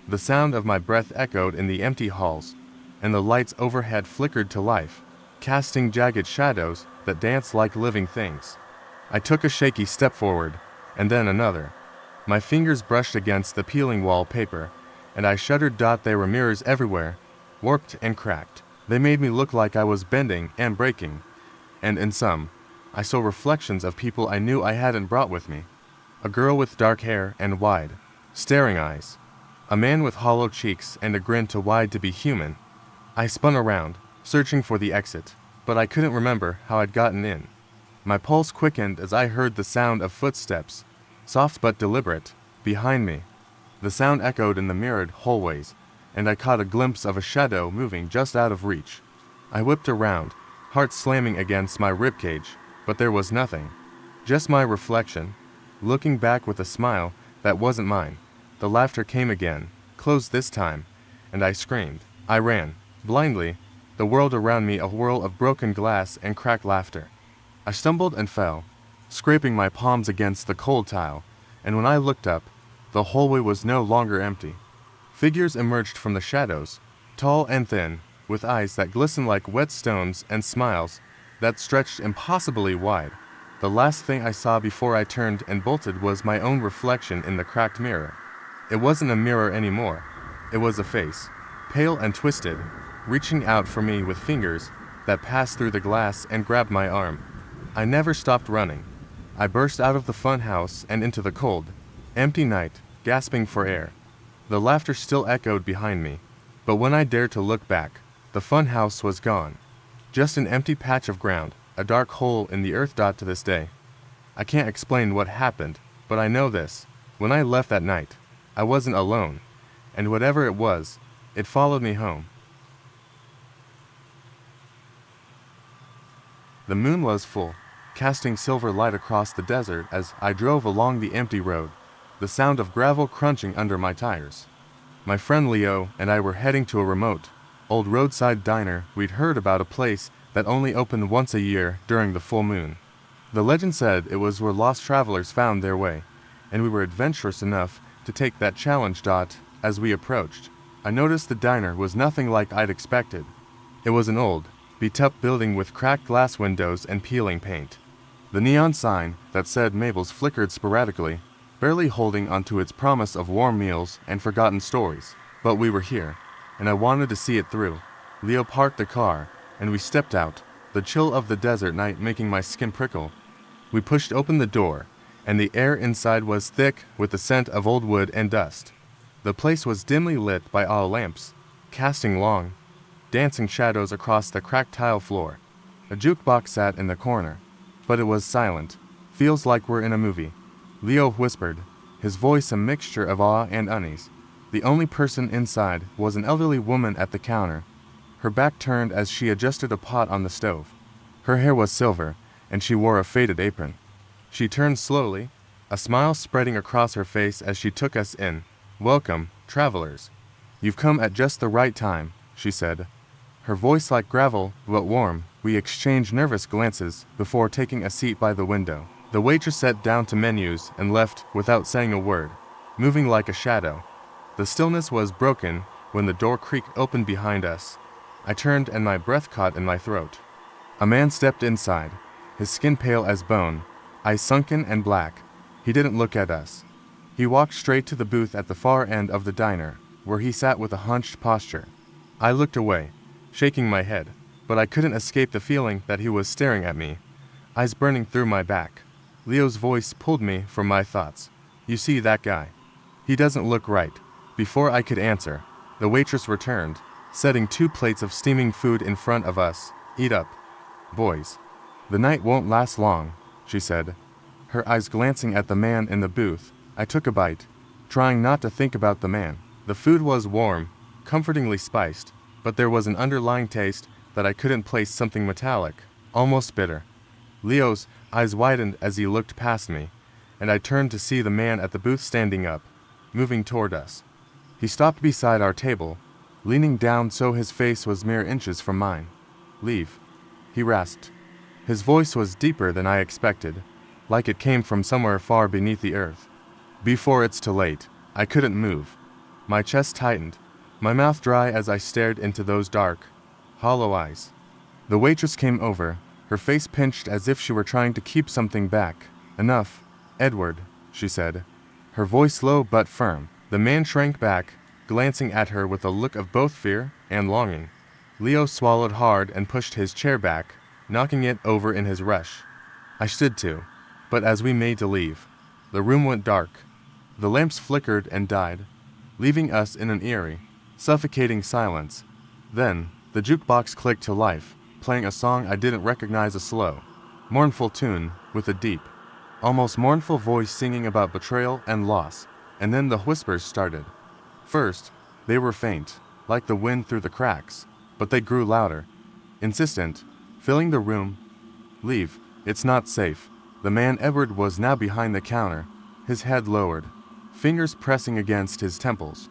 The sound of my breath echoed in the empty halls, and the lights overhead flickered to life, casting jagged shadows that danced like living things. I took a shaky step forward, and then another. My fingers brushed against the peeling wallpaper, and I shuddered. There were mirrors everywhere, warped and cracked. They made me look like I was bending and breaking, and in some, I saw reflections of people I knew I hadn't brought with me. A girl with dark hair and wide, staring eyes. A man with hollow cheeks and a grin too wide to be human. I spun around, searching for the exit, but I couldn't remember how I'd gotten in. My pulse quickened as I heard the sound of footsteps, soft but deliberate, behind me. The sound echoed in the mirrored hallways, and I caught a glimpse of a shadow moving just out of reach. I whipped around, heart slamming against my ribcage, but there was nothing. Just my reflection, looking back with a smile that wasn't mine. The laughter came again, closed this time, and I screamed. I ran, blindly, the world around me a whirl of broken glass and cracked laughter. I stumbled and fell, scraping my palms against the cold tile, and when I looked up, the hallway was no longer empty. Figures emerged from the shadows, tall and thin, with eyes that glistened like wet stones and smiles that stretched impossibly wide. The last thing I saw before I turned and bolted was my own reflection in the cracked mirror. It wasn't a mirror anymore. It was a face, pale and twisted, reaching out for me with fingers that passed through the glass and grabbed my arm. I never stopped running. I burst out of the fun house and into the cold, empty night, gasping for air. The laughter still echoed behind me, but when I dared to look back, the fun house was gone. Just an empty patch of ground, a dark hole in the earth. To this day, I can't explain what happened, but I know this. When I left that night, I wasn't alone, and whatever it was, it followed me home. The moon was full, casting silver light across the desert as I drove along the empty road, the sound of gravel crunching under my tires. My friend Leo and I were heading to a remote, old roadside diner we'd heard about, a place that only opened once a year during the full moon. The legend said it was where lost travelers found their way, and we were adventurous enough to take that challenge. As we approached, I noticed the diner was nothing like I'd expected. It was an old, beat-up building with cracked glass windows and peeling paint. The neon sign that said Mabel's flickered sporadically, barely holding onto its promise of warm meals and forgotten stories. But we were here, and I wanted to see it through. Leo parked the car, and we stepped out, the chill of the desert night making my skin prickle. We pushed open the door, and the air inside was thick with the scent of old wood and dust. The place was dimly lit by oil lamps, casting long, dancing shadows across the cracked tile floor. A jukebox sat in the corner, but it was silent. Feels like we're in a movie, Leo whispered, his voice a mixture of awe and unease. The only person inside was an elderly woman at the counter, her back turned as she adjusted a pot on the stove. Her hair was silver, and she wore a faded apron. She turned slowly, a smile spreading across her face as she took us in. "Welcome, travelers. You've come at just the right time," she said. Her voice like gravel, but warm. We exchanged nervous glances before taking a seat by the window. The waitress sat down to menus and left without saying a word, moving like a shadow. The stillness was broken when the door creaked open behind us. I turned and my breath caught in my throat. A man stepped inside, his skin pale as bone, eyes sunken and black. He didn't look at us. He walked straight to the booth at the far end of the diner, where he sat with a hunched posture. I looked away, shaking my head, but I couldn't escape the feeling that he was staring at me, eyes burning through my back. Leo's voice pulled me from my thoughts. "You see that guy? He doesn't look right." Before I could answer, the waitress returned, setting 2 plates of steaming food in front of us. "Eat up, boys. The night won't last long," she said, her eyes glancing at the man in the booth. I took a bite, trying not to think about the man. The food was warm, comfortingly spiced, but there was an underlying taste that I couldn't place, something metallic, almost bitter. Leo's eyes widened as he looked past me, and I turned to see the man at the booth standing up, moving toward us. He stopped beside our table, leaning down so his face was mere inches from mine. "Leave," he rasped. His voice was deeper than I expected, like it came from somewhere far beneath the earth. "Before it's too late." I couldn't move. My chest tightened, my mouth dry as I stared into those dark, hollow eyes. The waitress came over, her face pinched as if she were trying to keep something back. "Enough, Edward," she said, her voice low but firm. The man shrank back, glancing at her with a look of both fear and longing. Leo swallowed hard and pushed his chair back, knocking it over in his rush. I stood too, but as we made to leave, the room went dark. The lamps flickered and died, leaving us in an eerie, suffocating silence. Then, the jukebox clicked to life, playing a song I didn't recognize, a slow, mournful tune with a deep, almost mournful voice singing about betrayal and loss. And then the whispers started. First, they were faint, like the wind through the cracks, but they grew louder, insistent, filling the room. "Leave, it's not safe." The man Edward was now behind the counter, his head lowered, fingers pressing against his temples.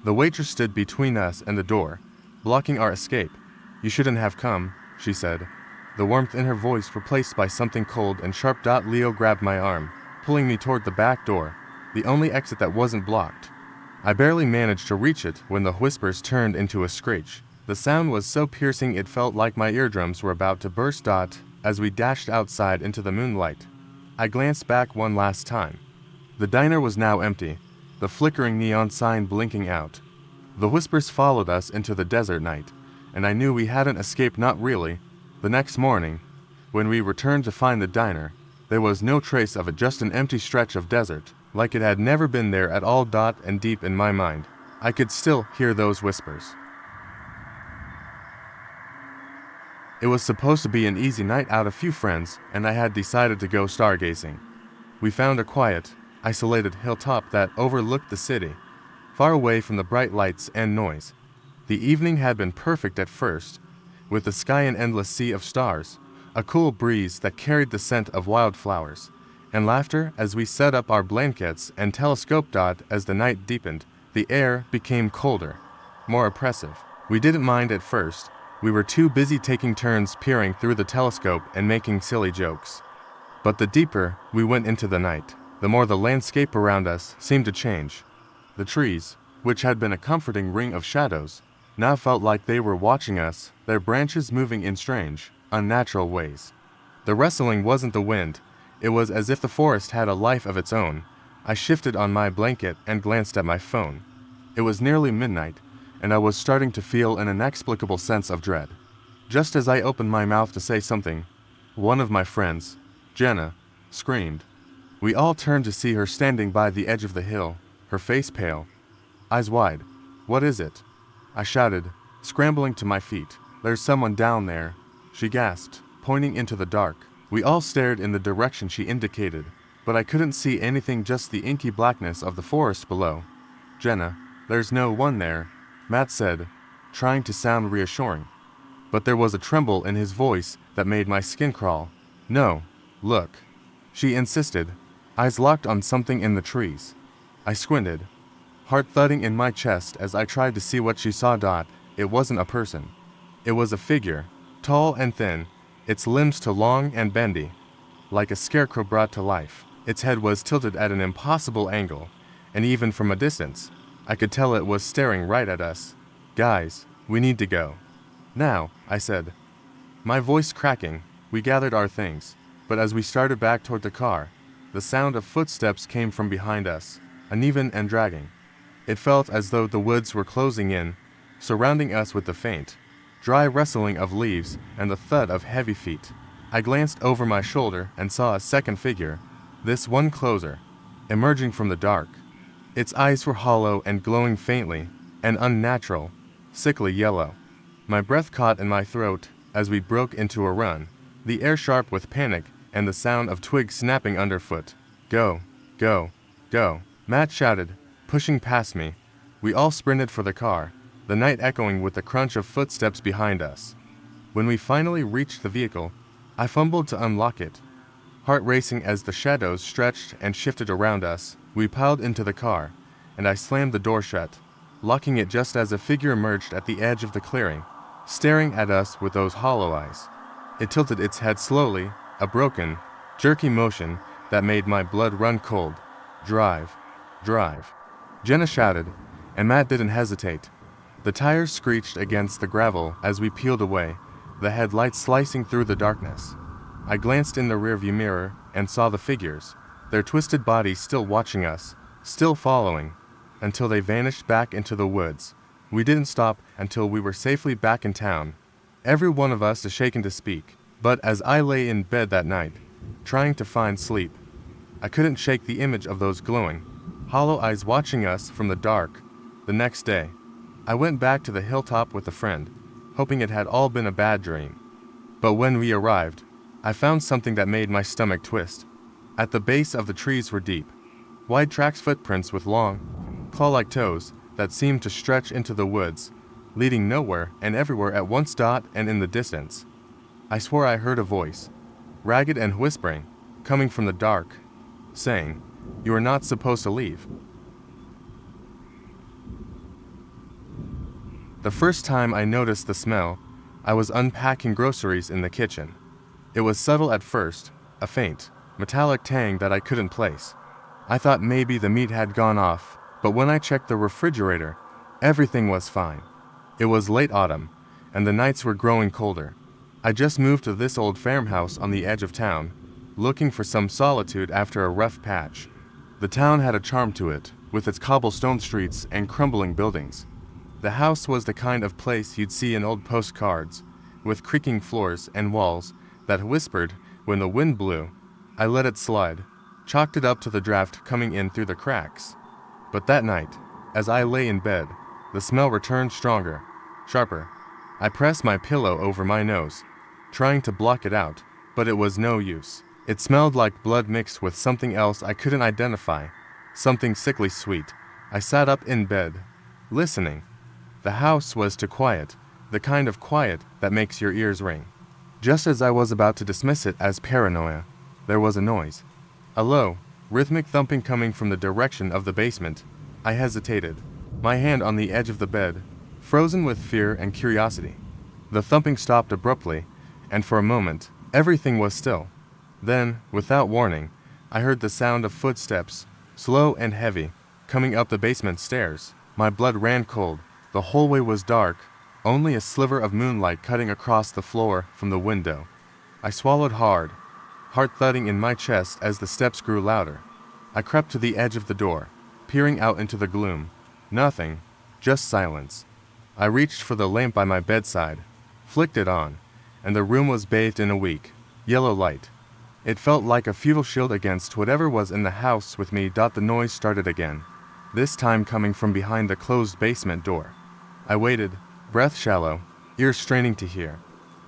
The waitress stood between us and the door, blocking our escape. "You shouldn't have come," she said, the warmth in her voice replaced by something cold and sharp. Leo grabbed my arm, pulling me toward the back door, the only exit that wasn't blocked. I barely managed to reach it when the whispers turned into a screech. The sound was so piercing it felt like my eardrums were about to burst. As we dashed outside into the moonlight, I glanced back one last time. The diner was now empty, the flickering neon sign blinking out. The whispers followed us into the desert night, and I knew we hadn't escaped. Not really. The next morning, when we returned to find the diner, there was no trace of it, just an empty stretch of desert, like it had never been there at all. And deep in my mind, I could still hear those whispers. It was supposed to be an easy night out, a few friends, and I had decided to go stargazing. We found a quiet, isolated hilltop that overlooked the city, far away from the bright lights and noise. The evening had been perfect at first, with the sky an endless sea of stars, a cool breeze that carried the scent of wildflowers, and laughter as we set up our blankets and telescoped. As the night deepened, the air became colder, more oppressive. We didn't mind at first. We were too busy taking turns peering through the telescope and making silly jokes. But the deeper we went into the night, the more the landscape around us seemed to change. The trees, which had been a comforting ring of shadows, now felt like they were watching us, their branches moving in strange, unnatural ways. The rustling wasn't the wind, it was as if the forest had a life of its own. I shifted on my blanket and glanced at my phone. It was nearly midnight, and I was starting to feel an inexplicable sense of dread. Just as I opened my mouth to say something, one of my friends, Jenna, screamed. We all turned to see her standing by the edge of the hill, her face pale, eyes wide. "What is it?" I shouted, scrambling to my feet. "There's someone down there," she gasped, pointing into the dark. We all stared in the direction she indicated, but I couldn't see anything, just the inky blackness of the forest below. "Jenna, there's no one there," Matt said, trying to sound reassuring. But there was a tremble in his voice that made my skin crawl. "No, look," she insisted, eyes locked on something in the trees. I squinted, heart thudding in my chest as I tried to see what she saw. It wasn't a person. It was a figure, tall and thin, its limbs too long and bendy, like a scarecrow brought to life. Its head was tilted at an impossible angle, and even from a distance, I could tell it was staring right at us. "Guys, we need to go." "Now," I said, my voice cracking. We gathered our things, but as we started back toward the car, the sound of footsteps came from behind us, uneven and dragging. It felt as though the woods were closing in, surrounding us with the faint, dry rustling of leaves and the thud of heavy feet. I glanced over my shoulder and saw a second figure, this one closer, emerging from the dark. Its eyes were hollow and glowing faintly, an unnatural, sickly yellow. My breath caught in my throat as we broke into a run, the air sharp with panic and the sound of twigs snapping underfoot. "Go, go, go," Matt shouted, pushing past me. We all sprinted for the car, the night echoing with the crunch of footsteps behind us. When we finally reached the vehicle, I fumbled to unlock it. Heart racing as the shadows stretched and shifted around us, we piled into the car, and I slammed the door shut, locking it just as a figure emerged at the edge of the clearing, staring at us with those hollow eyes. It tilted its head slowly, a broken, jerky motion that made my blood run cold. "Drive, drive," Jenna shouted, and Matt didn't hesitate. The tires screeched against the gravel as we peeled away, the headlights slicing through the darkness. I glanced in the rearview mirror and saw the figures, their twisted bodies still watching us, still following, until they vanished back into the woods. We didn't stop until we were safely back in town. Every one of us is shaken to speak, but as I lay in bed that night, trying to find sleep, I couldn't shake the image of those glowing, hollow eyes watching us from the dark. The next day, I went back to the hilltop with a friend, hoping it had all been a bad dream. But when we arrived, I found something that made my stomach twist. At the base of the trees were deep, wide tracks, footprints with long, claw-like toes that seemed to stretch into the woods, leading nowhere and everywhere at once. And in the distance, I swore I heard a voice, ragged and whispering, coming from the dark, saying, "You are not supposed to leave." The first time I noticed the smell, I was unpacking groceries in the kitchen. It was subtle at first, a faint, metallic tang that I couldn't place. I thought maybe the meat had gone off, but when I checked the refrigerator, everything was fine. It was late autumn, and the nights were growing colder. I just moved to this old farmhouse on the edge of town, looking for some solitude after a rough patch. The town had a charm to it, with its cobblestone streets and crumbling buildings. The house was the kind of place you'd see in old postcards, with creaking floors and walls that whispered when the wind blew. I let it slide, chalked it up to the draft coming in through the cracks. But that night, as I lay in bed, the smell returned stronger, sharper. I pressed my pillow over my nose, trying to block it out, but it was no use. It smelled like blood mixed with something else I couldn't identify, something sickly sweet. I sat up in bed, listening. The house was too quiet, the kind of quiet that makes your ears ring. Just as I was about to dismiss it as paranoia, there was a noise. A low, rhythmic thumping coming from the direction of the basement. I hesitated, my hand on the edge of the bed, frozen with fear and curiosity. The thumping stopped abruptly, and for a moment, everything was still. Then, without warning, I heard the sound of footsteps, slow and heavy, coming up the basement stairs. My blood ran cold, The hallway was dark, only a sliver of moonlight cutting across the floor from the window. I swallowed hard, heart thudding in my chest as the steps grew louder. I crept to the edge of the door, peering out into the gloom. Nothing, just silence. I reached for the lamp by my bedside, flicked it on, and the room was bathed in a weak, yellow light. It felt like a futile shield against whatever was in the house with me. The noise started again, this time coming from behind the closed basement door. I waited, breath shallow, ears straining to hear.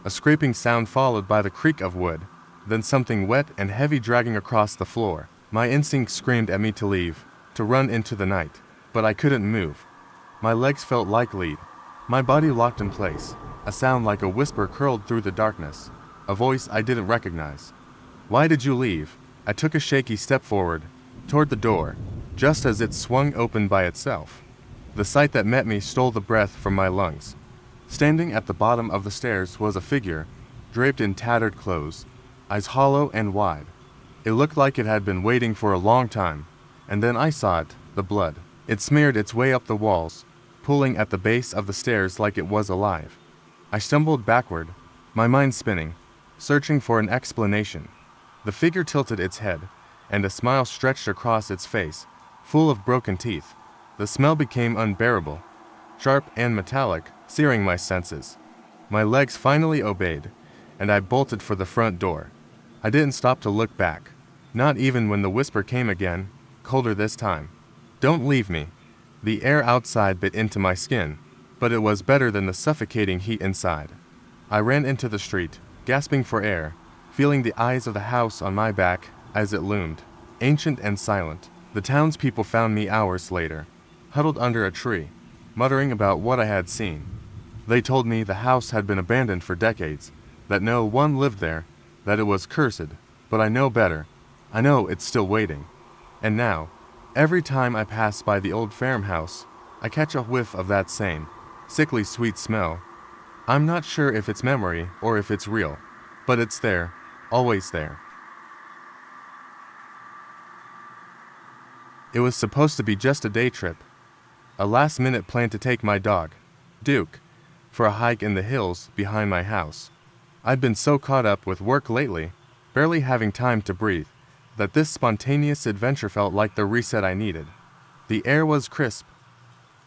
A scraping sound followed by the creak of wood, then something wet and heavy dragging across the floor. My instinct screamed at me to leave, to run into the night, but I couldn't move. My legs felt like lead, my body locked in place. A sound like a whisper curled through the darkness, a voice I didn't recognize. "Why did you leave?" I took a shaky step forward, toward the door, just as it swung open by itself. The sight that met me stole the breath from my lungs. Standing at the bottom of the stairs was a figure, draped in tattered clothes, eyes hollow and wide. It looked like it had been waiting for a long time, and then I saw it, the blood. It smeared its way up the walls, pulling at the base of the stairs like it was alive. I stumbled backward, my mind spinning, searching for an explanation. The figure tilted its head, and a smile stretched across its face, full of broken teeth. The smell became unbearable, sharp and metallic, searing my senses. My legs finally obeyed, and I bolted for the front door. I didn't stop to look back, not even when the whisper came again, colder this time. "Don't leave me." The air outside bit into my skin, but it was better than the suffocating heat inside. I ran into the street, gasping for air, feeling the eyes of the house on my back as it loomed, ancient and silent. The townspeople found me hours later, huddled under a tree, muttering about what I had seen. They told me the house had been abandoned for decades, that no one lived there, that it was cursed, but I know better. I know it's still waiting. And now, every time I pass by the old farmhouse, I catch a whiff of that same, sickly sweet smell. I'm not sure if it's memory or if it's real, but it's there, always there. It was supposed to be just a day trip, a last-minute plan to take my dog, Duke, for a hike in the hills behind my house. I'd been so caught up with work lately, barely having time to breathe, that this spontaneous adventure felt like the reset I needed. The air was crisp,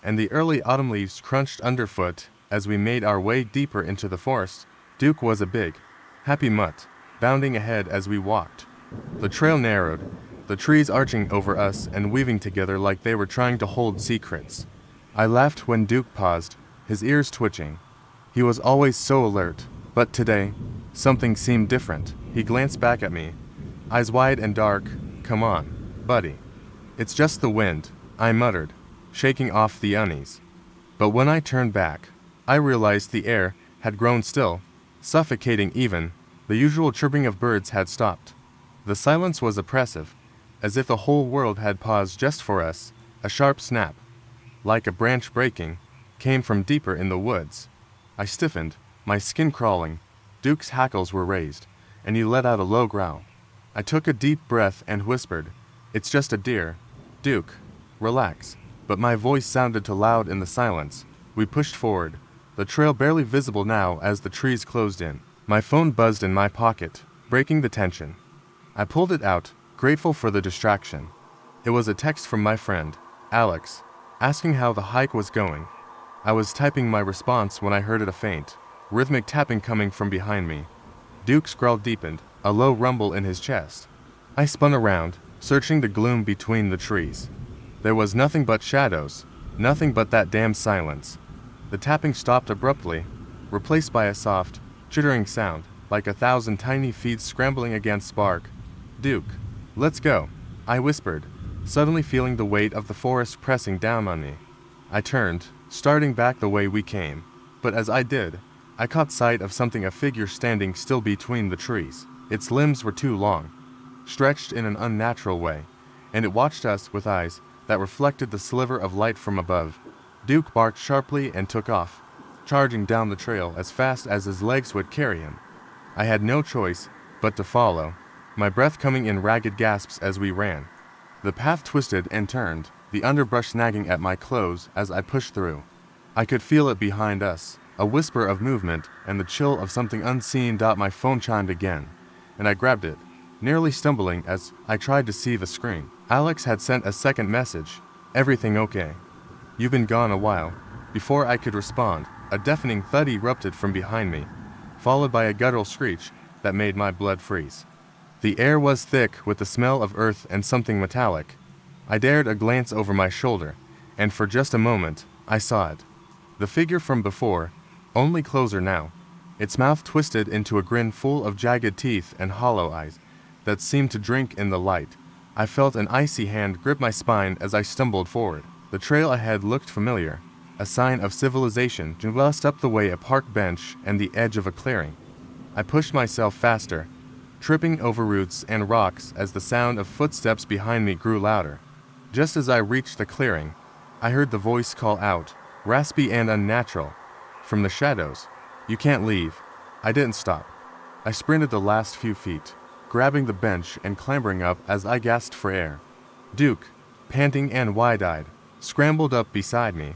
and the early autumn leaves crunched underfoot as we made our way deeper into the forest. Duke was a big, happy mutt, bounding ahead as we walked. The trail narrowed, the trees arching over us and weaving together like they were trying to hold secrets. I laughed when Duke paused, his ears twitching. He was always so alert, but today, something seemed different. He glanced back at me, eyes wide and dark. "Come on, buddy. It's just the wind," I muttered, shaking off the unease. But when I turned back, I realized the air had grown still, suffocating even. The usual chirping of birds had stopped. The silence was oppressive, as if the whole world had paused just for us. A sharp snap, like a branch breaking, came from deeper in the woods. I stiffened, my skin crawling. Duke's hackles were raised, and he let out a low growl. I took a deep breath and whispered, "It's just a deer. Duke, relax." But my voice sounded too loud in the silence. We pushed forward, the trail barely visible now as the trees closed in. My phone buzzed in my pocket, breaking the tension. I pulled it out, grateful for the distraction. It was a text from my friend, Alex, asking how the hike was going. I was typing my response when I heard a faint, rhythmic tapping coming from behind me. Duke's growl deepened, a low rumble in his chest. I spun around, searching the gloom between the trees. There was nothing but shadows, nothing but that damn silence. The tapping stopped abruptly, replaced by a soft, chittering sound, like 1,000 tiny feet scrambling against bark. "Duke, let's go," I whispered, suddenly feeling the weight of the forest pressing down on me. I turned, starting back the way we came, but as I did, I caught sight of something, a figure standing still between the trees. Its limbs were too long, stretched in an unnatural way, and it watched us with eyes that reflected the sliver of light from above. Duke barked sharply and took off, charging down the trail as fast as his legs would carry him. I had no choice but to follow, my breath coming in ragged gasps as we ran. The path twisted and turned, the underbrush snagging at my clothes as I pushed through. I could feel it behind us, a whisper of movement and the chill of something unseen. My phone chimed again, and I grabbed it, nearly stumbling as I tried to see the screen. Alex had sent a second message. "Everything okay? You've been gone a while." Before I could respond, a deafening thud erupted from behind me, followed by a guttural screech that made my blood freeze. The air was thick with the smell of earth and something metallic. I dared a glance over my shoulder, and for just a moment, I saw it. The figure from before, only closer now, its mouth twisted into a grin full of jagged teeth and hollow eyes that seemed to drink in the light. I felt an icy hand grip my spine as I stumbled forward. The trail ahead looked familiar, a sign of civilization just up the way, a park bench and the edge of a clearing. I pushed myself faster, tripping over roots and rocks as the sound of footsteps behind me grew louder. Just as I reached the clearing, I heard the voice call out, raspy and unnatural, from the shadows, "You can't leave." I didn't stop. I sprinted the last few feet, grabbing the bench and clambering up as I gasped for air. Duke, panting and wide-eyed, scrambled up beside me.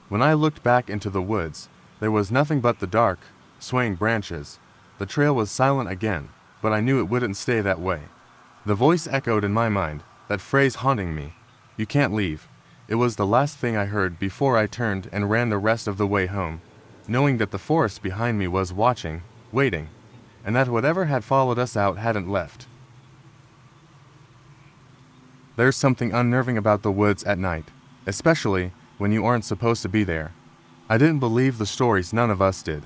When I looked back into the woods, there was nothing but the dark, swaying branches. The trail was silent again, but I knew it wouldn't stay that way. The voice echoed in my mind, that phrase haunting me, "You can't leave." It was the last thing I heard before I turned and ran the rest of the way home, knowing that the forest behind me was watching, waiting, and that whatever had followed us out hadn't left. There's something unnerving about the woods at night, especially when you aren't supposed to be there. I didn't believe the stories, none of us did.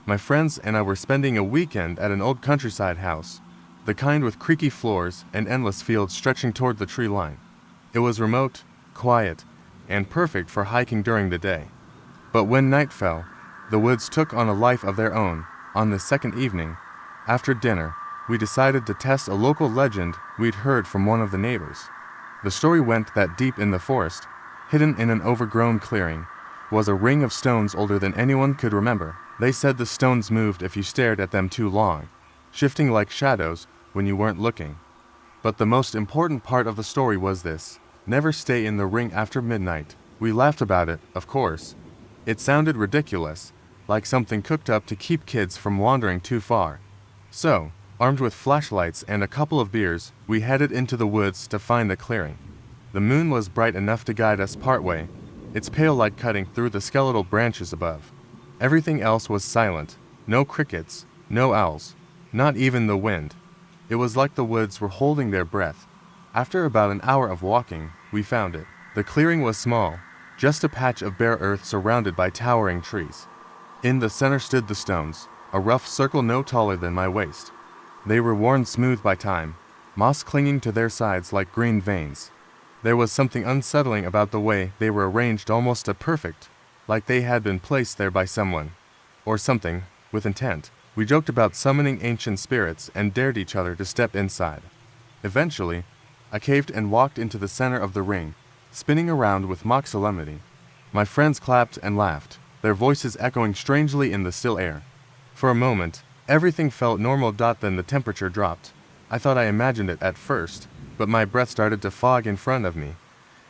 My friends and I were spending a weekend at an old countryside house, the kind with creaky floors and endless fields stretching toward the tree line. It was remote, quiet, and perfect for hiking during the day. But when night fell, the woods took on a life of their own. On the second evening, after dinner, we decided to test a local legend we'd heard from one of the neighbors. The story went that deep in the forest, hidden in an overgrown clearing, was a ring of stones older than anyone could remember. They said the stones moved if you stared at them too long, shifting like shadows when you weren't looking. But the most important part of the story was this: never stay in the ring after midnight. We laughed about it, of course. It sounded ridiculous, like something cooked up to keep kids from wandering too far. So, armed with flashlights and a couple of beers, we headed into the woods to find the clearing. The moon was bright enough to guide us partway, its pale light cutting through the skeletal branches above. Everything else was silent, no crickets, no owls, not even the wind. It was like the woods were holding their breath. After about an hour of walking, we found it. The clearing was small, just a patch of bare earth surrounded by towering trees. In the center stood the stones, a rough circle no taller than my waist. They were worn smooth by time, moss clinging to their sides like green veins. There was something unsettling about the way they were arranged, almost a perfect, like they had been placed there by someone, or something, with intent. We joked about summoning ancient spirits and dared each other to step inside. Eventually, I caved and walked into the center of the ring, spinning around with mock solemnity. My friends clapped and laughed, their voices echoing strangely in the still air. For a moment, everything felt normal. Then the temperature dropped. I thought I imagined it at first, but my breath started to fog in front of me,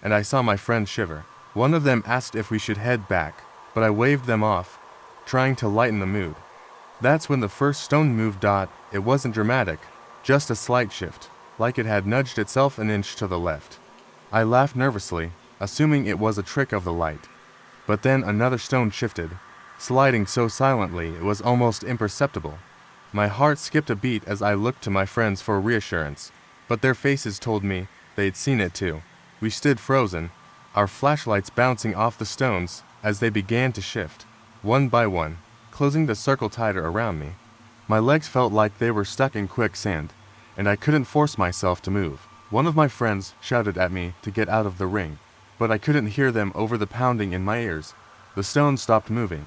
and I saw my friends shiver. One of them asked if we should head back, but I waved them off, trying to lighten the mood. That's when the first stone moved. It wasn't dramatic, just a slight shift, like it had nudged itself an inch to the left. I laughed nervously, assuming it was a trick of the light. But then another stone shifted, sliding so silently it was almost imperceptible. My heart skipped a beat as I looked to my friends for reassurance, but their faces told me they'd seen it too. We stood frozen, our flashlights bouncing off the stones as they began to shift, one by one, closing the circle tighter around me. My legs felt like they were stuck in quicksand, and I couldn't force myself to move. One of my friends shouted at me to get out of the ring, but I couldn't hear them over the pounding in my ears. The stones stopped moving.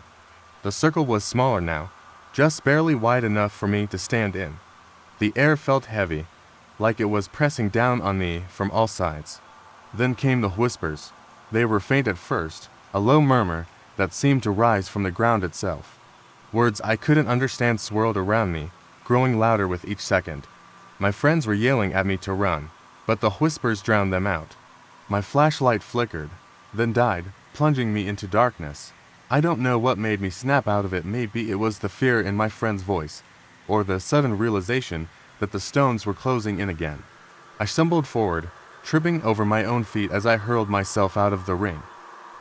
The circle was smaller now, just barely wide enough for me to stand in. The air felt heavy, like it was pressing down on me from all sides. Then came the whispers. They were faint at first, a low murmur that seemed to rise from the ground itself. Words I couldn't understand swirled around me, growing louder with each second. My friends were yelling at me to run, but the whispers drowned them out. My flashlight flickered, then died, plunging me into darkness. I don't know what made me snap out of it. Maybe it was the fear in my friend's voice, or the sudden realization that the stones were closing in again. I stumbled forward, tripping over my own feet as I hurled myself out of the ring.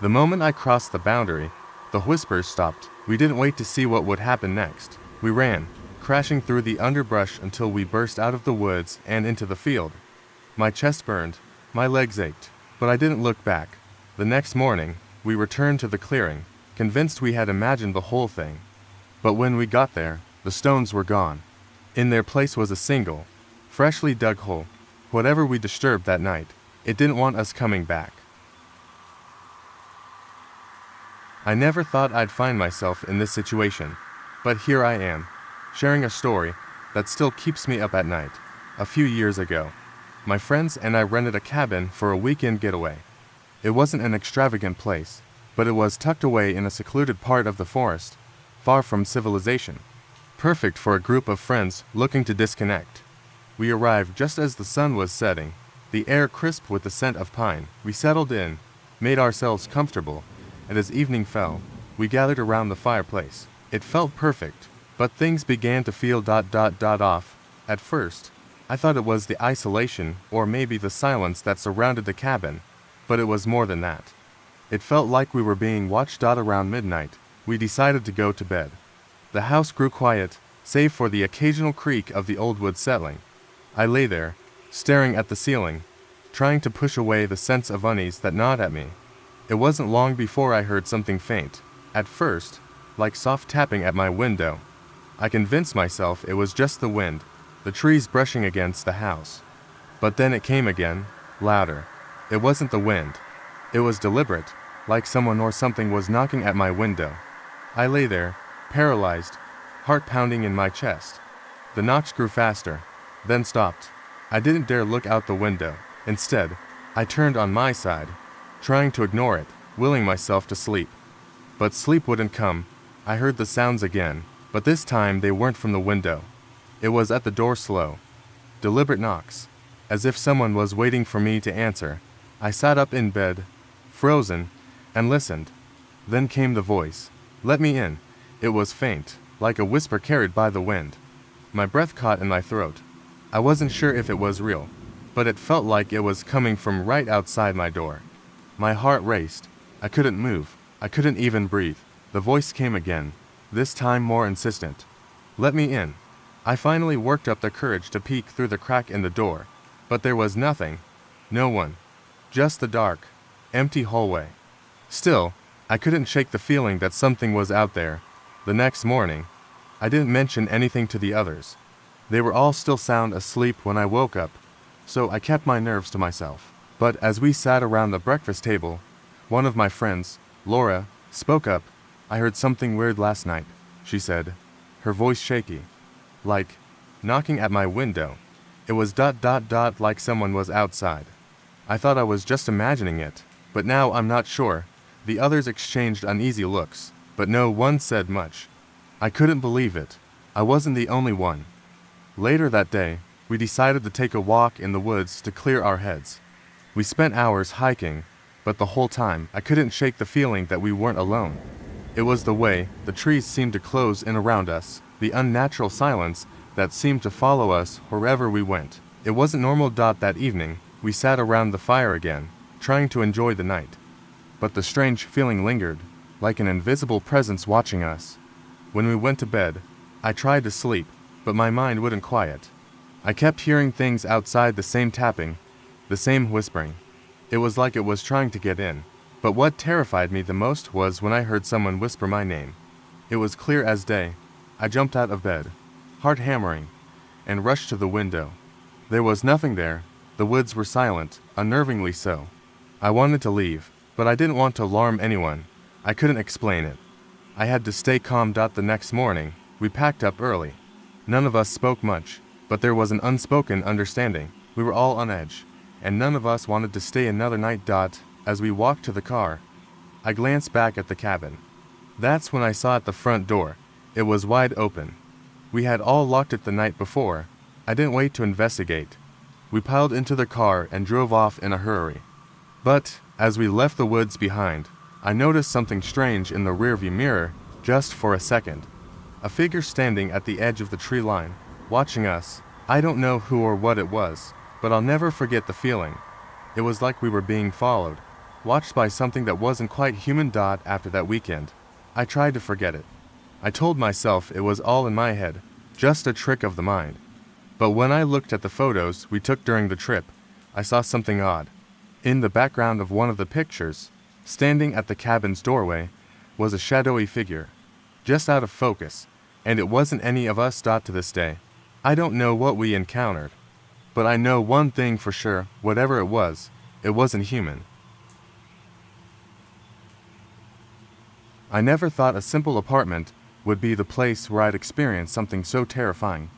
The moment I crossed the boundary, the whispers stopped. We didn't wait to see what would happen next. We ran, crashing through the underbrush until we burst out of the woods and into the field. My chest burned, my legs ached, but I didn't look back. The next morning, we returned to the clearing, convinced we had imagined the whole thing. But when we got there, the stones were gone. In their place was a single, freshly dug hole. Whatever we disturbed that night, it didn't want us coming back. I never thought I'd find myself in this situation, but here I am, sharing a story that still keeps me up at night. A few years ago, my friends and I rented a cabin for a weekend getaway. It wasn't an extravagant place, but it was tucked away in a secluded part of the forest, far from civilization. Perfect for a group of friends looking to disconnect. We arrived just as the sun was setting, the air crisp with the scent of pine. We settled in, made ourselves comfortable, and as evening fell, we gathered around the fireplace. It felt perfect, but things began to feel off. At first, I thought it was the isolation or maybe the silence that surrounded the cabin, but it was more than that. It felt like we were being watched. Around midnight, we decided to go to bed. The house grew quiet, save for the occasional creak of the old wood settling. I lay there, staring at the ceiling, trying to push away the sense of unease that gnawed at me. It wasn't long before I heard something faint, at first, like soft tapping at my window. I convinced myself it was just the wind, the trees brushing against the house. But then it came again, louder. It wasn't the wind. It was deliberate, like someone or something was knocking at my window. I lay there, paralyzed, heart pounding in my chest. The knocks grew faster, then stopped. I didn't dare look out the window. Instead, I turned on my side, trying to ignore it, willing myself to sleep. But sleep wouldn't come. I heard the sounds again, but this time they weren't from the window. It was at the door, slow, deliberate knocks, as if someone was waiting for me to answer. I sat up in bed, frozen, and listened. Then came the voice. "Let me in." It was faint, like a whisper carried by the wind. My breath caught in my throat. I wasn't sure if it was real, but it felt like it was coming from right outside my door. My heart raced. I couldn't move. I couldn't even breathe. The voice came again, this time more insistent. "Let me in." I finally worked up the courage to peek through the crack in the door, but there was nothing. No one. Just the dark, empty hallway. Still, I couldn't shake the feeling that something was out there. The next morning, I didn't mention anything to the others. They were all still sound asleep when I woke up, so I kept my nerves to myself. But as we sat around the breakfast table, one of my friends, Laura, spoke up. "I heard something weird last night," she said, her voice shaky. Like, knocking at my window. It was like someone was outside. I thought I was just imagining it, but now I'm not sure. The others exchanged uneasy looks, but no one said much. I couldn't believe it. I wasn't the only one. Later that day, we decided to take a walk in the woods to clear our heads. We spent hours hiking, but the whole time I couldn't shake the feeling that we weren't alone. It was the way the trees seemed to close in around us, the unnatural silence that seemed to follow us wherever we went. It wasn't normal. That evening, we sat around the fire again, trying to enjoy the night. But the strange feeling lingered, like an invisible presence watching us. When we went to bed, I tried to sleep, but my mind wouldn't quiet. I kept hearing things outside, the same tapping, the same whispering. It was like it was trying to get in. But what terrified me the most was when I heard someone whisper my name. It was clear as day. I jumped out of bed, heart hammering, and rushed to the window. There was nothing there. The woods were silent, unnervingly so. I wanted to leave, but I didn't want to alarm anyone. I couldn't explain it. I had to stay calm. The next morning, we packed up early. None of us spoke much, but there was an unspoken understanding. We were all on edge, and none of us wanted to stay another night. As we walked to the car, I glanced back at the cabin. That's when I saw at the front door. It was wide open. We had all locked it the night before. I didn't wait to investigate. We piled into the car and drove off in a hurry. But, as we left the woods behind, I noticed something strange in the rearview mirror just for a second. A figure standing at the edge of the tree line, watching us. I don't know who or what it was, but I'll never forget the feeling. It was like we were being followed, watched by something that wasn't quite human. After that weekend, I tried to forget it. I told myself it was all in my head, just a trick of the mind. But when I looked at the photos we took during the trip, I saw something odd. In the background of one of the pictures, standing at the cabin's doorway, was a shadowy figure, just out of focus, and it wasn't any of us. To this day, I don't know what we encountered, but I know one thing for sure: whatever it wasn't human. I never thought a simple apartment would be the place where I'd experience something so terrifying.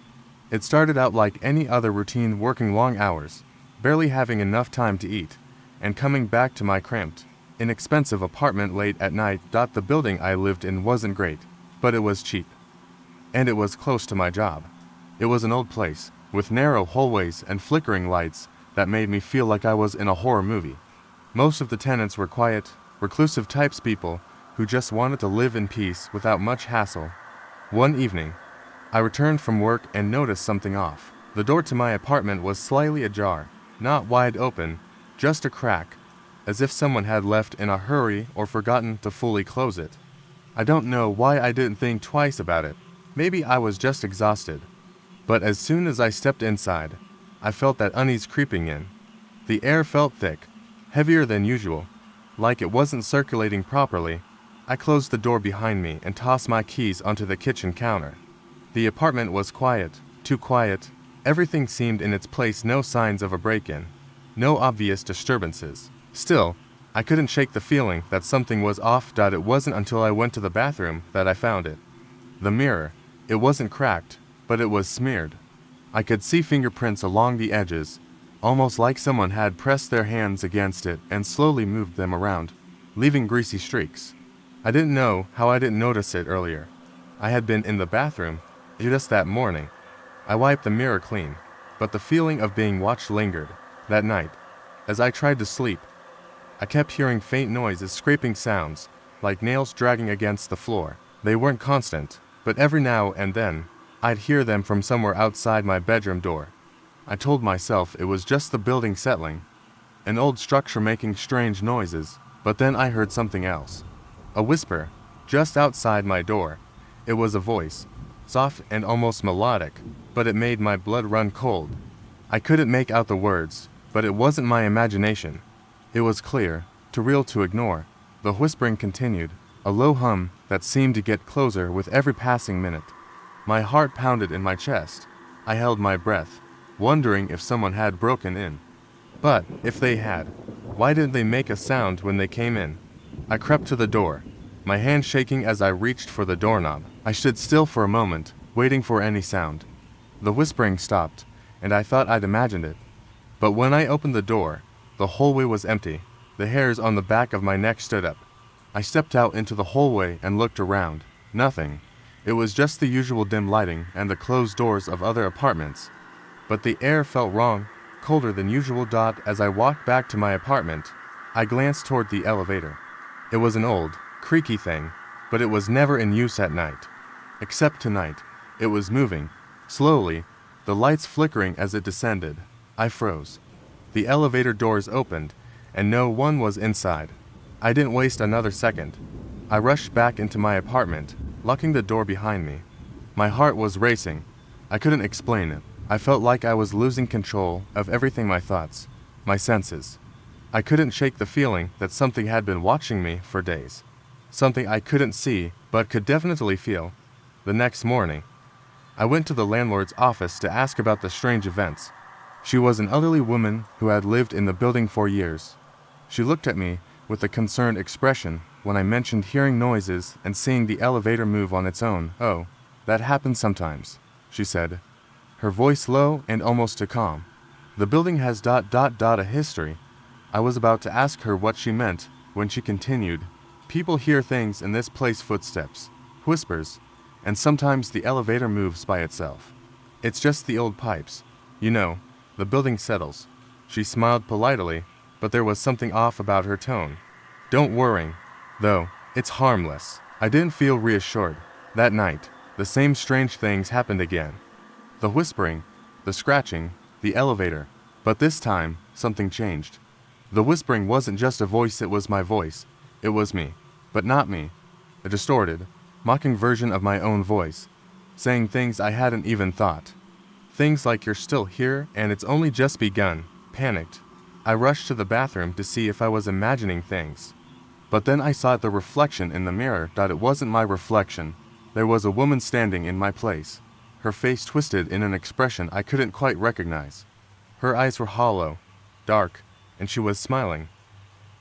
It started out like any other routine, working long hours, barely having enough time to eat, and coming back to my cramped, inexpensive apartment late at night. The building I lived in wasn't great, but it was cheap. And it was close to my job. It was an old place, with narrow hallways and flickering lights that made me feel like I was in a horror movie. Most of the tenants were quiet, reclusive types, people who just wanted to live in peace without much hassle. One evening, I returned from work and noticed something off. The door to my apartment was slightly ajar, not wide open, just a crack, as if someone had left in a hurry or forgotten to fully close it. I don't know why I didn't think twice about it. Maybe I was just exhausted. But as soon as I stepped inside, I felt that unease creeping in. The air felt thick, heavier than usual, like it wasn't circulating properly. I closed the door behind me and tossed my keys onto the kitchen counter. The apartment was quiet, too quiet. Everything seemed in its place, no signs of a break-in, no obvious disturbances. Still, I couldn't shake the feeling that something was off. It wasn't until I went to the bathroom that I found it. The mirror, it wasn't cracked, but it was smeared. I could see fingerprints along the edges, almost like someone had pressed their hands against it and slowly moved them around, leaving greasy streaks. I didn't know how I didn't notice it earlier. I had been in the bathroom just that morning. I wiped the mirror clean, but the feeling of being watched lingered. That night, as I tried to sleep, I kept hearing faint noises, scraping sounds, like nails dragging against the floor. They weren't constant, but every now and then, I'd hear them from somewhere outside my bedroom door. I told myself it was just the building settling, an old structure making strange noises, but then I heard something else. A whisper, just outside my door. It was a voice, soft and almost melodic, but it made my blood run cold. I couldn't make out the words, but it wasn't my imagination. It was clear, too real to ignore. The whispering continued, a low hum that seemed to get closer with every passing minute. My heart pounded in my chest. I held my breath, wondering if someone had broken in. But if they had, why didn't they make a sound when they came in? I crept to the door, my hand shaking as I reached for the doorknob. I stood still for a moment, waiting for any sound. The whispering stopped, and I thought I'd imagined it. But when I opened the door, the hallway was empty. The hairs on the back of my neck stood up. I stepped out into the hallway and looked around. Nothing. It was just the usual dim lighting and the closed doors of other apartments. But the air felt wrong, colder than usual. As I walked back to my apartment, I glanced toward the elevator. It was an old, creaky thing, but it was never in use at night. Except tonight, it was moving, slowly, the lights flickering as it descended. I froze. The elevator doors opened, and no one was inside. I didn't waste another second. I rushed back into my apartment, locking the door behind me. My heart was racing. I couldn't explain it. I felt like I was losing control of everything, my thoughts, my senses. I couldn't shake the feeling that something had been watching me for days. Something I couldn't see, but could definitely feel. The next morning, I went to the landlord's office to ask about the strange events. She was an elderly woman who had lived in the building for years. She looked at me with a concerned expression when I mentioned hearing noises and seeing the elevator move on its own. "Oh, that happens sometimes," she said, her voice low and almost too calm. "The building has a history." I was about to ask her what she meant when she continued, "People hear things in this place, footsteps, whispers, and sometimes the elevator moves by itself. It's just the old pipes. You know, the building settles." She smiled politely, but there was something off about her tone. "Don't worry. Though, it's harmless. I didn't feel reassured. That night, the same strange things happened again. The whispering, the scratching, the elevator. But this time, something changed. The whispering wasn't just a voice, it was my voice. It was me. But not me. A distorted, mocking version of my own voice, saying things I hadn't even thought. Things like "you're still here and it's only just begun." Panicked, I rushed to the bathroom to see if I was imagining things. But then I saw the reflection in the mirror. It wasn't my reflection. There was a woman standing in my place, her face twisted in an expression I couldn't quite recognize. Her eyes were hollow, dark, and she was smiling.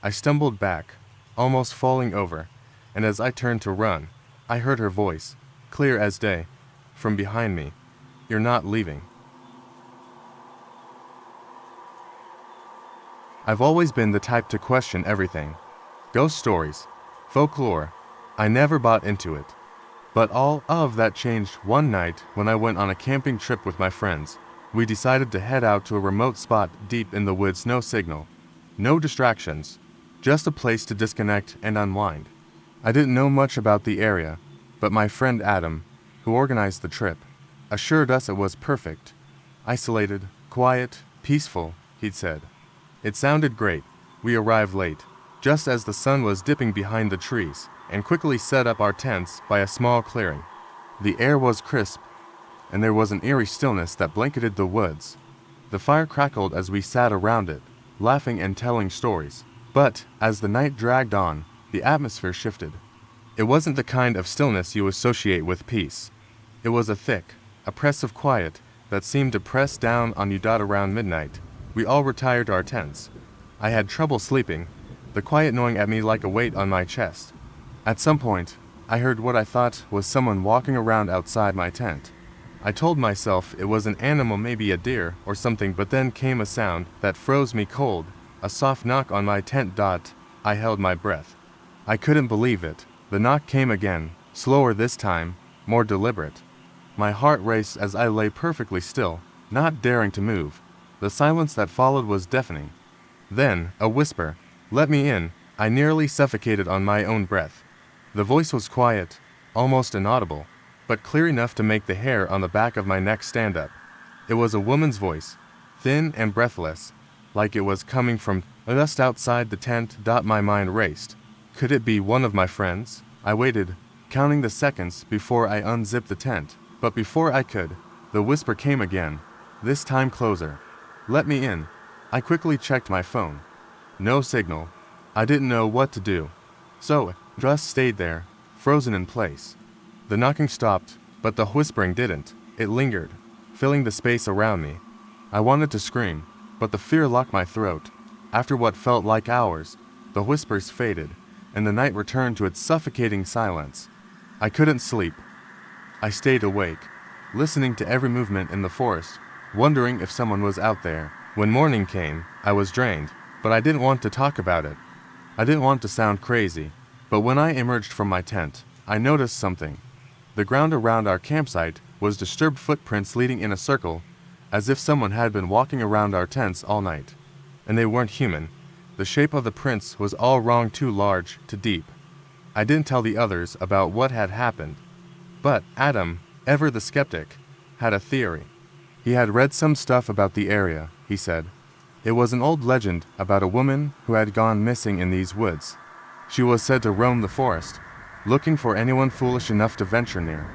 I stumbled back, almost falling over, and as I turned to run, I heard her voice, clear as day, from behind me. "You're not leaving." I've always been the type to question everything. Ghost stories, folklore, I never bought into it. But all of that changed one night when I went on a camping trip with my friends. We decided to head out to a remote spot deep in the woods, no signal, no distractions, just a place to disconnect and unwind. I didn't know much about the area, but my friend Adam, who organized the trip, assured us it was perfect. Isolated, quiet, peaceful, he'd said. It sounded great. We arrived late, just as the sun was dipping behind the trees, and quickly set up our tents by a small clearing. The air was crisp, and there was an eerie stillness that blanketed the woods. The fire crackled as we sat around it, laughing and telling stories. But, as the night dragged on, the atmosphere shifted. It wasn't the kind of stillness you associate with peace. It was a thick, oppressive quiet that seemed to press down on you. Around midnight, we all retired to our tents. I had trouble sleeping, the quiet gnawing at me like a weight on my chest. At some point, I heard what I thought was someone walking around outside my tent. I told myself it was an animal, maybe a deer or something, but then came a sound that froze me cold, a soft knock on my tent. I held my breath. I couldn't believe it. The knock came again, slower this time, more deliberate. My heart raced as I lay perfectly still, not daring to move. The silence that followed was deafening. Then, a whisper, "Let me in." I nearly suffocated on my own breath. The voice was quiet, almost inaudible, but clear enough to make the hair on the back of my neck stand up. It was a woman's voice, thin and breathless, like it was coming from just outside the tent. My mind raced. Could it be one of my friends? I waited, counting the seconds before I unzipped the tent, but before I could, the whisper came again, this time closer. "Let me in." I quickly checked my phone. No signal. I didn't know what to do. So, just stayed there, frozen in place. The knocking stopped, but the whispering didn't. It lingered, filling the space around me. I wanted to scream, but the fear locked my throat. After what felt like hours, the whispers faded, and the night returned to its suffocating silence. I couldn't sleep. I stayed awake, listening to every movement in the forest, wondering if someone was out there. When morning came, I was drained, but I didn't want to talk about it. I didn't want to sound crazy, but when I emerged from my tent, I noticed something. The ground around our campsite was disturbed, footprints leading in a circle, as if someone had been walking around our tents all night. And they weren't human. The shape of the prints was all wrong, too large, too deep. I didn't tell the others about what had happened. But Adam, ever the skeptic, had a theory. He had read some stuff about the area, he said. It was an old legend about a woman who had gone missing in these woods. She was said to roam the forest, looking for anyone foolish enough to venture near.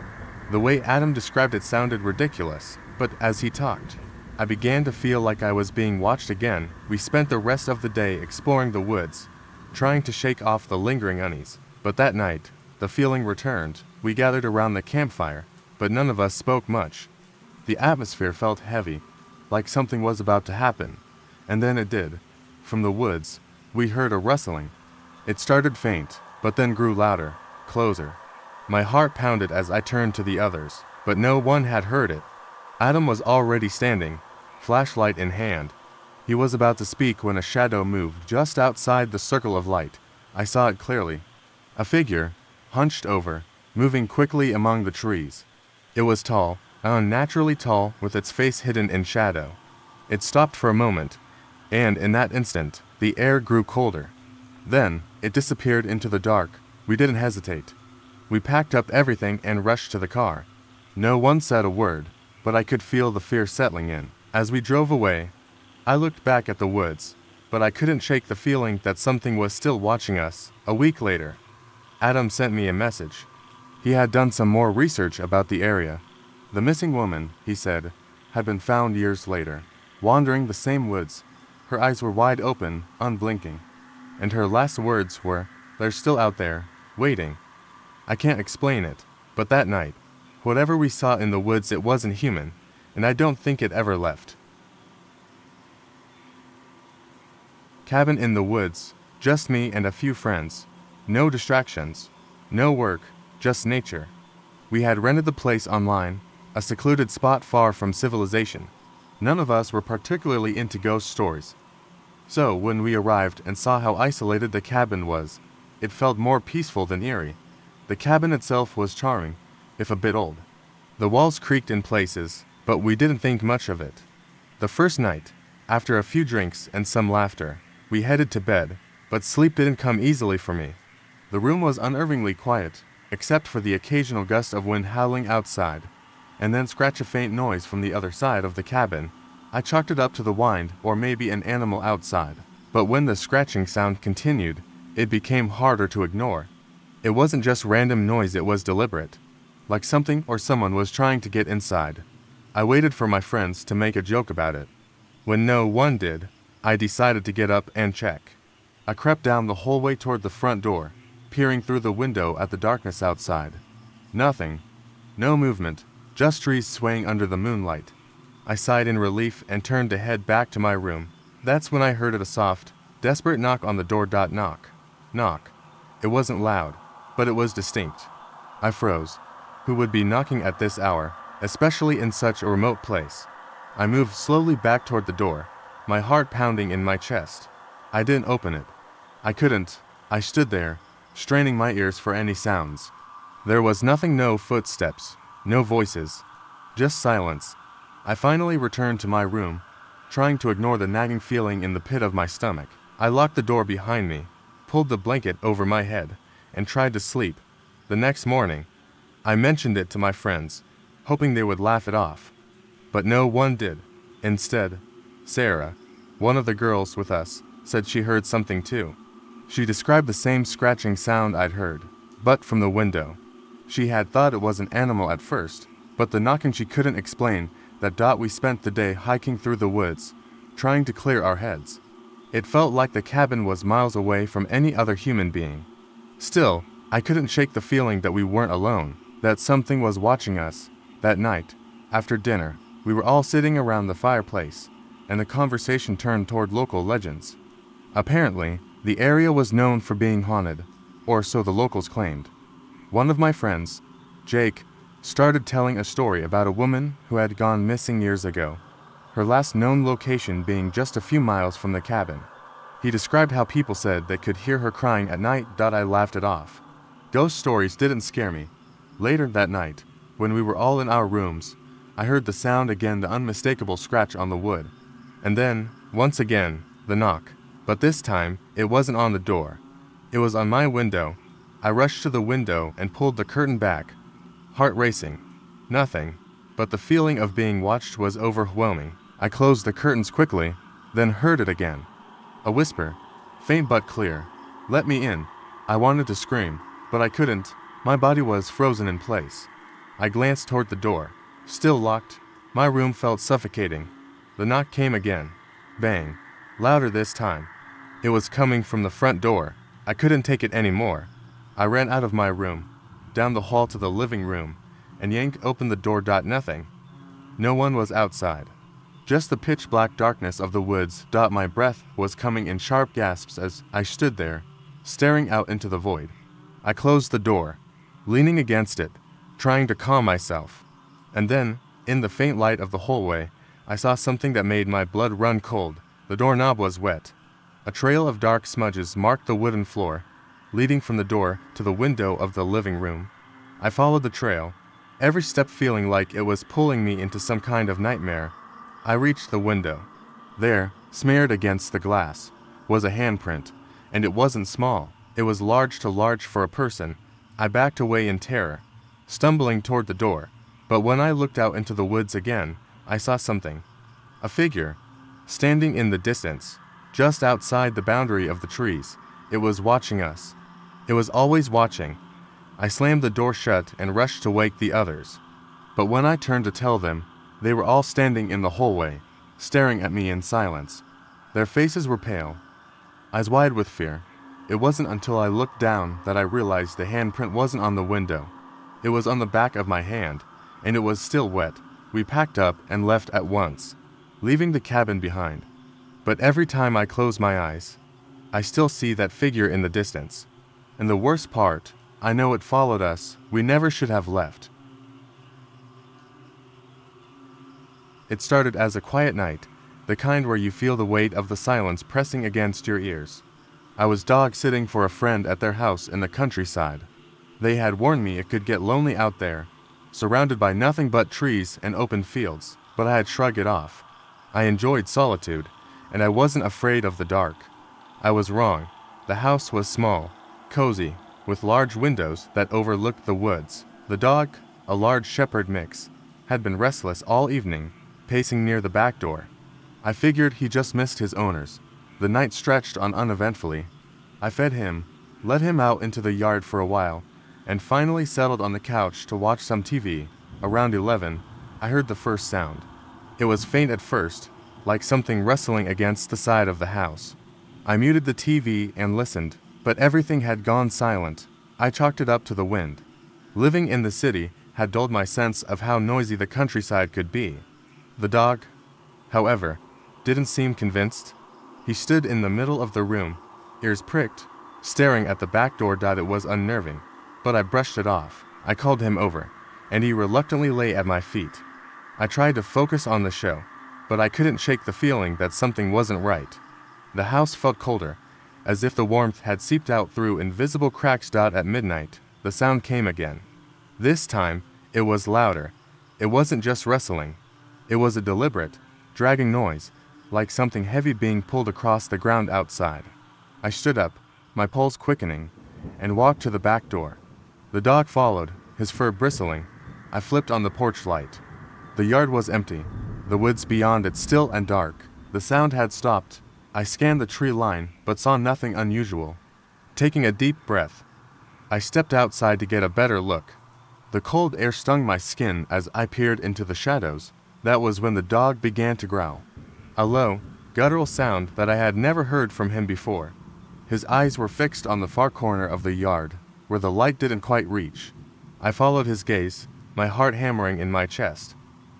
The way Adam described it sounded ridiculous, but as he talked, I began to feel like I was being watched again. We spent the rest of the day exploring the woods, trying to shake off the lingering unease. But that night, the feeling returned. We gathered around the campfire, but none of us spoke much. The atmosphere felt heavy, like something was about to happen. And then it did. From the woods, we heard a rustling. It started faint, but then grew louder, closer. My heart pounded as I turned to the others, but no one had heard it. Adam was already standing, flashlight in hand. He was about to speak when a shadow moved just outside the circle of light. I saw it clearly. A figure, hunched over, moving quickly among the trees. It was tall, unnaturally tall, with its face hidden in shadow. It stopped for a moment, and in that instant, the air grew colder. Then, it disappeared into the dark. We didn't hesitate. We packed up everything and rushed to the car. No one said a word, but I could feel the fear settling in. As we drove away, I looked back at the woods, but I couldn't shake the feeling that something was still watching us. A week later, Adam sent me a message. He had done some more research about the area. The missing woman, he said, had been found years later, wandering the same woods. Her eyes were wide open, unblinking, and her last words were, "They're still out there, waiting." I can't explain it, but that night, whatever we saw in the woods, it wasn't human, and I don't think it ever left. Cabin in the woods, just me and a few friends. No distractions, no work, just nature. We had rented the place online, a secluded spot far from civilization. None of us were particularly into ghost stories. So when we arrived and saw how isolated the cabin was, it felt more peaceful than eerie. The cabin itself was charming, if a bit old. The walls creaked in places, but we didn't think much of it. The first night, after a few drinks and some laughter, we headed to bed, but sleep didn't come easily for me. The room was unnervingly quiet, except for the occasional gust of wind howling outside, and then scratch a faint noise from the other side of the cabin. I chalked it up to the wind or maybe an animal outside, but when the scratching sound continued, it became harder to ignore. It wasn't just random noise, it was deliberate, like something or someone was trying to get inside. I waited for my friends to make a joke about it. When no one did, I decided to get up and check. I crept down the hallway toward the front door, peering through the window at the darkness outside. Nothing. No movement, just trees swaying under the moonlight. I sighed in relief and turned to head back to my room. That's when I heard a soft, desperate knock on the door. Knock. Knock. It wasn't loud, but it was distinct. I froze. Who would be knocking at this hour, especially in such a remote place? I moved slowly back toward the door, my heart pounding in my chest. I didn't open it. I couldn't. I stood there, straining my ears for any sounds. There was nothing, no footsteps, no voices, just silence. I finally returned to my room, trying to ignore the nagging feeling in the pit of my stomach. I locked the door behind me, pulled the blanket over my head, and tried to sleep. The next morning, I mentioned it to my friends, hoping they would laugh it off. But no one did. Instead, Sarah, one of the girls with us, said she heard something too. She described the same scratching sound I'd heard, but from the window. She had thought it was an animal at first, but the knocking she couldn't explain. We spent the day hiking through the woods, trying to clear our heads. It felt like the cabin was miles away from any other human being. Still, I couldn't shake the feeling that we weren't alone, that something was watching us. That night, after dinner, we were all sitting around the fireplace, and the conversation turned toward local legends. Apparently, the area was known for being haunted, or so the locals claimed. One of my friends, Jake, started telling a story about a woman who had gone missing years ago, her last known location being just a few miles from the cabin. He described how people said they could hear her crying at night. I laughed it off. Ghost stories didn't scare me. Later that night, when we were all in our rooms, I heard the sound again, the unmistakable scratch on the wood. And then, once again, the knock. But this time, it wasn't on the door. It was on my window. I rushed to the window and pulled the curtain back, heart racing. Nothing, but the feeling of being watched was overwhelming. I closed the curtains quickly, then heard it again. A whisper, faint but clear. "Let me in." I wanted to scream, but I couldn't. My body was frozen in place. I glanced toward the door. Still locked. My room felt suffocating. The knock came again. Bang. Louder this time. It was coming from the front door. I couldn't take it anymore. I ran out of my room, down the hall to the living room, and yanked open the door. Nothing. No one was outside. Just the pitch-black darkness of the woods. My breath was coming in sharp gasps as I stood there, staring out into the void. I closed the door, leaning against it, trying to calm myself. And then, in the faint light of the hallway, I saw something that made my blood run cold. The doorknob was wet. A trail of dark smudges marked the wooden floor, leading from the door to the window of the living room. I followed the trail, every step feeling like it was pulling me into some kind of nightmare. I reached the window. There, smeared against the glass, was a handprint. and it wasn't small. It was too large for a person. I backed away in terror, stumbling toward the door. But when I looked out into the woods again, I saw something. A figure, standing in the distance, just outside the boundary of the trees. It was watching us. It was always watching. I slammed the door shut and rushed to wake the others. But when I turned to tell them, they were all standing in the hallway, staring at me in silence. Their faces were pale, eyes wide with fear. It wasn't until I looked down that I realized the handprint wasn't on the window. It was on the back of my hand, and it was still wet. We packed up and left at once, leaving the cabin behind. But every time I close my eyes, I still see that figure in the distance. And the worst part, I know it followed us. We never should have left. It started as a quiet night, the kind where you feel the weight of the silence pressing against your ears. I was dog-sitting for a friend at their house in the countryside. They had warned me it could get lonely out there, surrounded by nothing but trees and open fields, but I had shrugged it off. I enjoyed solitude, and I wasn't afraid of the dark. I was wrong. The house was small, cozy, with large windows that overlooked the woods. The dog, a large shepherd mix, had been restless all evening, pacing near the back door. I figured he just missed his owners. The night stretched on uneventfully. I fed him, let him out into the yard for a while, and finally settled on the couch to watch some TV. Around 11, I heard the first sound. It was faint at first, like something rustling against the side of the house. I muted the TV and listened, but everything had gone silent. I chalked it up to the wind. Living in the city had dulled my sense of how noisy the countryside could be. The dog, however, didn't seem convinced. He stood in the middle of the room, ears pricked, staring at the back door. It was unnerving, but I brushed it off. I called him over, and he reluctantly lay at my feet. I tried to focus on the show, but I couldn't shake the feeling that something wasn't right. The house felt colder, as if the warmth had seeped out through invisible cracks. At midnight, the sound came again. This time, it was louder. It wasn't just rustling. It was a deliberate, dragging noise, like something heavy being pulled across the ground outside. I stood up, my pulse quickening, and walked to the back door. The dog followed, his fur bristling. I flipped on the porch light. The yard was empty, the woods beyond it still and dark. The sound had stopped. I scanned the tree line, but saw nothing unusual. Taking a deep breath, I stepped outside to get a better look. The cold air stung my skin as I peered into the shadows. That was when the dog began to growl. A low, guttural sound that I had never heard from him before. His eyes were fixed on the far corner of the yard, where the light didn't quite reach. I followed his gaze, my heart hammering in my chest.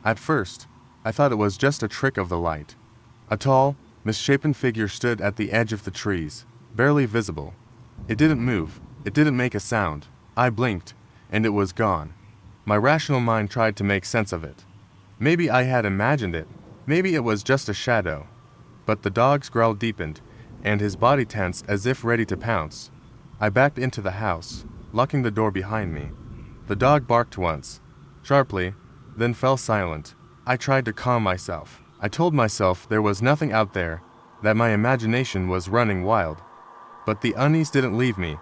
At first, I thought it was just a trick of the light. A tall, misshapen figure stood at the edge of the trees, barely visible. It didn't move. It didn't make a sound. I blinked, and it was gone. My rational mind tried to make sense of it. Maybe I had imagined it. Maybe it was just a shadow. But the dog's growl deepened, and his body tensed as if ready to pounce. I backed into the house, locking the door behind me. The dog barked once, sharply, then fell silent. I tried to calm myself. I told myself there was nothing out there, that my imagination was running wild. But the unease didn't leave me.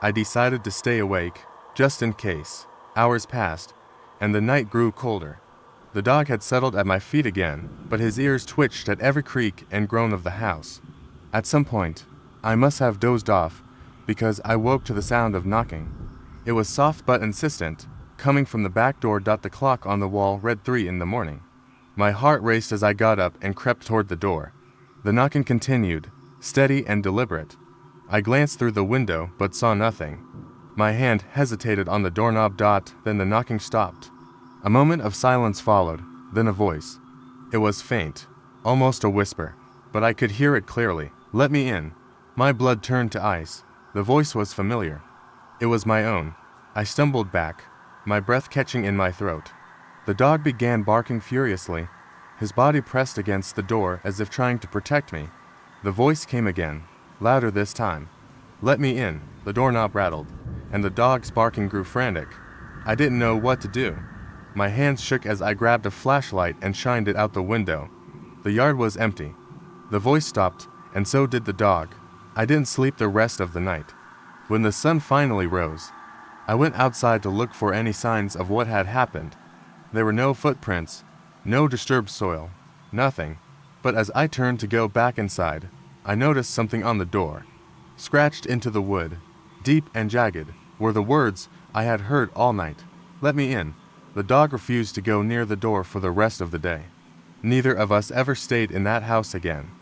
I decided to stay awake, just in case. Hours passed, and the night grew colder. The dog had settled at my feet again, but his ears twitched at every creak and groan of the house. At some point, I must have dozed off, because I woke to the sound of knocking. It was soft but insistent, coming from the back door. The clock on the wall read 3 in the morning. My heart raced as I got up and crept toward the door. The knocking continued, steady and deliberate. I glanced through the window but saw nothing. My hand hesitated on the doorknob. Then the knocking stopped. A moment of silence followed, then a voice. It was faint, almost a whisper, but I could hear it clearly. "Let me in." My blood turned to ice. The voice was familiar. It was my own. I stumbled back, my breath catching in my throat. The dog began barking furiously. His body pressed against the door as if trying to protect me. The voice came again, louder this time. "Let me in." The doorknob rattled, and the dog's barking grew frantic. I didn't know what to do. My hands shook as I grabbed a flashlight and shined it out the window. The yard was empty. The voice stopped, and so did the dog. I didn't sleep the rest of the night. When the sun finally rose, I went outside to look for any signs of what had happened. There were no footprints, no disturbed soil, nothing. But as I turned to go back inside, I noticed something on the door. Scratched into the wood, deep and jagged, were the words I had heard all night. "Let me in." The dog refused to go near the door for the rest of the day. Neither of us ever stayed in that house again.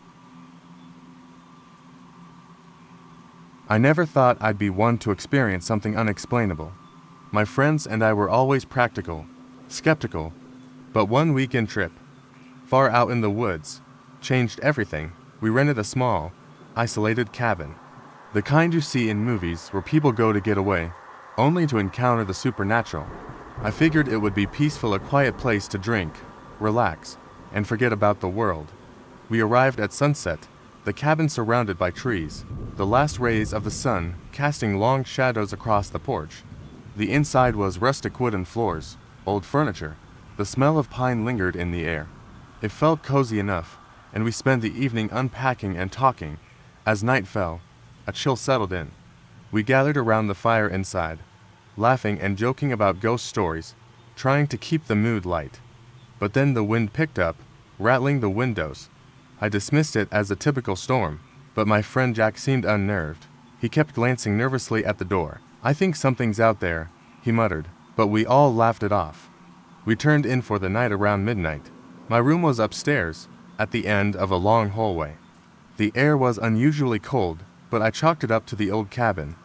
I never thought I'd be one to experience something unexplainable. My friends and I were always practical, skeptical, but one weekend trip, far out in the woods, changed everything. We rented a small, isolated cabin. The kind you see in movies where people go to get away, only to encounter the supernatural. I figured it would be peaceful, a quiet place to drink, relax, and forget about the world. We arrived at sunset, the cabin surrounded by trees, the last rays of the sun casting long shadows across the porch. The inside was rustic wooden floors, old furniture. The smell of pine lingered in the air. It felt cozy enough, and we spent the evening unpacking and talking. As night fell, a chill settled in. We gathered around the fire inside, laughing and joking about ghost stories, trying to keep the mood light. But then the wind picked up, rattling the windows. I dismissed it as a typical storm, but my friend Jack seemed unnerved. He kept glancing nervously at the door. "I think something's out there," he muttered, but we all laughed it off. We turned in for the night around midnight. My room was upstairs, at the end of a long hallway. The air was unusually cold, but I chalked it up to the old cabin.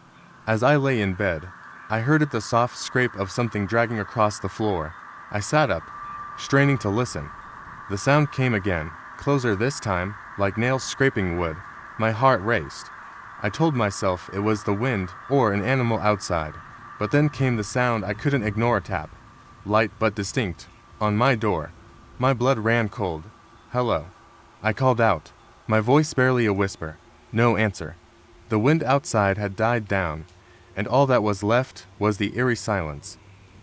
As I lay in bed, I heard the soft scrape of something dragging across the floor. I sat up, straining to listen. The sound came again, closer this time, like nails scraping wood. My heart raced. I told myself it was the wind or an animal outside. But then came the sound I couldn't ignore, a tap. Light but distinct, on my door. My blood ran cold. "Hello." I called out, my voice barely a whisper. No answer. The wind outside had died down, and all that was left was the eerie silence.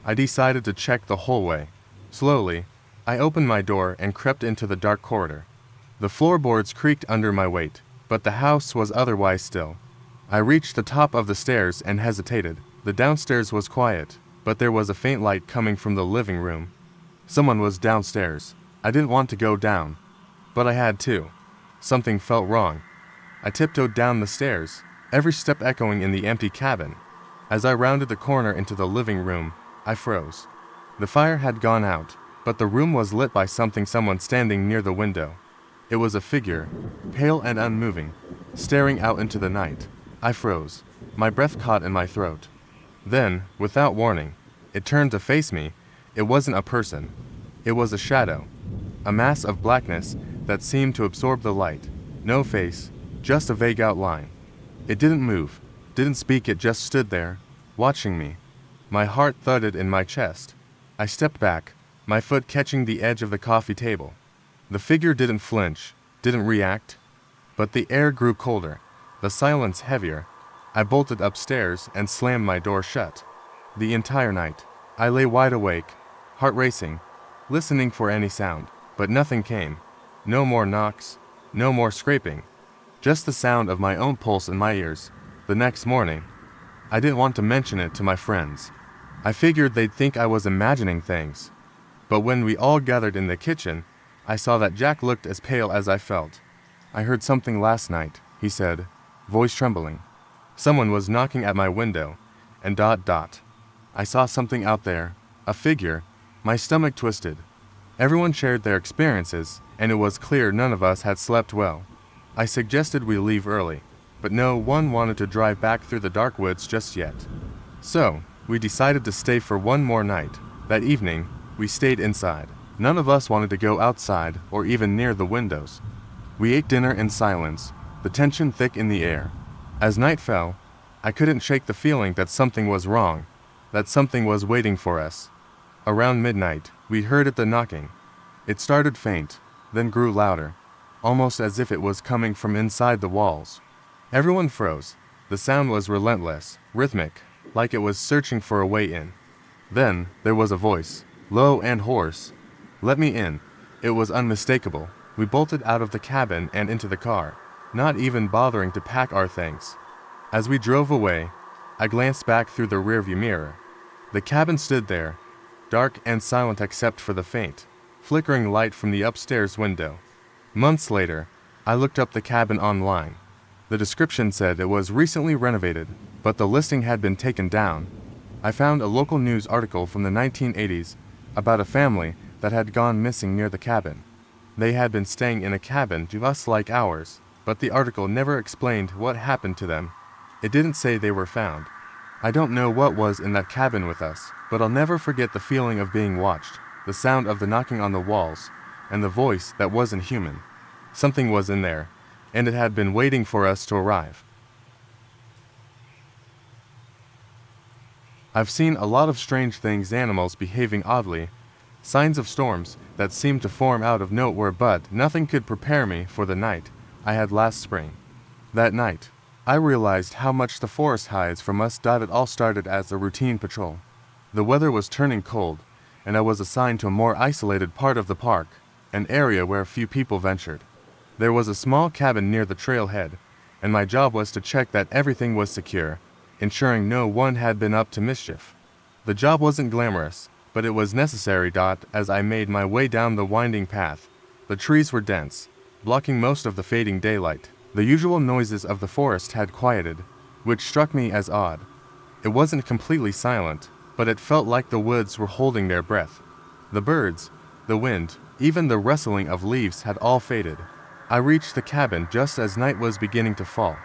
I decided to check the hallway. Slowly, I opened my door and crept into the dark corridor. The floorboards creaked under my weight, but the house was otherwise still. I reached the top of the stairs and hesitated. The downstairs was quiet, but there was a faint light coming from the living room. Someone was downstairs. I didn't want to go down, but I had to. Something felt wrong. I tiptoed down the stairs, every step echoing in the empty cabin. As I rounded the corner into the living room, I froze. The fire had gone out, but the room was lit by someone standing near the window. It was a figure, pale and unmoving, staring out into the night. I froze, my breath caught in my throat. Then, without warning, it turned to face me. It wasn't a person. It was a shadow, a mass of blackness that seemed to absorb the light. No face, just a vague outline. It didn't move, didn't speak, it just stood there, watching me. My heart thudded in my chest. I stepped back, my foot catching the edge of the coffee table. The figure didn't flinch, didn't react, but the air grew colder, the silence heavier. I bolted upstairs and slammed my door shut. The entire night, I lay wide awake, heart racing, listening for any sound, but nothing came. No more knocks, no more scraping, just the sound of my own pulse in my ears. The next morning, I didn't want to mention it to my friends. I figured they'd think I was imagining things. But when we all gathered in the kitchen, I saw that Jack looked as pale as I felt. "I heard something last night," he said, voice trembling. "Someone was knocking at my window, and ... I saw something out there, a figure." My stomach twisted. Everyone shared their experiences, and it was clear none of us had slept well. I suggested we leave early, but no one wanted to drive back through the dark woods just yet. So, we decided to stay for one more night. That evening, we stayed inside. None of us wanted to go outside or even near the windows. We ate dinner in silence, the tension thick in the air. As night fell, I couldn't shake the feeling that something was wrong, that something was waiting for us. Around midnight, we heard the knocking. It started faint, then grew louder, almost as if it was coming from inside the walls. Everyone froze. The sound was relentless, rhythmic, like it was searching for a way in. Then, there was a voice, low and hoarse. "Let me in." It was unmistakable. We bolted out of the cabin and into the car. not even bothering to pack our things. As we drove away, I glanced back through the rearview mirror. The cabin stood there, dark and silent except for the faint, flickering light from the upstairs window. Months later, I looked up the cabin online. The description said it was recently renovated, but the listing had been taken down. I found a local news article from the 1980s about a family that had gone missing near the cabin. They had been staying in a cabin just like ours, but the article never explained what happened to them. It didn't say they were found. I don't know what was in that cabin with us, but I'll never forget the feeling of being watched, the sound of the knocking on the walls, and the voice that wasn't human. Something was in there, and it had been waiting for us to arrive. I've seen a lot of strange things, animals behaving oddly, signs of storms that seemed to form out of nowhere, but nothing could prepare me for the night I had last spring. That night, I realized how much the forest hides from us. It all started as a routine patrol. The weather was turning cold, and I was assigned to a more isolated part of the park, an area where few people ventured. There was a small cabin near the trailhead, and my job was to check that everything was secure, ensuring no one had been up to mischief. The job wasn't glamorous, but it was necessary. As I made my way down the winding path, the trees were dense, blocking most of the fading daylight. The usual noises of the forest had quieted, which struck me as odd. It wasn't completely silent, but it felt like the woods were holding their breath. The birds, the wind, even the rustling of leaves had all faded. I reached the cabin just as night was beginning to fall.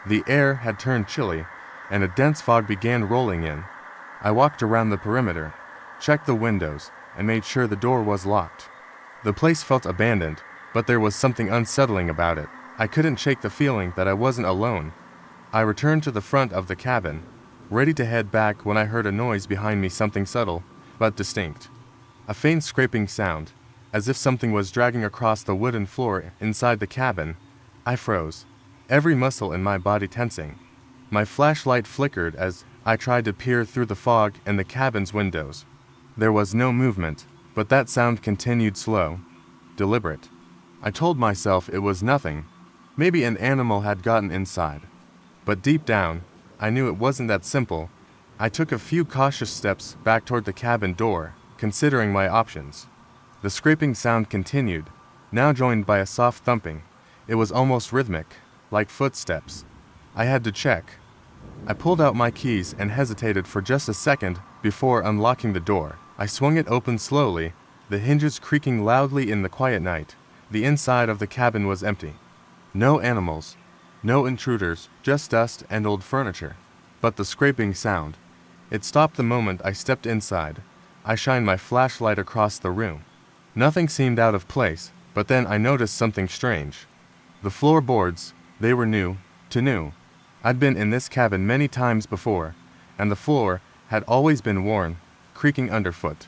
The air had turned chilly, and a dense fog began rolling in. I walked around the perimeter, checked the windows, and made sure the door was locked. The place felt abandoned, but there was something unsettling about it. I couldn't shake the feeling that I wasn't alone. I returned to the front of the cabin, ready to head back when I heard a noise behind me, something subtle, but distinct. A faint scraping sound, as if something was dragging across the wooden floor inside the cabin. I froze, every muscle in my body tensing. My flashlight flickered as I tried to peer through the fog in the cabin's windows. There was no movement, but that sound continued, slow, deliberate. I told myself it was nothing. Maybe an animal had gotten inside. But deep down, I knew it wasn't that simple. I took a few cautious steps back toward the cabin door, considering my options. The scraping sound continued, now joined by a soft thumping. It was almost rhythmic, like footsteps. I had to check. I pulled out my keys and hesitated for just a second before unlocking the door. I swung it open slowly, the hinges creaking loudly in the quiet night. The inside of the cabin was empty. No animals, no intruders, just dust and old furniture. But the scraping sound, it stopped the moment I stepped inside. I shined my flashlight across the room. Nothing seemed out of place, but then I noticed something strange. The floorboards, they were new. I'd been in this cabin many times before, and the floor had always been worn, creaking underfoot.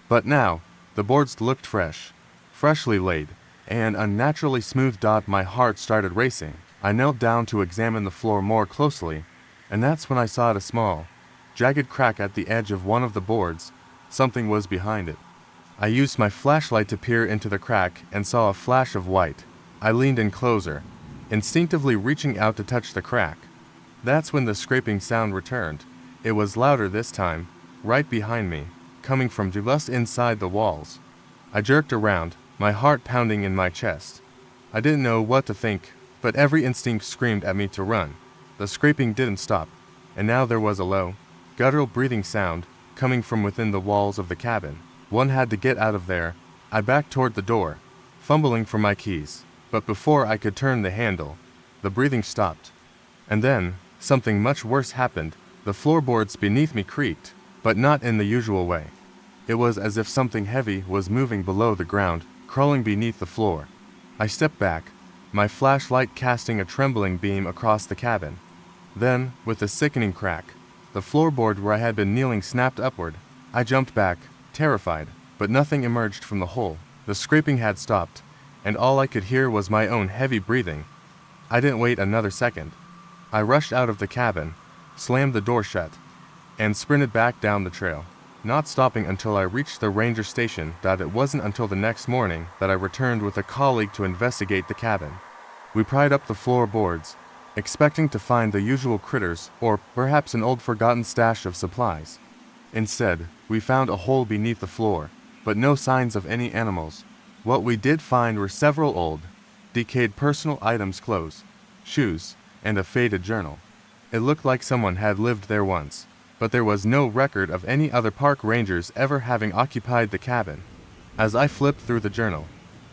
But now, the boards looked fresh, freshly laid, and unnaturally smooth. My heart started racing. I knelt down to examine the floor more closely, and that's when I saw a small, jagged crack at the edge of one of the boards. Something was behind it. I used my flashlight to peer into the crack and saw a flash of white. I leaned in closer, instinctively reaching out to touch the crack. That's when the scraping sound returned. It was louder this time, right behind me, coming from just inside the walls. I jerked around, my heart pounding in my chest. I didn't know what to think, but every instinct screamed at me to run. The scraping didn't stop, and now there was a low, guttural breathing sound coming from within the walls of the cabin. One had to get out of there. I backed toward the door, fumbling for my keys, but before I could turn the handle, the breathing stopped. And then, something much worse happened. The floorboards beneath me creaked, but not in the usual way. It was as if something heavy was moving below the ground, crawling beneath the floor. I stepped back, my flashlight casting a trembling beam across the cabin. Then, with a sickening crack, the floorboard where I had been kneeling snapped upward. I jumped back, terrified, but nothing emerged from the hole. The scraping had stopped, and all I could hear was my own heavy breathing. I didn't wait another second. I rushed out of the cabin, slammed the door shut, and sprinted back down the trail, not stopping until I reached the ranger station. It wasn't until the next morning that I returned with a colleague to investigate the cabin. We pried up the floorboards, expecting to find the usual critters or perhaps an old forgotten stash of supplies. Instead, we found a hole beneath the floor, but no signs of any animals. What we did find were several old, decayed personal items, clothes, shoes, and a faded journal. It looked like someone had lived there once, but there was no record of any other park rangers ever having occupied the cabin. As I flipped through the journal,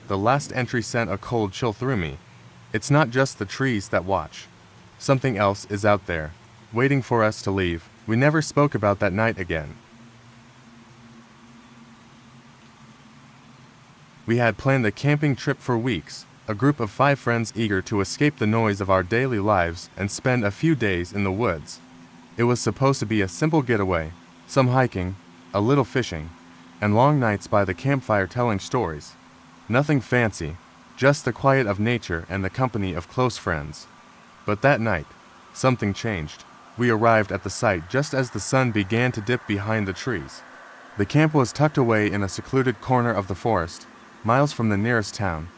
the last entry sent a cold chill through me. It's not just the trees that watch. Something else is out there, waiting for us to leave. We never spoke about that night again. We had planned a camping trip for weeks, a group of 5 friends eager to escape the noise of our daily lives and spend a few days in the woods. It was supposed to be a simple getaway, some hiking, a little fishing, and long nights by the campfire telling stories. Nothing fancy, just the quiet of nature and the company of close friends. But that night, something changed. We arrived at the site just as the sun began to dip behind the trees. The camp was tucked away in a secluded corner of the forest, miles from the nearest town.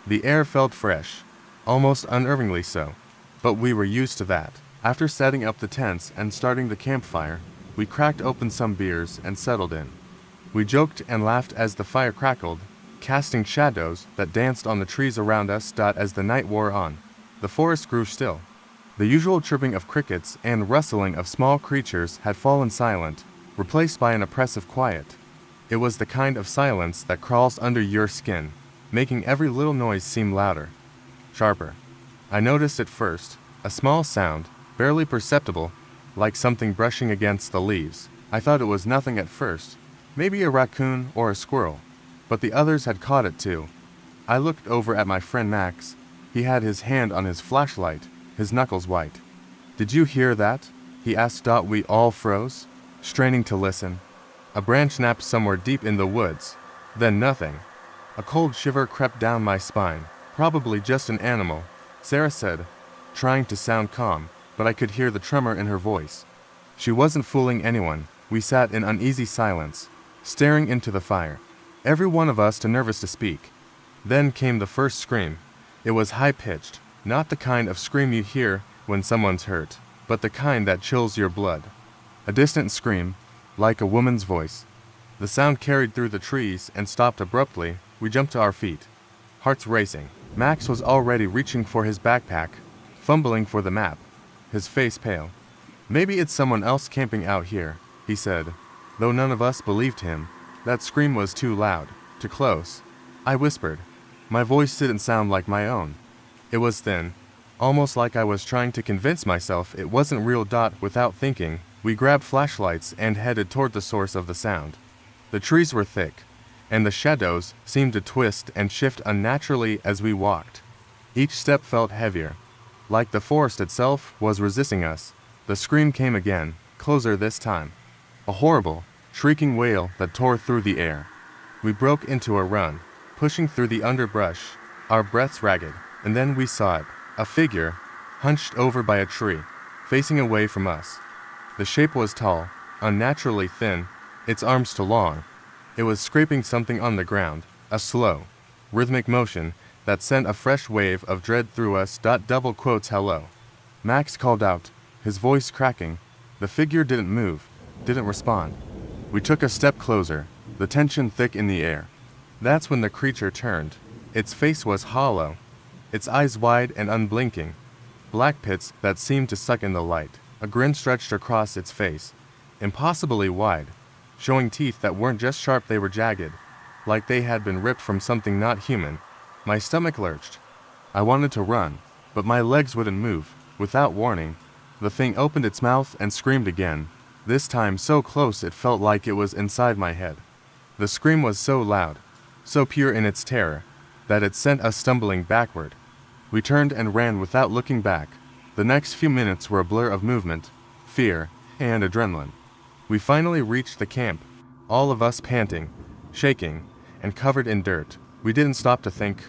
The air felt fresh, almost unnervingly so, but we were used to that. After setting up the tents and starting the campfire, we cracked open some beers and settled in. We joked and laughed as the fire crackled, casting shadows that danced on the trees around us. As the night wore on, the forest grew still. The usual chirping of crickets and rustling of small creatures had fallen silent, replaced by an oppressive quiet. It was the kind of silence that crawls under your skin, making every little noise seem louder, sharper. I noticed at first a small sound, barely perceptible, like something brushing against the leaves. I thought it was nothing at first, maybe a raccoon or a squirrel, but the others had caught it too. I looked over at my friend Max. He had his hand on his flashlight, his knuckles white. "Did you hear that?" he asked. We all froze, straining to listen. A branch snapped somewhere deep in the woods. Then nothing. A cold shiver crept down my spine. "Probably just an animal," Sarah said, trying to sound calm, but I could hear the tremor in her voice. She wasn't fooling anyone. We sat in uneasy silence, staring into the fire, every one of us too nervous to speak. Then came the first scream. It was high-pitched, not the kind of scream you hear when someone's hurt, but the kind that chills your blood. A distant scream, like a woman's voice. The sound carried through the trees and stopped abruptly. We jumped to our feet, hearts racing. Max was already reaching for his backpack, fumbling for the map, his face pale. "Maybe it's someone else camping out here," he said, though none of us believed him. That scream was too loud, too close. I whispered. My voice didn't sound like my own. It was thin, almost like I was trying to convince myself it wasn't real. Without thinking, we grabbed flashlights and headed toward the source of the sound. The trees were thick, and the shadows seemed to twist and shift unnaturally as we walked. Each step felt heavier, like the forest itself was resisting us. The scream came again, closer this time. A horrible, shrieking wail that tore through the air. We broke into a run, pushing through the underbrush, our breaths ragged, and then we saw it, a figure, hunched over by a tree, facing away from us. The shape was tall, unnaturally thin, its arms too long. It was scraping something on the ground, a slow, rhythmic motion that sent a fresh wave of dread through us. "Hello." Max called out, his voice cracking. The figure didn't move, didn't respond. We took a step closer, the tension thick in the air. That's when the creature turned. Its face was hollow, its eyes wide and unblinking, black pits that seemed to suck in the light. A grin stretched across its face, impossibly wide, showing teeth that weren't just sharp, they were jagged, like they had been ripped from something not human. My stomach lurched. I wanted to run, but my legs wouldn't move. Without warning, the thing opened its mouth and screamed again, this time so close it felt like it was inside my head. The scream was so loud, so pure in its terror, that it sent us stumbling backward. We turned and ran without looking back. The next few minutes were a blur of movement, fear, and adrenaline. We finally reached the camp, all of us panting, shaking, and covered in dirt. We didn't stop to think.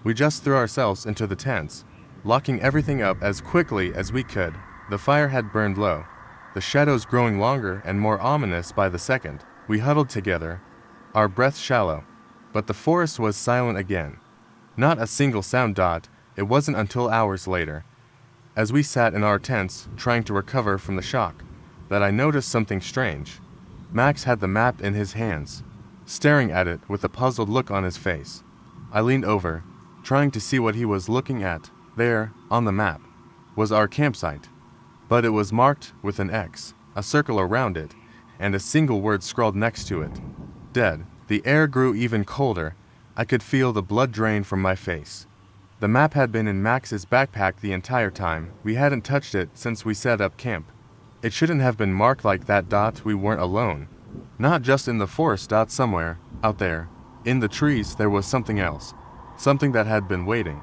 We just threw ourselves into the tents, locking everything up as quickly as we could. The fire had burned low, the shadows growing longer and more ominous by the second. We huddled together, our breaths shallow, but the forest was silent again. Not a single sound. It wasn't until hours later, as we sat in our tents trying to recover from the shock, that I noticed something strange. Max had the map in his hands, staring at it with a puzzled look on his face. I leaned over, trying to see what he was looking at. There, on the map, was our campsite, but it was marked with an X, a circle around it, and a single word scrawled next to it. Dead. The air grew even colder. I could feel the blood drain from my face. The map had been in Max's backpack the entire time. We hadn't touched it since we set up camp. It shouldn't have been marked like that. We weren't alone. Not just in the forest. Somewhere, out there, in the trees, there was something else. Something that had been waiting.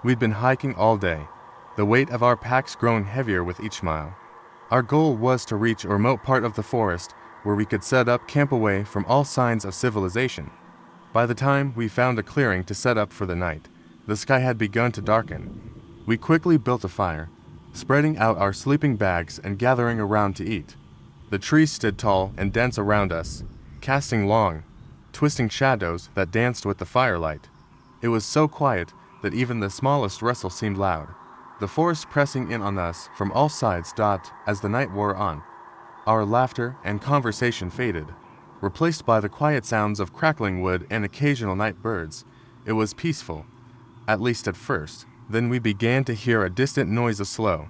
We'd been hiking all day, the weight of our packs growing heavier with each mile. Our goal was to reach a remote part of the forest where we could set up camp away from all signs of civilization. By the time we found a clearing to set up for the night, the sky had begun to darken. We quickly built a fire, spreading out our sleeping bags and gathering around to eat. The trees stood tall and dense around us, casting long, twisting shadows that danced with the firelight. It was so quiet that even the smallest rustle seemed loud, the forest pressing in on us from all sides. As the night wore on, our laughter and conversation faded, replaced by the quiet sounds of crackling wood and occasional night birds. It was peaceful, at least at first. Then we began to hear a distant noise, a slow,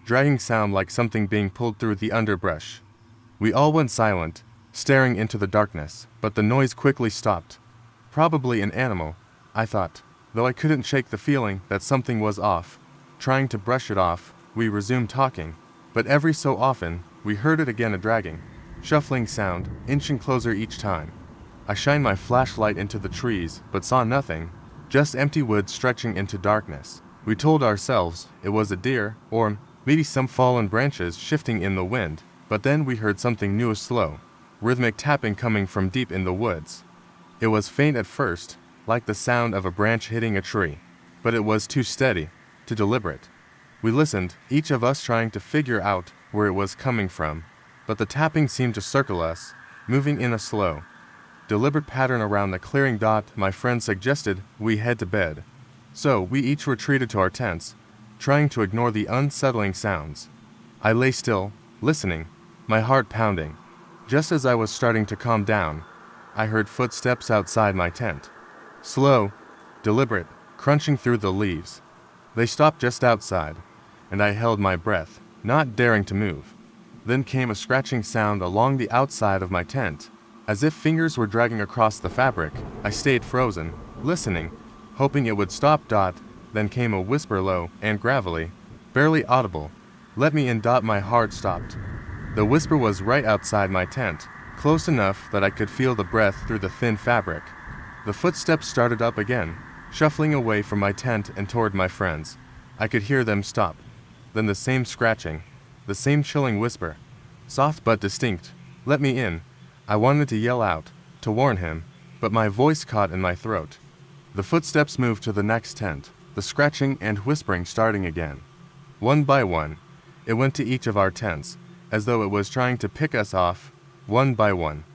dragging sound like something being pulled through the underbrush. We all went silent, staring into the darkness, but the noise quickly stopped. Probably an animal, I thought, though I couldn't shake the feeling that something was off. Trying to brush it off, we resumed talking, but every so often, we heard it again, a dragging, shuffling sound, inching closer each time. I shined my flashlight into the trees, but saw nothing, just empty woods stretching into darkness. We told ourselves it was a deer, or maybe some fallen branches shifting in the wind, but then we heard something new, a slow, rhythmic tapping coming from deep in the woods. It was faint at first, like the sound of a branch hitting a tree, but it was too steady, too deliberate. We listened, each of us trying to figure out where it was coming from, but the tapping seemed to circle us, moving in a slow, deliberate pattern around the clearing. My friend suggested we head to bed, so we each retreated to our tents, trying to ignore the unsettling sounds. I lay still, listening, my heart pounding. Just as I was starting to calm down, I heard footsteps outside my tent. Slow, deliberate, crunching through the leaves. They stopped just outside, and I held my breath, not daring to move. Then came a scratching sound along the outside of my tent, as if fingers were dragging across the fabric. I stayed frozen, listening, hoping it would stop. Then came a whisper, low and gravelly, barely audible. "Let me in." My heart stopped. The whisper was right outside my tent, close enough that I could feel the breath through the thin fabric. The footsteps started up again, shuffling away from my tent and toward my friends. I could hear them stop. Then the same scratching, the same chilling whisper, soft but distinct. "Let me in." I wanted to yell out, to warn him, but my voice caught in my throat. The footsteps moved to the next tent, the scratching and whispering starting again. One by one, it went to each of our tents, as though it was trying to pick us off, one by one.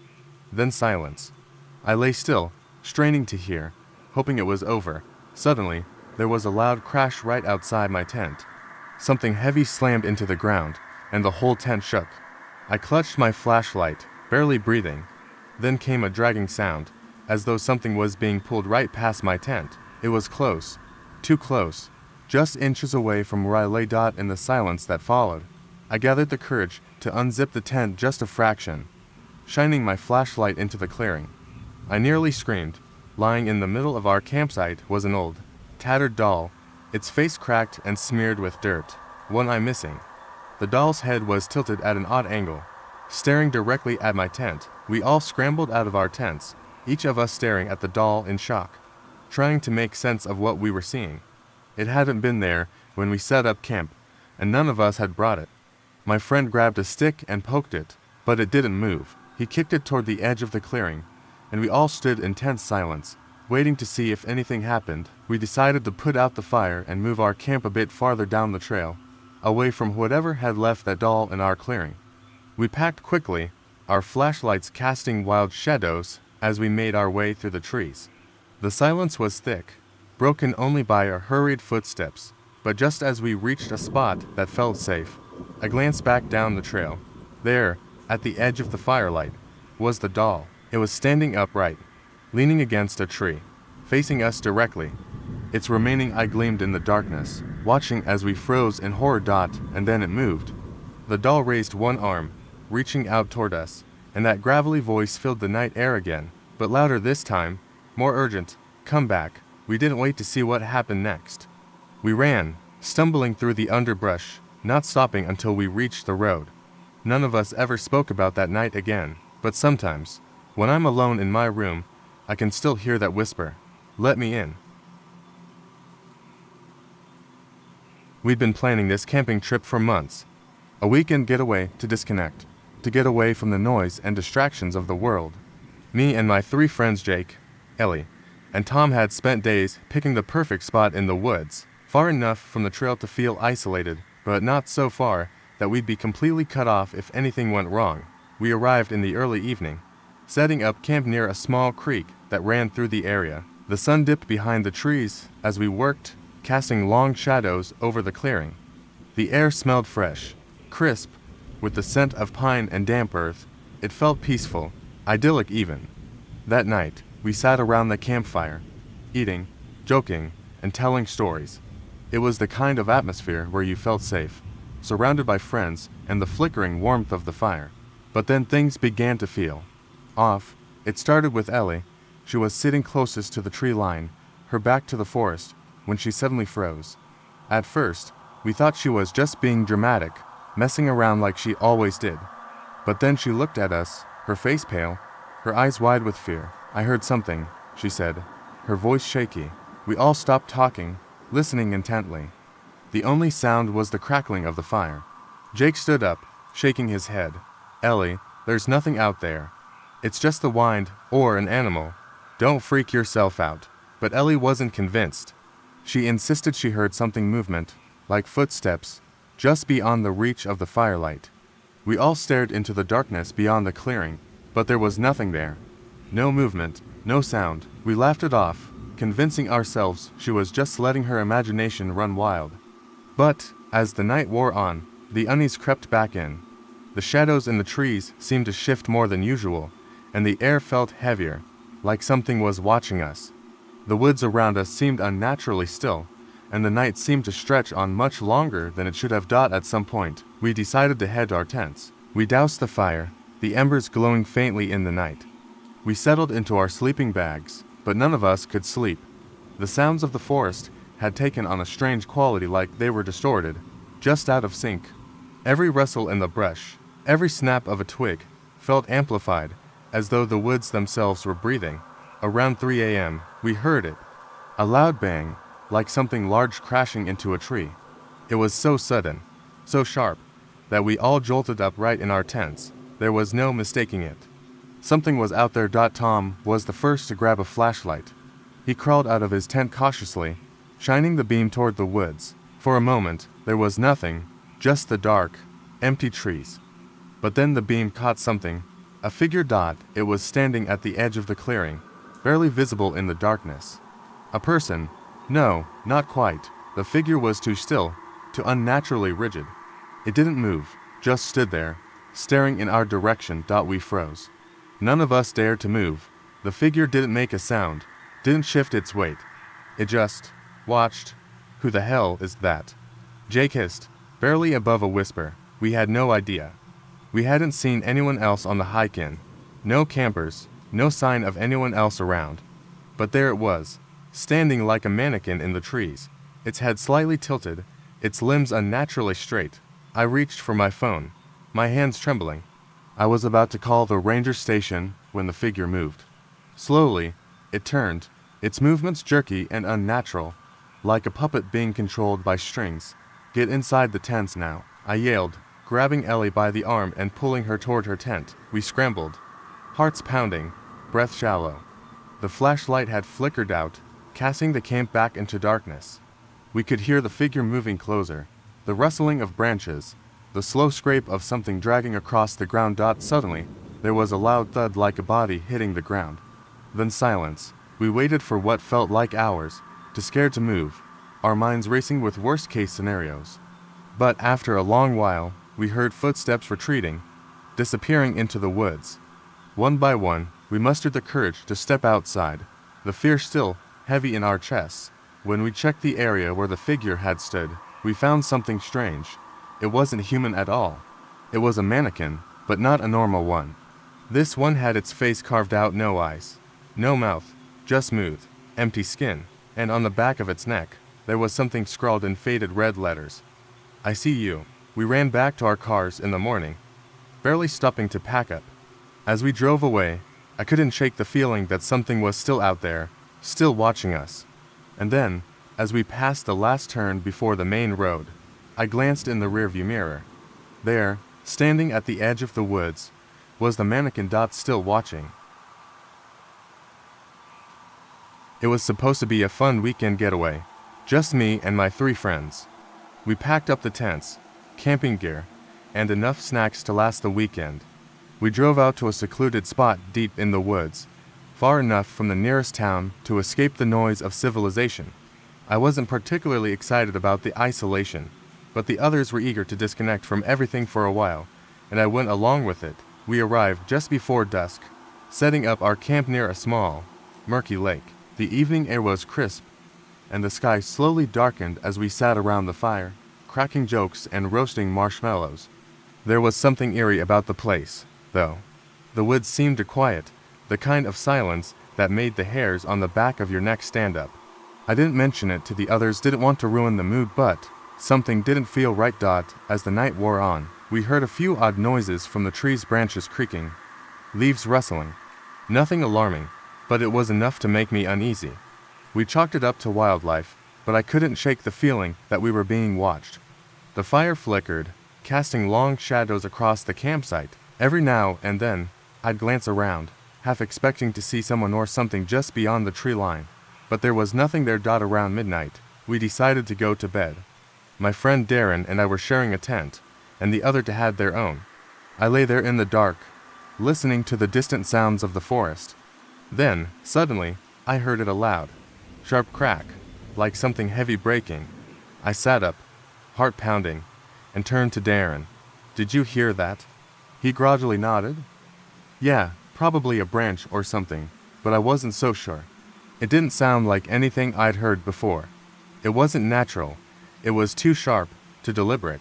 Then silence. I lay still, straining to hear, hoping it was over. Suddenly, there was a loud crash right outside my tent. Something heavy slammed into the ground, and the whole tent shook. I clutched my flashlight, barely breathing. Then came a dragging sound, as though something was being pulled right past my tent. It was close, too close, just inches away from where I lay. In the silence that followed, I gathered the courage to unzip the tent just a fraction, shining my flashlight into the clearing. I nearly screamed. Lying in the middle of our campsite was an old, tattered doll, its face cracked and smeared with dirt, one eye missing. The doll's head was tilted at an odd angle, staring directly at my tent. We all scrambled out of our tents, each of us staring at the doll in shock, trying to make sense of what we were seeing. It hadn't been there when we set up camp, and none of us had brought it. My friend grabbed a stick and poked it, but it didn't move. He kicked it toward the edge of the clearing, and we all stood in tense silence, waiting to see if anything happened. We decided to put out the fire and move our camp a bit farther down the trail, away from whatever had left that doll in our clearing. We packed quickly, our flashlights casting wild shadows as we made our way through the trees. The silence was thick, broken only by our hurried footsteps, but just as we reached a spot that felt safe, I glanced back down the trail. There, at the edge of the firelight, was the doll. It was standing upright, leaning against a tree, facing us directly. Its remaining eye gleamed in the darkness, watching as we froze in horror. And then it moved. The doll raised one arm, reaching out toward us, and that gravelly voice filled the night air again, but louder this time, more urgent. Come back. We didn't wait to see what happened next. We ran, stumbling through the underbrush, not stopping until we reached the road. None of us ever spoke about that night again, but sometimes, when I'm alone in my room, I can still hear that whisper, "Let me in." We'd been planning this camping trip for months. A weekend getaway to disconnect, to get away from the noise and distractions of the world. Me and my 3 friends Jake, Ellie, and Tom had spent days picking the perfect spot in the woods, far enough from the trail to feel isolated, but not so far that we'd be completely cut off if anything went wrong. We arrived in the early evening, setting up camp near a small creek that ran through the area. The sun dipped behind the trees as we worked, casting long shadows over the clearing. The air smelled fresh, crisp, with the scent of pine and damp earth. It felt peaceful, idyllic even. That night, we sat around the campfire, eating, joking, and telling stories. It was the kind of atmosphere where you felt safe, surrounded by friends and the flickering warmth of the fire. But then things began to feel off. It started with Ellie. She was sitting closest to the tree line, her back to the forest, when she suddenly froze. At first, we thought she was just being dramatic, messing around like she always did. But then she looked at us, her face pale, her eyes wide with fear. "I heard something," she said, her voice shaky. We all stopped talking, listening intently. The only sound was the crackling of the fire. Jake stood up, shaking his head. "Ellie, there's nothing out there. It's just the wind, or an animal. Don't freak yourself out." But Ellie wasn't convinced. She insisted she heard something movement, like footsteps, just beyond the reach of the firelight. We all stared into the darkness beyond the clearing, but there was nothing there. No movement, no sound. We laughed it off, convincing ourselves she was just letting her imagination run wild. But, as the night wore on, the unease crept back in. The shadows in the trees seemed to shift more than usual, and the air felt heavier, like something was watching us. The woods around us seemed unnaturally still, and the night seemed to stretch on much longer than it should have. At some point, we decided to head to our tents. We doused the fire, the embers glowing faintly in the night. We settled into our sleeping bags, but none of us could sleep. The sounds of the forest had taken on a strange quality, like they were distorted, just out of sync. Every rustle in the brush, every snap of a twig, felt amplified, as though the woods themselves were breathing. Around 3 a.m., we heard it. A loud bang, like something large crashing into a tree. It was so sudden, so sharp, that we all jolted upright in our tents. There was no mistaking it. Something was out there. Tom was the first to grab a flashlight. He crawled out of his tent cautiously, shining the beam toward the woods. For a moment, there was nothing, just the dark, empty trees. But then the beam caught something, a figure. It was standing at the edge of the clearing, barely visible in the darkness. A person? No, not quite. The figure was too still, too unnaturally rigid. It didn't move, just stood there, staring in our direction. We froze. None of us dared to move. The figure didn't make a sound, didn't shift its weight. It just watched. "Who the hell is that?" Jake hissed, barely above a whisper. We had no idea. We hadn't seen anyone else on the hike-in. No campers, no sign of anyone else around. But there it was, standing like a mannequin in the trees, its head slightly tilted, its limbs unnaturally straight. I reached for my phone, my hands trembling. I was about to call the ranger station when the figure moved. Slowly, it turned, its movements jerky and unnatural, like a puppet being controlled by strings. "Get inside the tents now," I yelled, grabbing Ellie by the arm and pulling her toward her tent. We scrambled, hearts pounding, breath shallow. The flashlight had flickered out, casting the camp back into darkness. We could hear the figure moving closer, the rustling of branches, the slow scrape of something dragging across the ground. Suddenly, there was a loud thud, like a body hitting the ground. Then silence, We waited for what felt like hours, too scared to move, our minds racing with worst-case scenarios. But after a long while, we heard footsteps retreating, disappearing into the woods. One by one, we mustered the courage to step outside, the fear still heavy in our chests. When we checked the area where the figure had stood, we found something strange. It wasn't human at all. It was a mannequin, but not a normal one. This one had its face carved out, no eyes, no mouth, just smooth, empty skin, and on the back of its neck, there was something scrawled in faded red letters. I see you. We ran back to our cars in the morning, barely stopping to pack up. As we drove away, I couldn't shake the feeling that something was still out there, still watching us. And then, as we passed the last turn before the main road, I glanced in the rearview mirror. There, standing at the edge of the woods, was the mannequin. Still watching. It was supposed to be a fun weekend getaway, just me and my 3 friends. We packed up the tents, camping gear, and enough snacks to last the weekend. We drove out to a secluded spot deep in the woods, far enough from the nearest town to escape the noise of civilization. I wasn't particularly excited about the isolation, but the others were eager to disconnect from everything for a while, and I went along with it. We arrived just before dusk, setting up our camp near a small, murky lake. The evening air was crisp, and the sky slowly darkened as we sat around the fire, cracking jokes and roasting marshmallows. There was something eerie about the place, though. The woods seemed quiet, the kind of silence that made the hairs on the back of your neck stand up. I didn't mention it to the others, didn't want to ruin the mood, but something didn't feel right. As the night wore on, we heard a few odd noises from the trees, branches creaking, leaves rustling. Nothing alarming, but it was enough to make me uneasy. We chalked it up to wildlife, but I couldn't shake the feeling that we were being watched. The fire flickered, casting long shadows across the campsite. Every now and then, I'd glance around, half expecting to see someone or something just beyond the tree line. But there was nothing there. Around midnight, we decided to go to bed. My friend Darren and I were sharing a tent, and the other had their own. I lay there in the dark, listening to the distant sounds of the forest. Then, suddenly, I heard it a loud, sharp crack, like something heavy breaking. I sat up, heart pounding, and turned to Darren. "Did you hear that?" He gradually nodded. "Yeah, probably a branch or something, but I wasn't so sure. It didn't sound like anything I'd heard before. It wasn't natural. It was too sharp, too deliberate."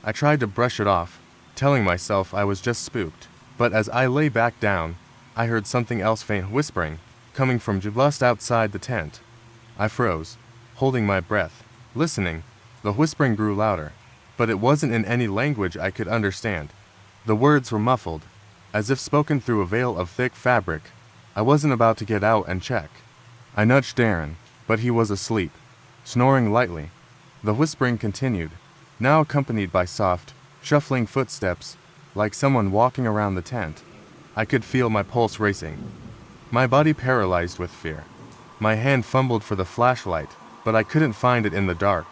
I tried to brush it off, telling myself I was just spooked. But as I lay back down, I heard something else, faint whispering, coming from just outside the tent. I froze, holding my breath, listening. The whispering grew louder, but it wasn't in any language I could understand. The words were muffled, as if spoken through a veil of thick fabric. I wasn't about to get out and check. I nudged Darren, but he was asleep, snoring lightly. The whispering continued, now accompanied by soft, shuffling footsteps, like someone walking around the tent. I could feel my pulse racing, my body paralyzed with fear. My hand fumbled for the flashlight, but I couldn't find it in the dark.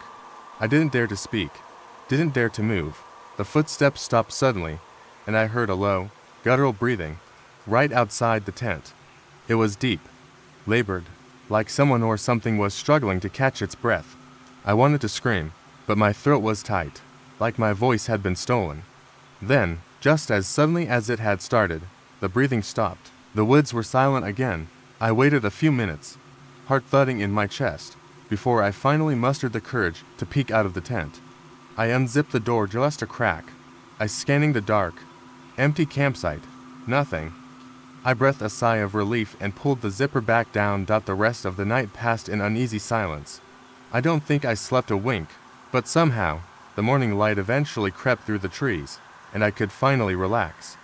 I didn't dare to speak, didn't dare to move. The footsteps stopped suddenly, and I heard a low, guttural breathing, right outside the tent. It was deep, labored, like someone or something was struggling to catch its breath. I wanted to scream, but my throat was tight, like my voice had been stolen. Then, just as suddenly as it had started, the breathing stopped. The woods were silent again. I waited a few minutes, heart thudding in my chest, before I finally mustered the courage to peek out of the tent. I unzipped the door just a crack. I scanning the dark, empty campsite. Nothing. I breathed a sigh of relief and pulled the zipper back down. The rest of the night passed in uneasy silence. I don't think I slept a wink, but somehow, the morning light eventually crept through the trees, and I could finally relax.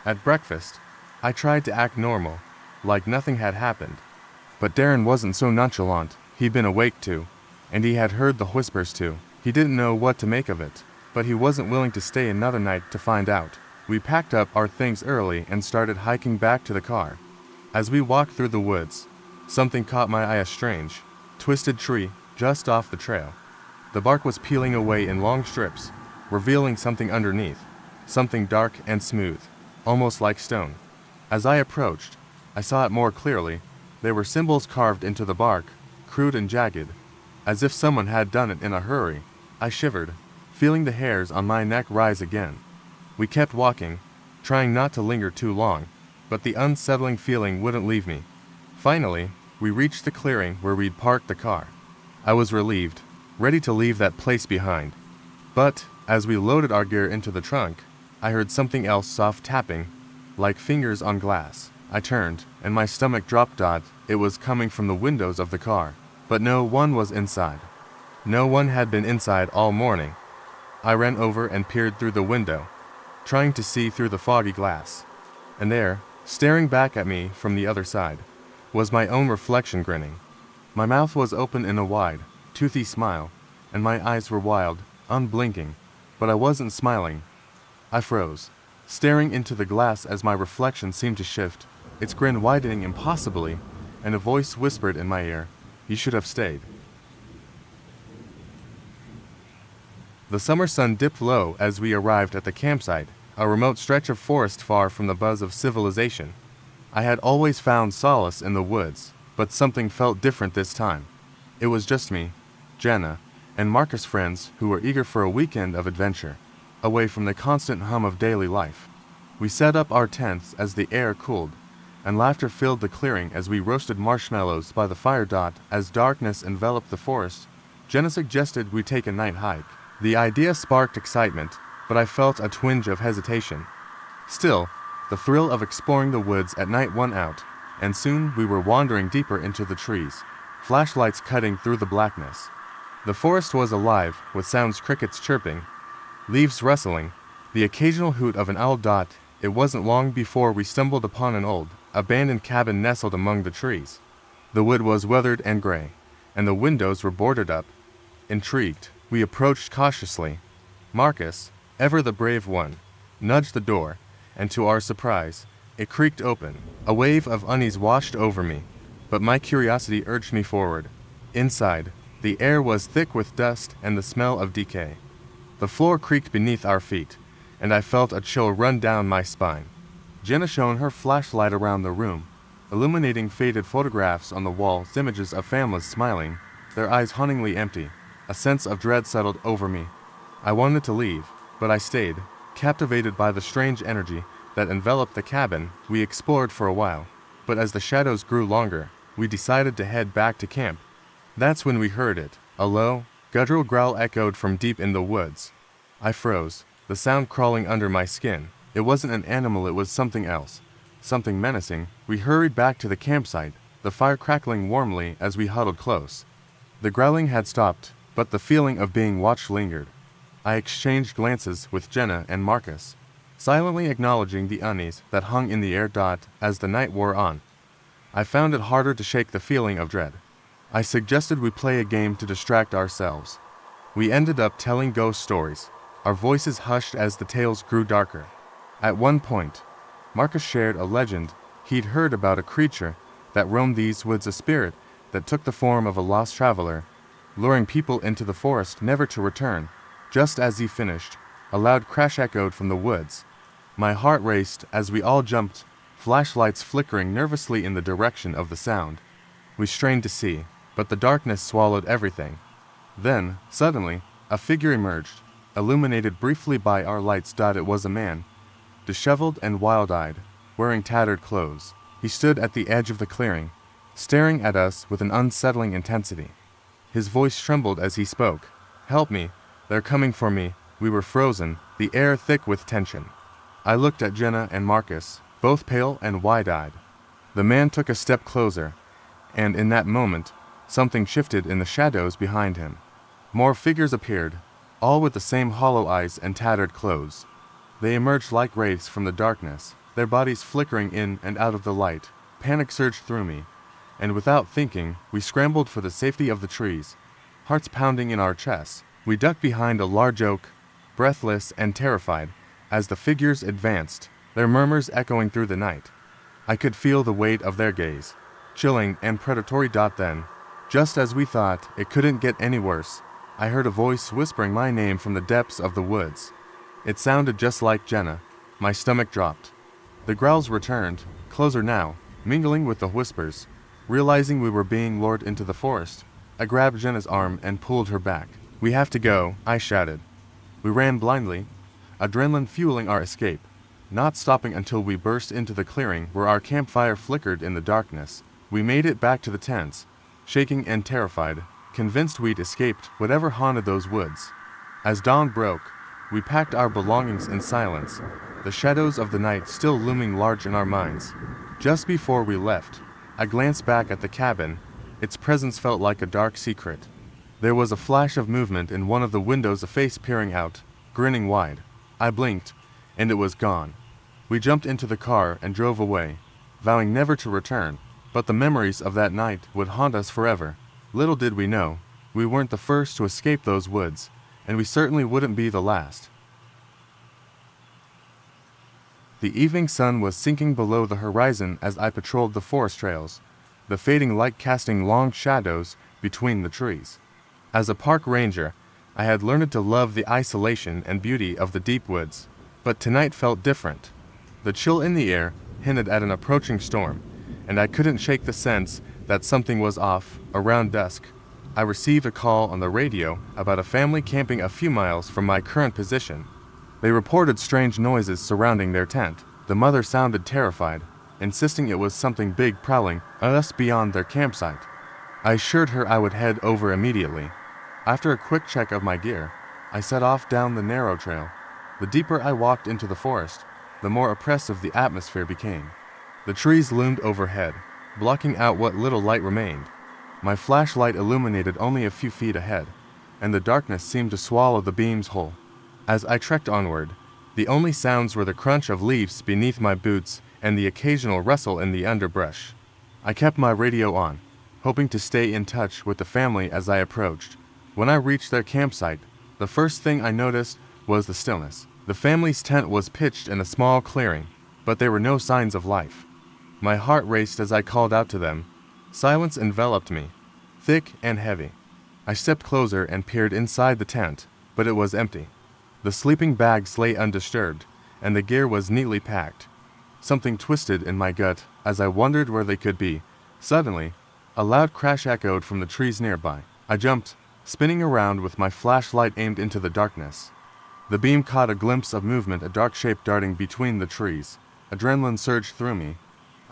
At breakfast, I tried to act normal, like nothing had happened. But Darren wasn't so nonchalant. He'd been awake too, and he had heard the whispers too. He didn't know what to make of it, but he wasn't willing to stay another night to find out. We packed up our things early and started hiking back to the car. As we walked through the woods, something caught my eye, a strange, twisted tree just off the trail. The bark was peeling away in long strips, revealing something underneath, something dark and smooth, almost like stone. As I approached, I saw it more clearly, They were symbols carved into the bark, crude and jagged, as if someone had done it in a hurry. I shivered, feeling the hairs on my neck rise again. We kept walking, trying not to linger too long, but the unsettling feeling wouldn't leave me. Finally, we reached the clearing where we'd parked the car. I was relieved, ready to leave that place behind. But, as we loaded our gear into the trunk, I heard something else soft tapping, like fingers on glass. I turned, and my stomach dropped. It was coming from the windows of the car, but no one was inside. No one had been inside all morning. I ran over and peered through the window, trying to see through the foggy glass. And there, staring back at me from the other side, was my own reflection grinning. My mouth was open in a wide, toothy smile, and my eyes were wild, unblinking, but I wasn't smiling. I froze, staring into the glass as my reflection seemed to shift, its grin widening impossibly, and a voice whispered in my ear, "You should have stayed." The summer sun dipped low as we arrived at the campsite, a remote stretch of forest far from the buzz of civilization. I had always found solace in the woods, but something felt different this time. It was just me, Jenna, and Marcus' friends who were eager for a weekend of adventure, away from the constant hum of daily life. We set up our tents as the air cooled, and laughter filled the clearing as we roasted marshmallows by the fire. As darkness enveloped the forest, Jenna suggested we take a night hike. The idea sparked excitement, but I felt a twinge of hesitation. Still, the thrill of exploring the woods at night won out, and soon we were wandering deeper into the trees, flashlights cutting through the blackness. The forest was alive with sounds: crickets chirping, leaves rustling, the occasional hoot of an owl. It wasn't long before we stumbled upon an old, abandoned cabin nestled among the trees. The wood was weathered and gray, and the windows were boarded up. Intrigued, we approached cautiously. Marcus, ever the brave one, nudged the door, and to our surprise, it creaked open. A wave of unease washed over me, but my curiosity urged me forward. Inside, the air was thick with dust and the smell of decay. The floor creaked beneath our feet, and I felt a chill run down my spine. Jenna shone her flashlight around the room, illuminating faded photographs on the walls, images of families smiling, their eyes hauntingly empty. A sense of dread settled over me. I wanted to leave, but I stayed, captivated by the strange energy that enveloped the cabin. We explored for a while, but as the shadows grew longer, we decided to head back to camp. That's when we heard it. A low, guttural growl echoed from deep in the woods. I froze, the sound crawling under my skin. It wasn't an animal, it was something else, something menacing. We hurried back to the campsite, the fire crackling warmly as we huddled close. The growling had stopped, but the feeling of being watched lingered. I exchanged glances with Jenna and Marcus, silently acknowledging the unease that hung in the air. As the night wore on, I found it harder to shake the feeling of dread. I suggested we play a game to distract ourselves. We ended up telling ghost stories, our voices hushed as the tales grew darker. At one point, Marcus shared a legend he'd heard about a creature that roamed these woods, a spirit that took the form of a lost traveler, luring people into the forest never to return. Just as he finished, a loud crash echoed from the woods. My heart raced as we all jumped, flashlights flickering nervously in the direction of the sound. We strained to see, but the darkness swallowed everything. Then, suddenly, a figure emerged, illuminated briefly by our lights. It was a man, disheveled and wild-eyed, wearing tattered clothes. He stood at the edge of the clearing, staring at us with an unsettling intensity. His voice trembled as he spoke. "Help me, they're coming for me." We were frozen, the air thick with tension. I looked at Jenna and Marcus, both pale and wide-eyed. The man took a step closer, and in that moment, something shifted in the shadows behind him. More figures appeared, all with the same hollow eyes and tattered clothes. They emerged like wraiths from the darkness, their bodies flickering in and out of the light. Panic surged through me, and without thinking, we scrambled for the safety of the trees, hearts pounding in our chests. We ducked behind a large oak, breathless and terrified, as the figures advanced, their murmurs echoing through the night. I could feel the weight of their gaze, chilling and predatory. Then, just as we thought it couldn't get any worse, I heard a voice whispering my name from the depths of the woods. It sounded just like Jenna. My stomach dropped. The growls returned, closer now, mingling with the whispers. Realizing we were being lured into the forest, I grabbed Jenna's arm and pulled her back. "We have to go," I shouted. We ran blindly, adrenaline fueling our escape, not stopping until we burst into the clearing where our campfire flickered in the darkness. We made it back to the tents, shaking and terrified, convinced we'd escaped whatever haunted those woods. As dawn broke, we packed our belongings in silence, the shadows of the night still looming large in our minds. Just before we left, I glanced back at the cabin. Its presence felt like a dark secret. There was a flash of movement in one of the windows, a face peering out, grinning wide. I blinked, and it was gone. We jumped into the car and drove away, vowing never to return, but the memories of that night would haunt us forever. Little did we know, we weren't the first to escape those woods, and we certainly wouldn't be the last. The evening sun was sinking below the horizon as I patrolled the forest trails, the fading light casting long shadows between the trees. As a park ranger, I had learned to love the isolation and beauty of the deep woods, but tonight felt different. The chill in the air hinted at an approaching storm, and I couldn't shake the sense that something was off. Around dusk, I received a call on the radio about a family camping a few miles from my current position. They reported strange noises surrounding their tent. The mother sounded terrified, insisting it was something big prowling just beyond their campsite. I assured her I would head over immediately. After a quick check of my gear, I set off down the narrow trail. The deeper I walked into the forest, the more oppressive the atmosphere became. The trees loomed overhead, blocking out what little light remained. My flashlight illuminated only a few feet ahead, and the darkness seemed to swallow the beams whole. As I trekked onward, the only sounds were the crunch of leaves beneath my boots and the occasional rustle in the underbrush. I kept my radio on, hoping to stay in touch with the family as I approached. When I reached their campsite, the first thing I noticed was the stillness. The family's tent was pitched in a small clearing, but there were no signs of life. My heart raced as I called out to them. Silence enveloped me, thick and heavy. I stepped closer and peered inside the tent, but it was empty. The sleeping bags lay undisturbed, and the gear was neatly packed. Something twisted in my gut as I wondered where they could be. Suddenly, a loud crash echoed from the trees nearby. I jumped, spinning around with my flashlight aimed into the darkness. The beam caught a glimpse of movement, a dark shape darting between the trees. Adrenaline surged through me.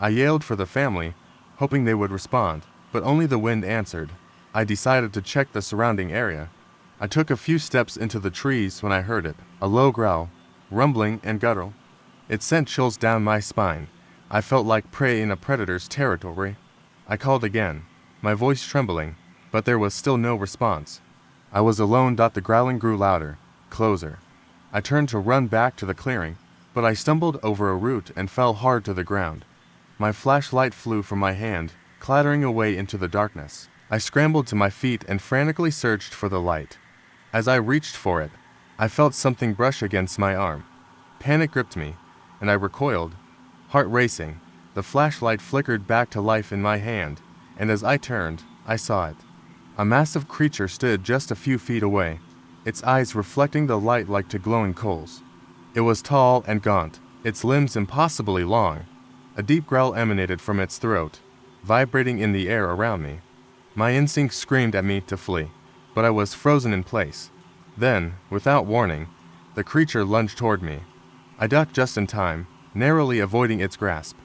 I yelled for the family, hoping they would respond, but only the wind answered. I decided to check the surrounding area. I took a few steps into the trees when I heard it, a low growl, rumbling and guttural. It sent chills down my spine. I felt like prey in a predator's territory. I called again, my voice trembling, but there was still no response. I was alone. The growling grew louder, closer. I turned to run back to the clearing, but I stumbled over a root and fell hard to the ground. My flashlight flew from my hand, clattering away into the darkness. I scrambled to my feet and frantically searched for the light. As I reached for it, I felt something brush against my arm. Panic gripped me, and I recoiled, heart racing. The flashlight flickered back to life in my hand, and as I turned, I saw it. A massive creature stood just a few feet away, its eyes reflecting the light like two glowing coals. It was tall and gaunt, its limbs impossibly long. A deep growl emanated from its throat, vibrating in the air around me. My instincts screamed at me to flee, but I was frozen in place. Then, without warning, the creature lunged toward me. I ducked just in time, narrowly avoiding its grasp.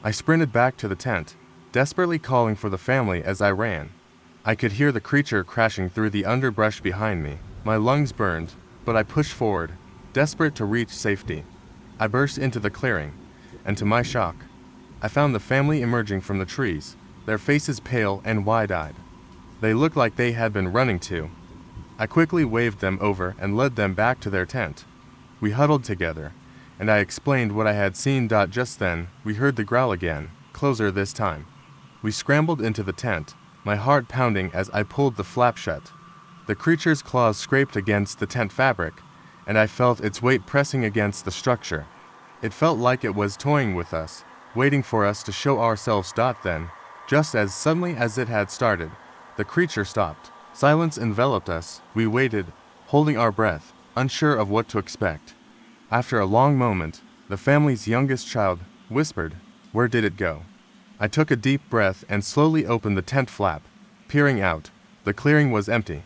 I sprinted back to the tent, desperately calling for the family as I ran. I could hear the creature crashing through the underbrush behind me. My lungs burned, but I pushed forward, desperate to reach safety. I burst into the clearing, and to my shock, I found the family emerging from the trees, their faces pale and wide-eyed. They looked like they had been running too. I quickly waved them over and led them back to their tent. We huddled together, and I explained what I had seen. Just then, we heard the growl again, closer this time. We scrambled into the tent, my heart pounding as I pulled the flap shut. The creature's claws scraped against the tent fabric, and I felt its weight pressing against the structure. It felt like it was toying with us, waiting for us to show ourselves. Then, just as suddenly as it had started, the creature stopped. Silence enveloped us. We waited, holding our breath, unsure of what to expect. After a long moment, the family's youngest child whispered, "Where did it go?" I took a deep breath and slowly opened the tent flap. Peering out, the clearing was empty.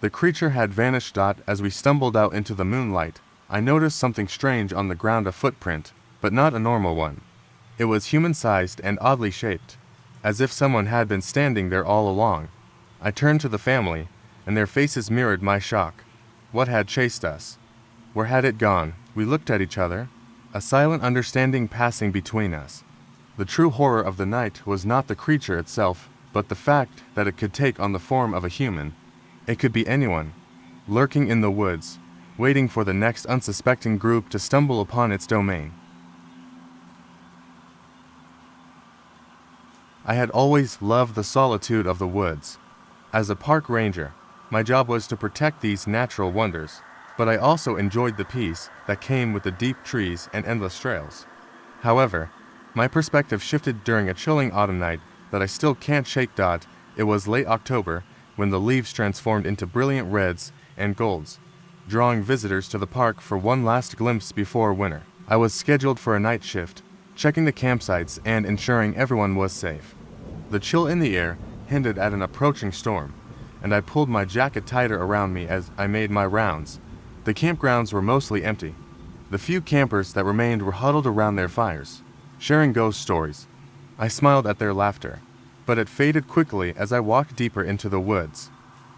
The creature had vanished. As we stumbled out into the moonlight, I noticed something strange on the ground, a footprint, but not a normal one. It was human-sized and oddly shaped, as if someone had been standing there all along. I turned to the family, and their faces mirrored my shock. What had chased us? Where had it gone? We looked at each other, a silent understanding passing between us. The true horror of the night was not the creature itself, but the fact that it could take on the form of a human. It could be anyone, lurking in the woods, waiting for the next unsuspecting group to stumble upon its domain. I had always loved the solitude of the woods. As a park ranger, my job was to protect these natural wonders, but I also enjoyed the peace that came with the deep trees and endless trails. However, my perspective shifted during a chilling autumn night that I still can't shake. It was late October when the leaves transformed into brilliant reds and golds, drawing visitors to the park for one last glimpse before winter. I was scheduled for a night shift, checking the campsites and ensuring everyone was safe. The chill in the air hinted at an approaching storm, and I pulled my jacket tighter around me as I made my rounds. The campgrounds were mostly empty. The few campers that remained were huddled around their fires, sharing ghost stories. I smiled at their laughter, but it faded quickly as I walked deeper into the woods.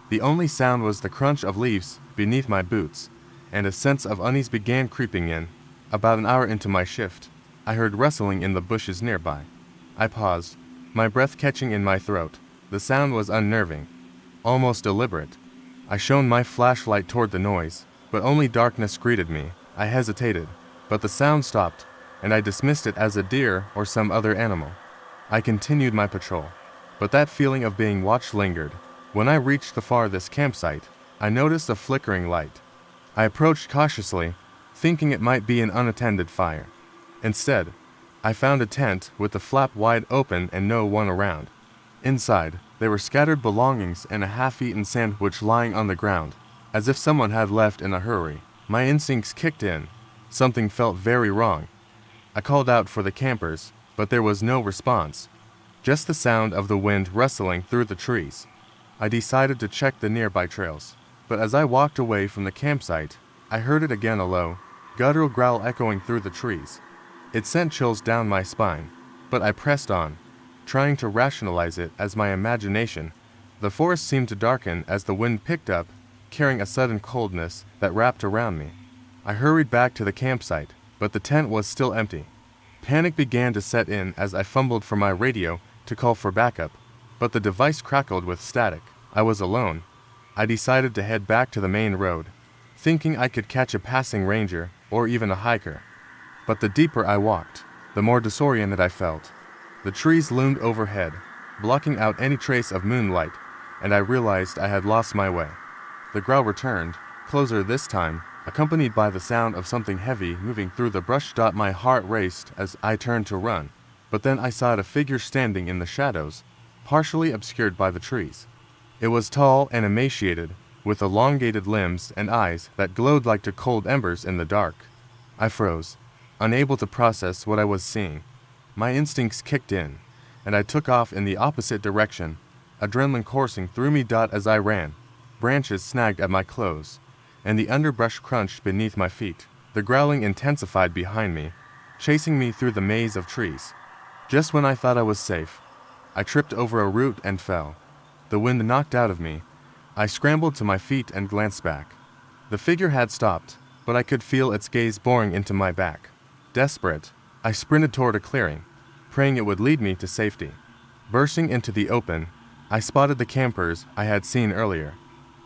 The only sound was the crunch of leaves beneath my boots, and a sense of unease began creeping in. About an hour into my shift, I heard rustling in the bushes nearby. I paused, my breath catching in my throat. The sound was unnerving, almost deliberate. I shone my flashlight toward the noise, but only darkness greeted me. I hesitated, but the sound stopped, and I dismissed it as a deer or some other animal. I continued my patrol, but that feeling of being watched lingered. When I reached the farthest campsite, I noticed a flickering light. I approached cautiously, thinking it might be an unattended fire. Instead, I found a tent with the flap wide open and no one around. Inside, there were scattered belongings and a half-eaten sandwich lying on the ground, as if someone had left in a hurry. My instincts kicked in. Something felt very wrong. I called out for the campers, but there was no response, just the sound of the wind rustling through the trees. I decided to check the nearby trails, but as I walked away from the campsite, I heard it again, a low, guttural growl echoing through the trees. It sent chills down my spine, but I pressed on, trying to rationalize it as my imagination. The forest seemed to darken as the wind picked up, carrying a sudden coldness that wrapped around me. I hurried back to the campsite, but the tent was still empty. Panic began to set in as I fumbled for my radio to call for backup, but the device crackled with static. I was alone. I decided to head back to the main road, thinking I could catch a passing ranger or even a hiker. But the deeper I walked, the more disoriented I felt. The trees loomed overhead, blocking out any trace of moonlight, and I realized I had lost my way. The growl returned, closer this time, accompanied by the sound of something heavy moving through the brush. My heart raced as I turned to run, but then I saw a figure standing in the shadows, partially obscured by the trees. It was tall and emaciated, with elongated limbs and eyes that glowed like two cold embers in the dark. I froze, unable to process what I was seeing. My instincts kicked in, and I took off in the opposite direction, adrenaline coursing through me. As I ran, branches snagged at my clothes, and the underbrush crunched beneath my feet. The growling intensified behind me, chasing me through the maze of trees. Just when I thought I was safe, I tripped over a root and fell. The wind knocked out of me. I scrambled to my feet and glanced back. The figure had stopped, but I could feel its gaze boring into my back. Desperate, I sprinted toward a clearing, praying it would lead me to safety. Bursting into the open, I spotted the campers I had seen earlier.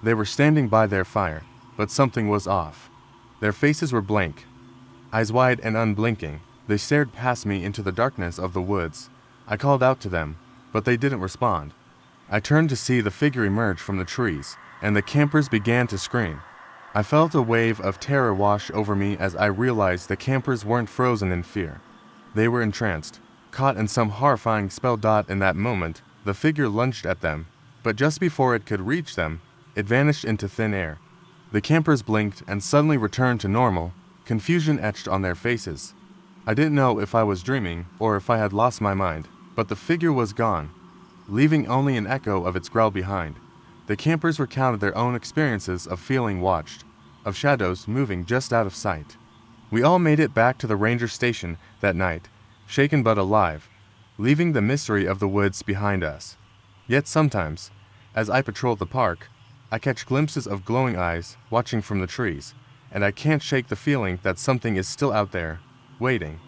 They were standing by their fire, but something was off. Their faces were blank, eyes wide and unblinking. They stared past me into the darkness of the woods. I called out to them, but they didn't respond. I turned to see the figure emerge from the trees, and the campers began to scream. I felt a wave of terror wash over me as I realized the campers weren't frozen in fear. They were entranced, caught in some horrifying spell. In that moment, the figure lunged at them, but just before it could reach them, it vanished into thin air. The campers blinked and suddenly returned to normal, confusion etched on their faces. I didn't know if I was dreaming or if I had lost my mind, but the figure was gone, leaving only an echo of its growl behind. The campers recounted their own experiences of feeling watched, of shadows moving just out of sight. We all made it back to the ranger station that night, shaken but alive, leaving the mystery of the woods behind us. Yet sometimes, as I patrol the park, I catch glimpses of glowing eyes watching from the trees, and I can't shake the feeling that something is still out there, waiting.